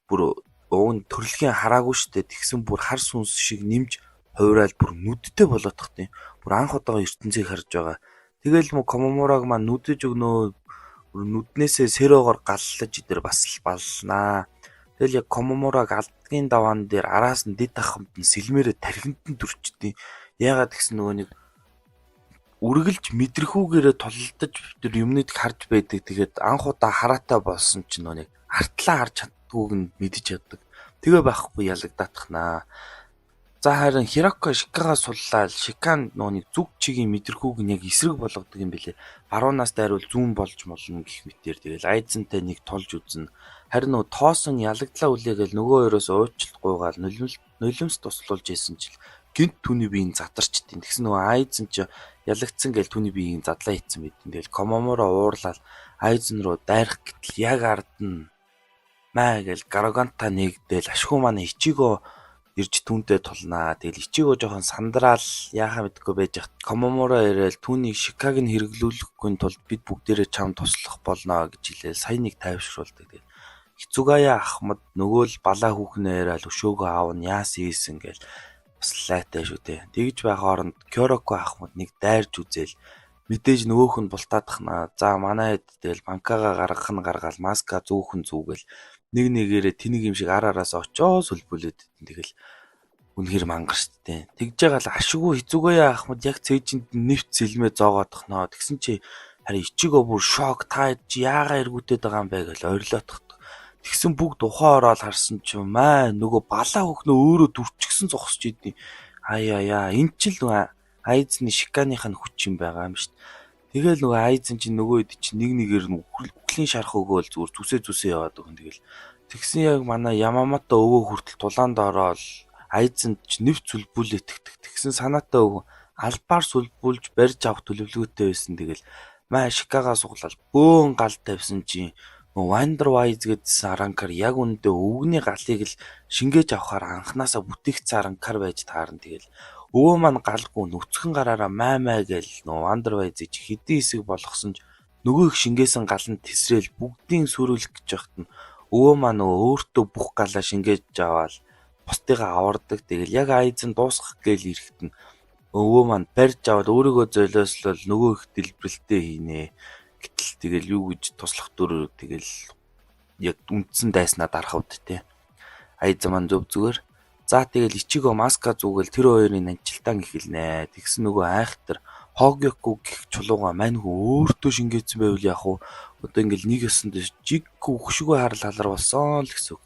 Speaker 2: бүр уг нь төрөлхийн хараагүй штэ. Тэгсэн бүр хар сүнс шиг нэмж хувирал бүр нүдтэй болоод тахтیں۔ Бүр анх удаага ертөнцийг харж байгаа. Тэгэл мө Комомураг маань нүдэж өгнөө нүднээсээ сэрөөгөр галлаж идэр бас л балнаа. Тэгэл яг Комомураг алдгийн даваан дээр араас нь дэд ахмад нь сэлмээрээ тархинд нь төрчдیں۔ Яагаад гэсэн нөгөө нэг үргэлж мэдрэхүүгээрээ толдож тэр юмныг харж байдаг. Тэгээд анх удаа хараатай болсон чинь нөгөө нэг артлаа харж чаддгүйг нь мэдэж яддаг. Тэгээ байхгүй ялагдатахнаа. За харин Хироко Шикагаа суллаад Шикан нөгөө нэг зүг чигийн мэдрэхүүг нь яг эсрэг болгодог юм бэлээ. Баруунаас дайруул зүүн болж молно гэх мэтээр тэгэл Айзентай нэг тулж үзнэ. Харин нөгөө Тоосон ялагдлаа үлээгээл нөгөө хоёроос уучлалт гуйгаал нулимс туслуулж исэн чил гинт түүний биеийг задарчдیں۔ Тэгсэн нөгөө Айзен ч ялагдсан гээл түүний биеийг задлаа хийцэн мэдэн. Тэгэл Комомура уурлал Айзен руу дайрах гэтэл яг ард нь маа гээл Гараганта нэгдээл ашгүй манай Ичиго ирж түүнтэй тулнаа. Тэгэл Ичиго жоохон сандраал яахаа мэдгүй байж хат Комомура ирээл түүнийг Шикаг нь хэрэглүүлэхгүй тулд бид бүгдээрээ чам туслах болно гэж хэлээл сая нэг тайвшруулдаг. Тэгэл Хицугая ахмад нөгөө л балаа хүүхнээ яриад өшөөгөө аав нь яасан ийсэн гээл бас лайтай шүү дээ. Тэгж байх хооронд Кёроко ахмад нэг дайрж үзээл мэдээж нөгөөх нь бултаадахнаа. За манай хэд тэгэл банкага гаргах нь гаргаал маска зүүхэн зүүгээл нэг нэгээрээ тэнэг юм шиг ар араас очоо сүлбүүлээд тэгэл үнэхээр мангар шүү дээ. Тэгж байгаа л ашиггүй хэцүүгээ Ахмад яг цээжинд нэвт сэлмээ зоогоодохноо. Тэгсэн чи харин Ичиго бүр шок та яагаа эргүүтээд байгаа юм бэ гэж ойрлоодох. Тэгсэн бүгд ухаан ороод харсан чинь маа нөгөө балаа хөхнөө өөрөө дүрчгсэн зогсож идэв. Аяа энэ ч л нөгөө айзны шиканых нь хүч юм байгаа юм шүү дээ. Тэгэл нөгөө айзэн чинь нөгөө хэд чинь нэг нэгээр нь үхлийн шарх өгөөл зүгээр зүсээ яваад өгөн тэгэл. Тэгсэн яг манай Ямамото өвөө хүртэл тулаанд ороод айзанд ч нэвт сүлбүүлээ тэгсэн санаатай өвөө албаар сүлбүүлж барьж авах төлөвлөгөөтэй байсан тэгэл маа шикагаа суглал бөөн гал тавьсан чинь Wonder Wise гэдсэн аранкар яг үндэ өвгний галыг л шингээж авахаар анханасаа бүтээгдсэн аранкар байж таарна тэгэл өвөө маань галгүй нүцгэн гараараа маа гэл Wonder Wise чи хэдийн хэсэг болгосон ч нөгөө их шингээсэн гал нь тесрэл бүгдийн сүрүүлэх гэж байхад нь өвөө маань өөртөө бүх галаа шингээж аваад бусдыгаа авардаг тэгэл яг айзэн дуусгах гээл ирэхэд нь өвөө маань барьж аваад өөрийгөө золиослол нөгөө их дэлбэрэлтээ хийнэ. Гэтэл тэгэл юу гэж туслах дүр тэгэл яг үндсэн дайснаа дарахуд те. Айз маань зөв зүгээр. За тэгэл Ичиго маска зүгэл тэр хоёрын анчилтаан эхэлнэ. Тэгсэн нөгөө айхтар Hogyoku гэх чулууга маньгүй өөртөө шингээсэн байвал яах вэ? Одоо ингээл нэг ёсонд жиггүй хөшгөө харал халар болсон л гэсэн үг.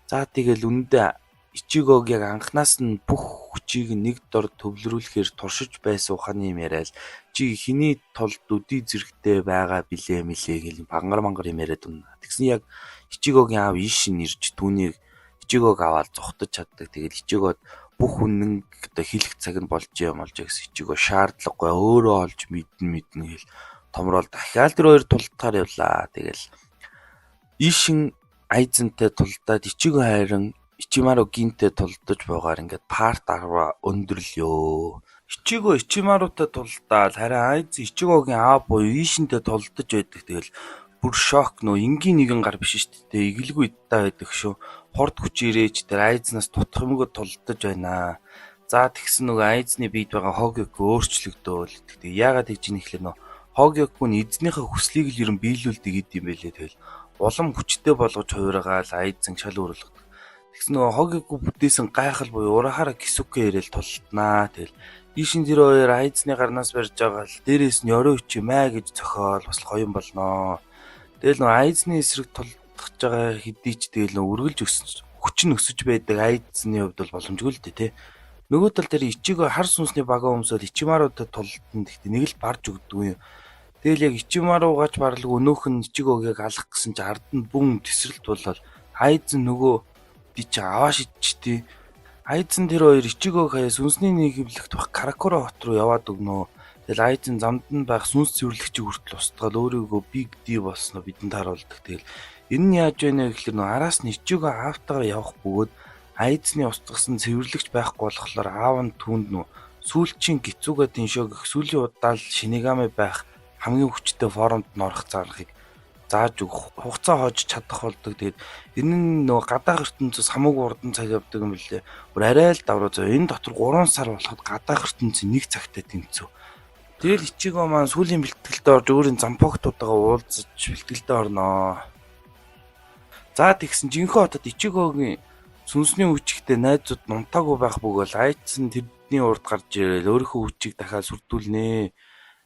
Speaker 2: За тэгэл үндэ Ичигог яг анханаас нь бүх хүчийг нэг дор төвлөрүүлэхээр туршиж байсан ухааны юм яриад чи хиний толд үдий зэрэгтэй байгаа билээ мэлээ гэл мангар юм яриад байна. Тэгсэн яг Ичигогийн аав Ишин ирж түүнийг Ичигог аваад зогтож чаддаг. Тэгэл Ичигод бүх үнэн одоо хэлэх цаг нь болж гэсэн Ичиго шаардлагагүй өөрөө олж мэднэ гэл томрол дахиад тэр хоёр тултаар явлаа. Тэгэл Ишин айзентэй тулдаад Ичиго хайран Ичимаро гинтэй тулдаж байгаа ингээд парт 10 өндөрлөө. Ичиго Ичимаротой тулдаад харин айз Ичигогийн аав буюу Ишинтэй тулдаж байдаг. Тэгэл бүр шок нөө энгийн нэгэн гар биш шүү дээ. Игэлгүй идтаа байдаг шүү. Хорд хүч ирээж тэр айзнаас тутах юмгүй тулдаж байна. За тэгсэн нөгөө айзны биед байгаа Hogyoku өөрчлөгдөөл. Тэг яагаад гэж ийм ихлээр нөө Hogyoku нь эзнийхээ хүслийг л ерөн биелүүлдэг гэдэм байлээ. Тэгэл улам хүчтэй болгож хувиргаал айзэн шал өөрлөгдөв. Тэгсэн нөгөө Hogyoku бүтээсэн гайхал буюу Урахара Кисуке ирэл тултнаа. Тэгэл Ишин тэр хоёр айзны гарнаас барьж байгаа л дээрээс нь ёроо ичи маа гэж зохиол бас л гоё юм болноо. Тэгэл нөгөө айзны эсрэг тулдах байгаа хэдий ч тэгэл нөгөө үргэлж хүч нь өсөж байдаг айзны хувьд бол боломжгүй л дээ тий. Нөгөө тал дээр Ичиго хар сүнсний бага өмсөөл Ичимаротой тултан гэхдээ нэг л барж өгдөггүй юм. Тэгэл яг Ичимароогаач барлаг өнөөх нь Ичигогийг алах гэсэн чи ард нь бүм тесрэлт болол айзэн нөгөө би чи аваа шидчихдээ айзэн тэр хоёр Ичигог хаяа сүнсний нийгэмлэгт байх Каракура хот руу яваад өгнө. Тэгэл айзэн замд нь байх сүнс цэвэрлэгчийг хүртэл устгал өөрийгөө Big D болсноо бидэнд харуулдаг. Тэгэл энэ нь яаж вэ гэхэлэр нөө араас нь Ичиго аавтайгаа явах бөгөөд айзны устгасан цэвэрлэгч байхгүй болохоор аав нь түүнд нөө сүүлчийн гицүүгээ тэншөө гэх сүүлийн удаал Шинигами байх хамгийн хүчтэй форумд норох зарахыг зааж өгөх хугацаа хожиж чадах болдог. Тэгээд энэ нь нөгөө гадаа ертөнцөөс хамаагүй урдан цаг явдаг юм билээ. Бүр арай л давруу зөө. Энэ дотор 3 сар болоход гадаа ертөнцийн нэг цагтай тэнцүү. Тэгэл Ичиго маань сүүлийн бэлтгэлд орж өөрийн зампогтуудаа уулзаж бэлтгэлдээ орноо. За тэгсэн жинхэнэ хотод Ичигогийн сүнсний хүчтэй найзууд нунтаагүй байх бөгөөд айцсан тэрний урд гарч ирэл өөрийнхөө хүчийг дахиад сүрдүүлнэ.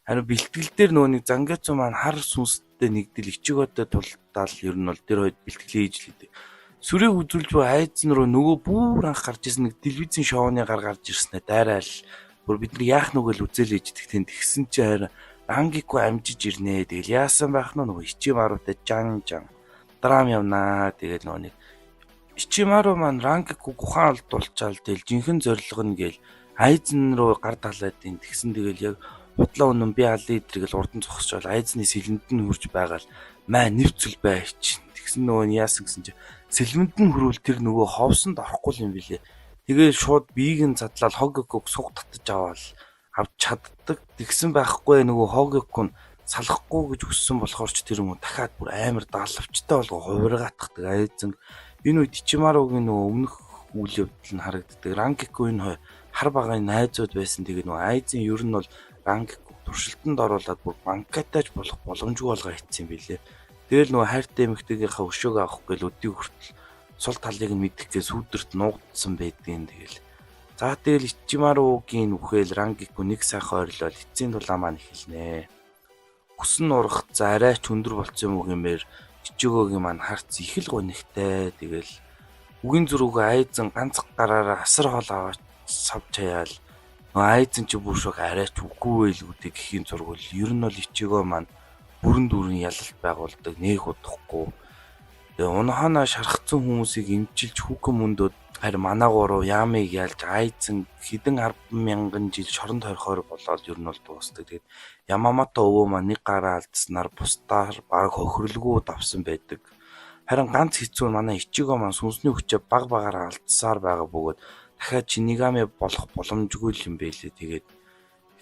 Speaker 2: Харин бэлтгэл дээр нөгөө нэг Зангяцу маань хар сүнстэй нэгдэл Ичиготой тултаал ер нь бол тэр хоёр бэлтгэлээ хийж л идэв. Сүрийг үзүүлж буй айзн руу нөгөө бүр анх гарч ирсэн нэг телевизийн шоуны гар гарч ирснэ дайраал. Бүр бид нар яах нүг л үзэл ээж тэгтэн тэгсэн чи харин Рангику амжиж ирнэ. Тэгэл яасан байх нь нөгөө Ичимаротой жан драм явнаа. Тэгэл нөгөө нэг Ичимаро маань Рангику гухаан олдуулчаал тэгэл жинхэнэ зорилго нь гээл айзн руу гар талаад ин тэгсэн тэгэл яг хутлаа өнөн би алын идрэгэл урдан зогсож бол айзны сэлэнд нь хурж байгаа л маа нэвцэл байч. Тэгсэн нөгөө нь яасан гэсэн чи сэлмэнд нь хөрвөл тэр нөгөө ховсонд орохгүй юм билэ. Тэгээд шууд биеийг нь задлал Hogyoku суг татаж аваад авч чаддаг. Тэгсэн байхгүй нөгөө Hogyoku нь салахгүй гэж хүссэн болохоор ч тэр юм дахиад бүр амар даалвчтай болго хувиргаатдаг айзэн. Энэ үед Ичимарогийн нөгөө өмнөх үйл явдал нь харагддаг. Рангику энэ хар багын найзууд байсан. Тэгээд нөгөө айзэн ер нь бол Рангику туршилтанд оруулаад бүр банкатаж болох боломжгүй болгоо хийцсэн юм билээ. Тэгэл нөгөө хайртай эмэгтэйгийнхаа өшөөг авах гээл өдий хүртэл сул талыг нь мэдэх гээ сүүдэрт нуугдсан байдгийн. Тэгэл За тэгэл Ичимаругийн үхэл Рангику нэг сайхан ойрлол эцсийн дулаан маань эхэлнэ. Хүсэн нурах за арайч өндөр болцсон юм уу гэмээр Ичигогийн маань харц их л гонигтай. Тэгэл үгийн зүрүүгээ айзан ганц гараараа асар хол аваад сав чаяал. Айзан ч бүр шок арайч үгүй байлгүүдийг гэхийн зургуул. Ер нь бол Ичиго маань бүрэн дүүрэн ялалт байгуулдаг нэг удахгүй. Тэгээ унаханаа шархацсан хүмүүсийг эмчилж хүүхэн мөндөд харин манаагууруу яамыг ялж айзан хэдэн 10,000 жил шоронд хорихоор болоод ер нь бол дуустдаг. Тэгээд Ямамото өвөө маань нэг гараа алдснаар бусдаар баг хохирлгүй давсан байдаг. Харин ганц хэцүү манай Ичиго маань сүнсний хүчээ баг багаараа алдсаар байгаа бөгөөд дахиад Шинигами болох боломжгүй юм байлээ. Тэгээд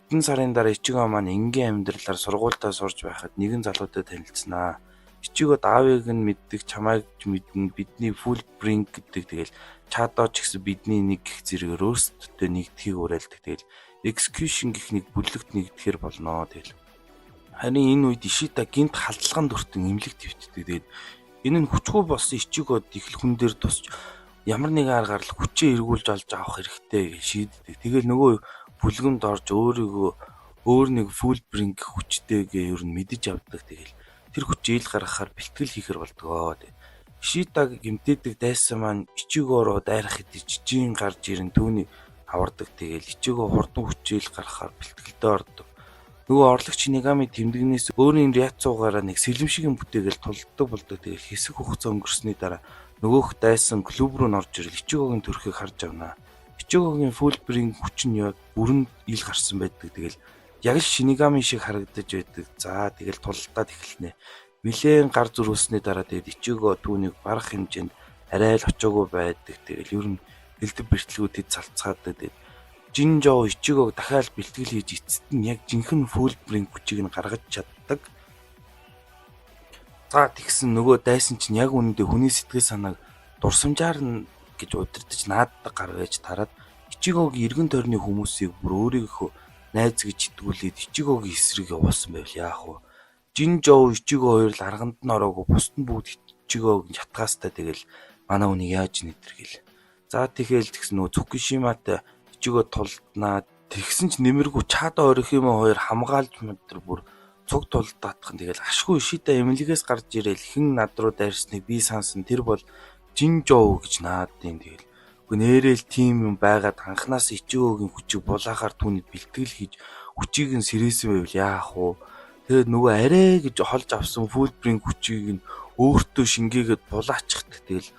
Speaker 2: хэдэн сарын дараа Ичиго маань энгийн амьдралаар сургуультаа сурж байхад нэгэн залуутай танилцсанаа. Ичиго Давиг нь мэддэг, чамайг мэднэ, бидний full brink гэдэг. Тэгэл Чадо ч гэсэн бидний нэг гих зэрэг өөрсдөө нэгдхийг уриалдаг. Тэгэл execution гэх нэг бүлэгт нэгдэхэр болно. Тэгэл харин энэ үед Ишита гинт халдлаган дүртэн имлэг твтдэг. Тэгээд энэ нь хүчгүй болсон Ичигод их л хүн дээр тусч ямар нэгэн аргаар л хүчээ эргүүлж олж авах хэрэгтэй гэж шийддэг. Тэгэл нөгөө бүлгэмд орж өөрийгөө өөр нэг full brink хүчтэйгээ ер нь мэдэж авдаг. Тэгэл тэр хүчээ ил гаргахаар бэлтгэл хийхэр болдгоо. Ишитаг гимтээдэг дайсан маань Ичиго руу дайрах хэдий жижигэн гарч ирэн түүнийг авардаг. Тэгэл Ичиго хурдан хүчээл гаргахаар бэлтгэлдээ ордог. Нөгөө орлогч Шинигами тэмдэгнээс өөрийн реакцуугаараа нэг сэлэм шиг юм бүтээгээл тулддаг болдог. Тэгэл хэсэг хугацаа өнгөрсний дараа нөгөөх дайсан клуб руу норж ирэл Ичигогийн төрхийг харж авнаа. Ичигогийн full brink хүч нь яг бүрэн ил гарсан байдаг. Тэгэл яг л Шинигами шиг харагдаж байдаг. За тэгэл тулдаад эхэлнэ. Нилээн гар зөрүүлсний дараа тэгээд Ичиго түүнийг барах хэмжээнд арай л очоогүй байдаг. Тэгэл ер нь бэлтгэл бэртлгүүдэд цалцгаадаг. Тэгээд Жинжоо Ичигог дахиад бэлтгэл хийж эцэст нь яг жинхэнэ full brink хүчийг нь гаргаж чаддаг. За тэгсэн нөгөө дайсан чинь яг үнэндээ хүний сэтгэл санааг дурсамжаар нь гэж удирдах нааддаг гаргаж тараад Ичигогийн эргэн тойрны хүмүүсийг бүр өөрийнхөө найз гэж итгүүлээд Ичигогийн эсрэг явуулсан байвал яах вэ? Жинжоо Ичиго хоёр л арганд нь ороогүй бусд нь бүгд Ичигог ятгаастай. Тэгэл манай үнийг яаж нэтргэл. За тэгэл тэгсэн нөгөө Цукишиматай Ичиго тулднаа. Тэгсэн ч нэмэргүй Чадо Орихимо хоёр хамгаалж мэтэр бүр цуг тулдаатхан. Тэгэл ашгүй Ишита эмнэлгээс гарч ирээл хэн над руу дайрсныг би сансан. Тэр бол Жинжоо гэж наадын. Тэгэл үгүй нэрэл тим юм байгаад анханаас Ичигогийн хүчийг булаахаар түүний бэлтгэл хийж хүчийг нь сэрээсэн байвал яах вэ? Тэгээд нөгөө арай гэж холж авсан full brink хүчийг нь өөртөө шингээгээд булаачихдаг. Тэгэл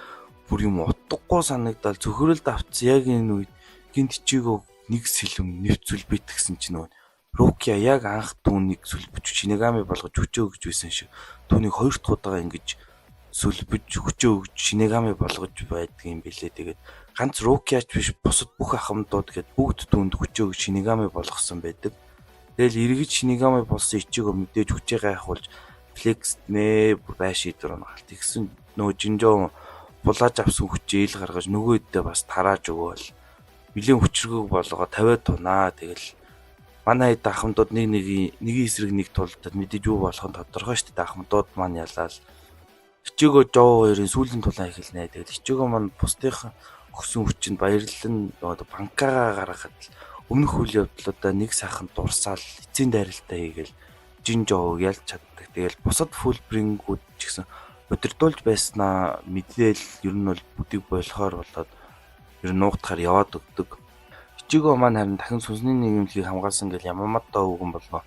Speaker 2: бүр юм утгагүй санагдал цөхрөлд авцсан яг энэ үед гинт Ичиго нэг сэлэм нэвцүүл битгсэн чинь нөгөө Рукия яг анх түүнийг сүлбэж Шинигами болгож хүчөө өгж байсан шиг түүнийг хоёр дахь удаага ингэж сүлбэж хүчөө өгж Шинигами болгож байдаг юм билээ. Тэгээд ганц Рукиач биш бусад бүх ахмадууд гээд бүгд түүнд хүчөө өгж Шинигами болгосон байдаг. Тэгэл эргэж Шинигами болсон Ичиго мэдээж хүчээ гайхуулж флекс нэ бай шийдвэр оногалт. Тэгсэн нөгөө Жинжоо булааж авсан хүчээ ил гаргаж нөгөөддөө бас тарааж өгөөл. Билийн хүчргөөг болгоо 50 тунаа. Тэгэл манай хэд ахмадууд нэг эсрэг нэг тулдаад мэдээж юу болох нь тодорхой шүү дээ. Ахмадууд маань ялаал Ичиго Жоо хоёрын сүүлийн тулаан эхэлнэ. Тэгэл Ичиго маань бусдынх өгсөн хүчинд баярлан нөгөө банкагаа гаргахад өмнөх үйл явдлуудаа нэг сайхан дурсаал эцсийн дайралтаа хийгээл Жинжоог ялж чаддаг. Тэгэл бусад full brink-үүд ч гэсэн удирдуулж байснаа мэдээл ер нь бол бүдийг болохоор болоод ер нь нуугдахаар яваад өгдөг. Ичиго маань харин дахин сүнсний нийгэмлэгийг хамгаалсан гэл Ямамото өвгөн болго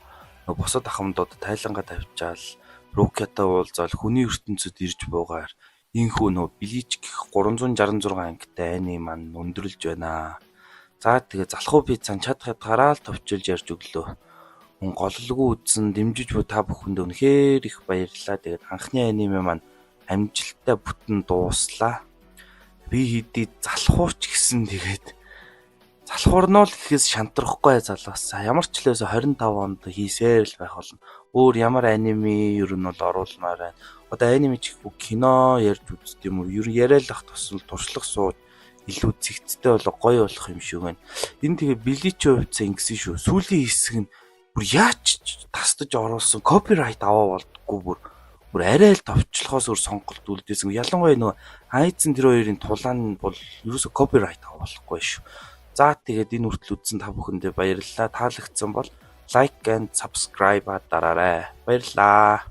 Speaker 2: бусад ахмадууд тайлангаа тавьчаал Рукиатай уулзаал хүний ертөнцөд ирж буугаар инхүү нөө Блич гэх 366 ангитай айны маань өндөрлж байна. За тэгээ залхуу би цан чадхад гараал товчилж ярьж өглөө. Хүн голлгүй үдсэн дэмжиж буй та бүхэнд үнэхээр их баярлалаа. Тэгээд анхны аниме маань амжилттай бүтэн дууслаа. Би хэдий залхууч гэсэн тэгээд залхуурноо л гэхээс шантрахгүй залуусаа. Ямар ч лээс 25 онд хийсээр л байх болно. Өөр ямар аниме ер нь бол оруулмаар байна. Одоо аниме ч их кино ярьж үзт юм уу? Ер нь яриад ах тусал туршлага сууж илүү зэгцтэй болго гоё болох юм шиг байна. Энэ тэгээ Бличийн хувьд ингэсэн шүү. Сүүлийн хэсэг нь бүр яаж тасдаж оруулсан копирайт аваа болдгоо бүр арай л товчлохоос өөр сонголт үлдээсэн. Ялангуяа нөгөө Айзен тэр хоёрын тулаан бол ерөөсө копирайт аваа болохгүй шүү. За тэгээд энэ хүртэл үзсэн та бүхэндээ баярлалаа. Таалагдсан бол like and subscribe дараарай. Баярлалаа.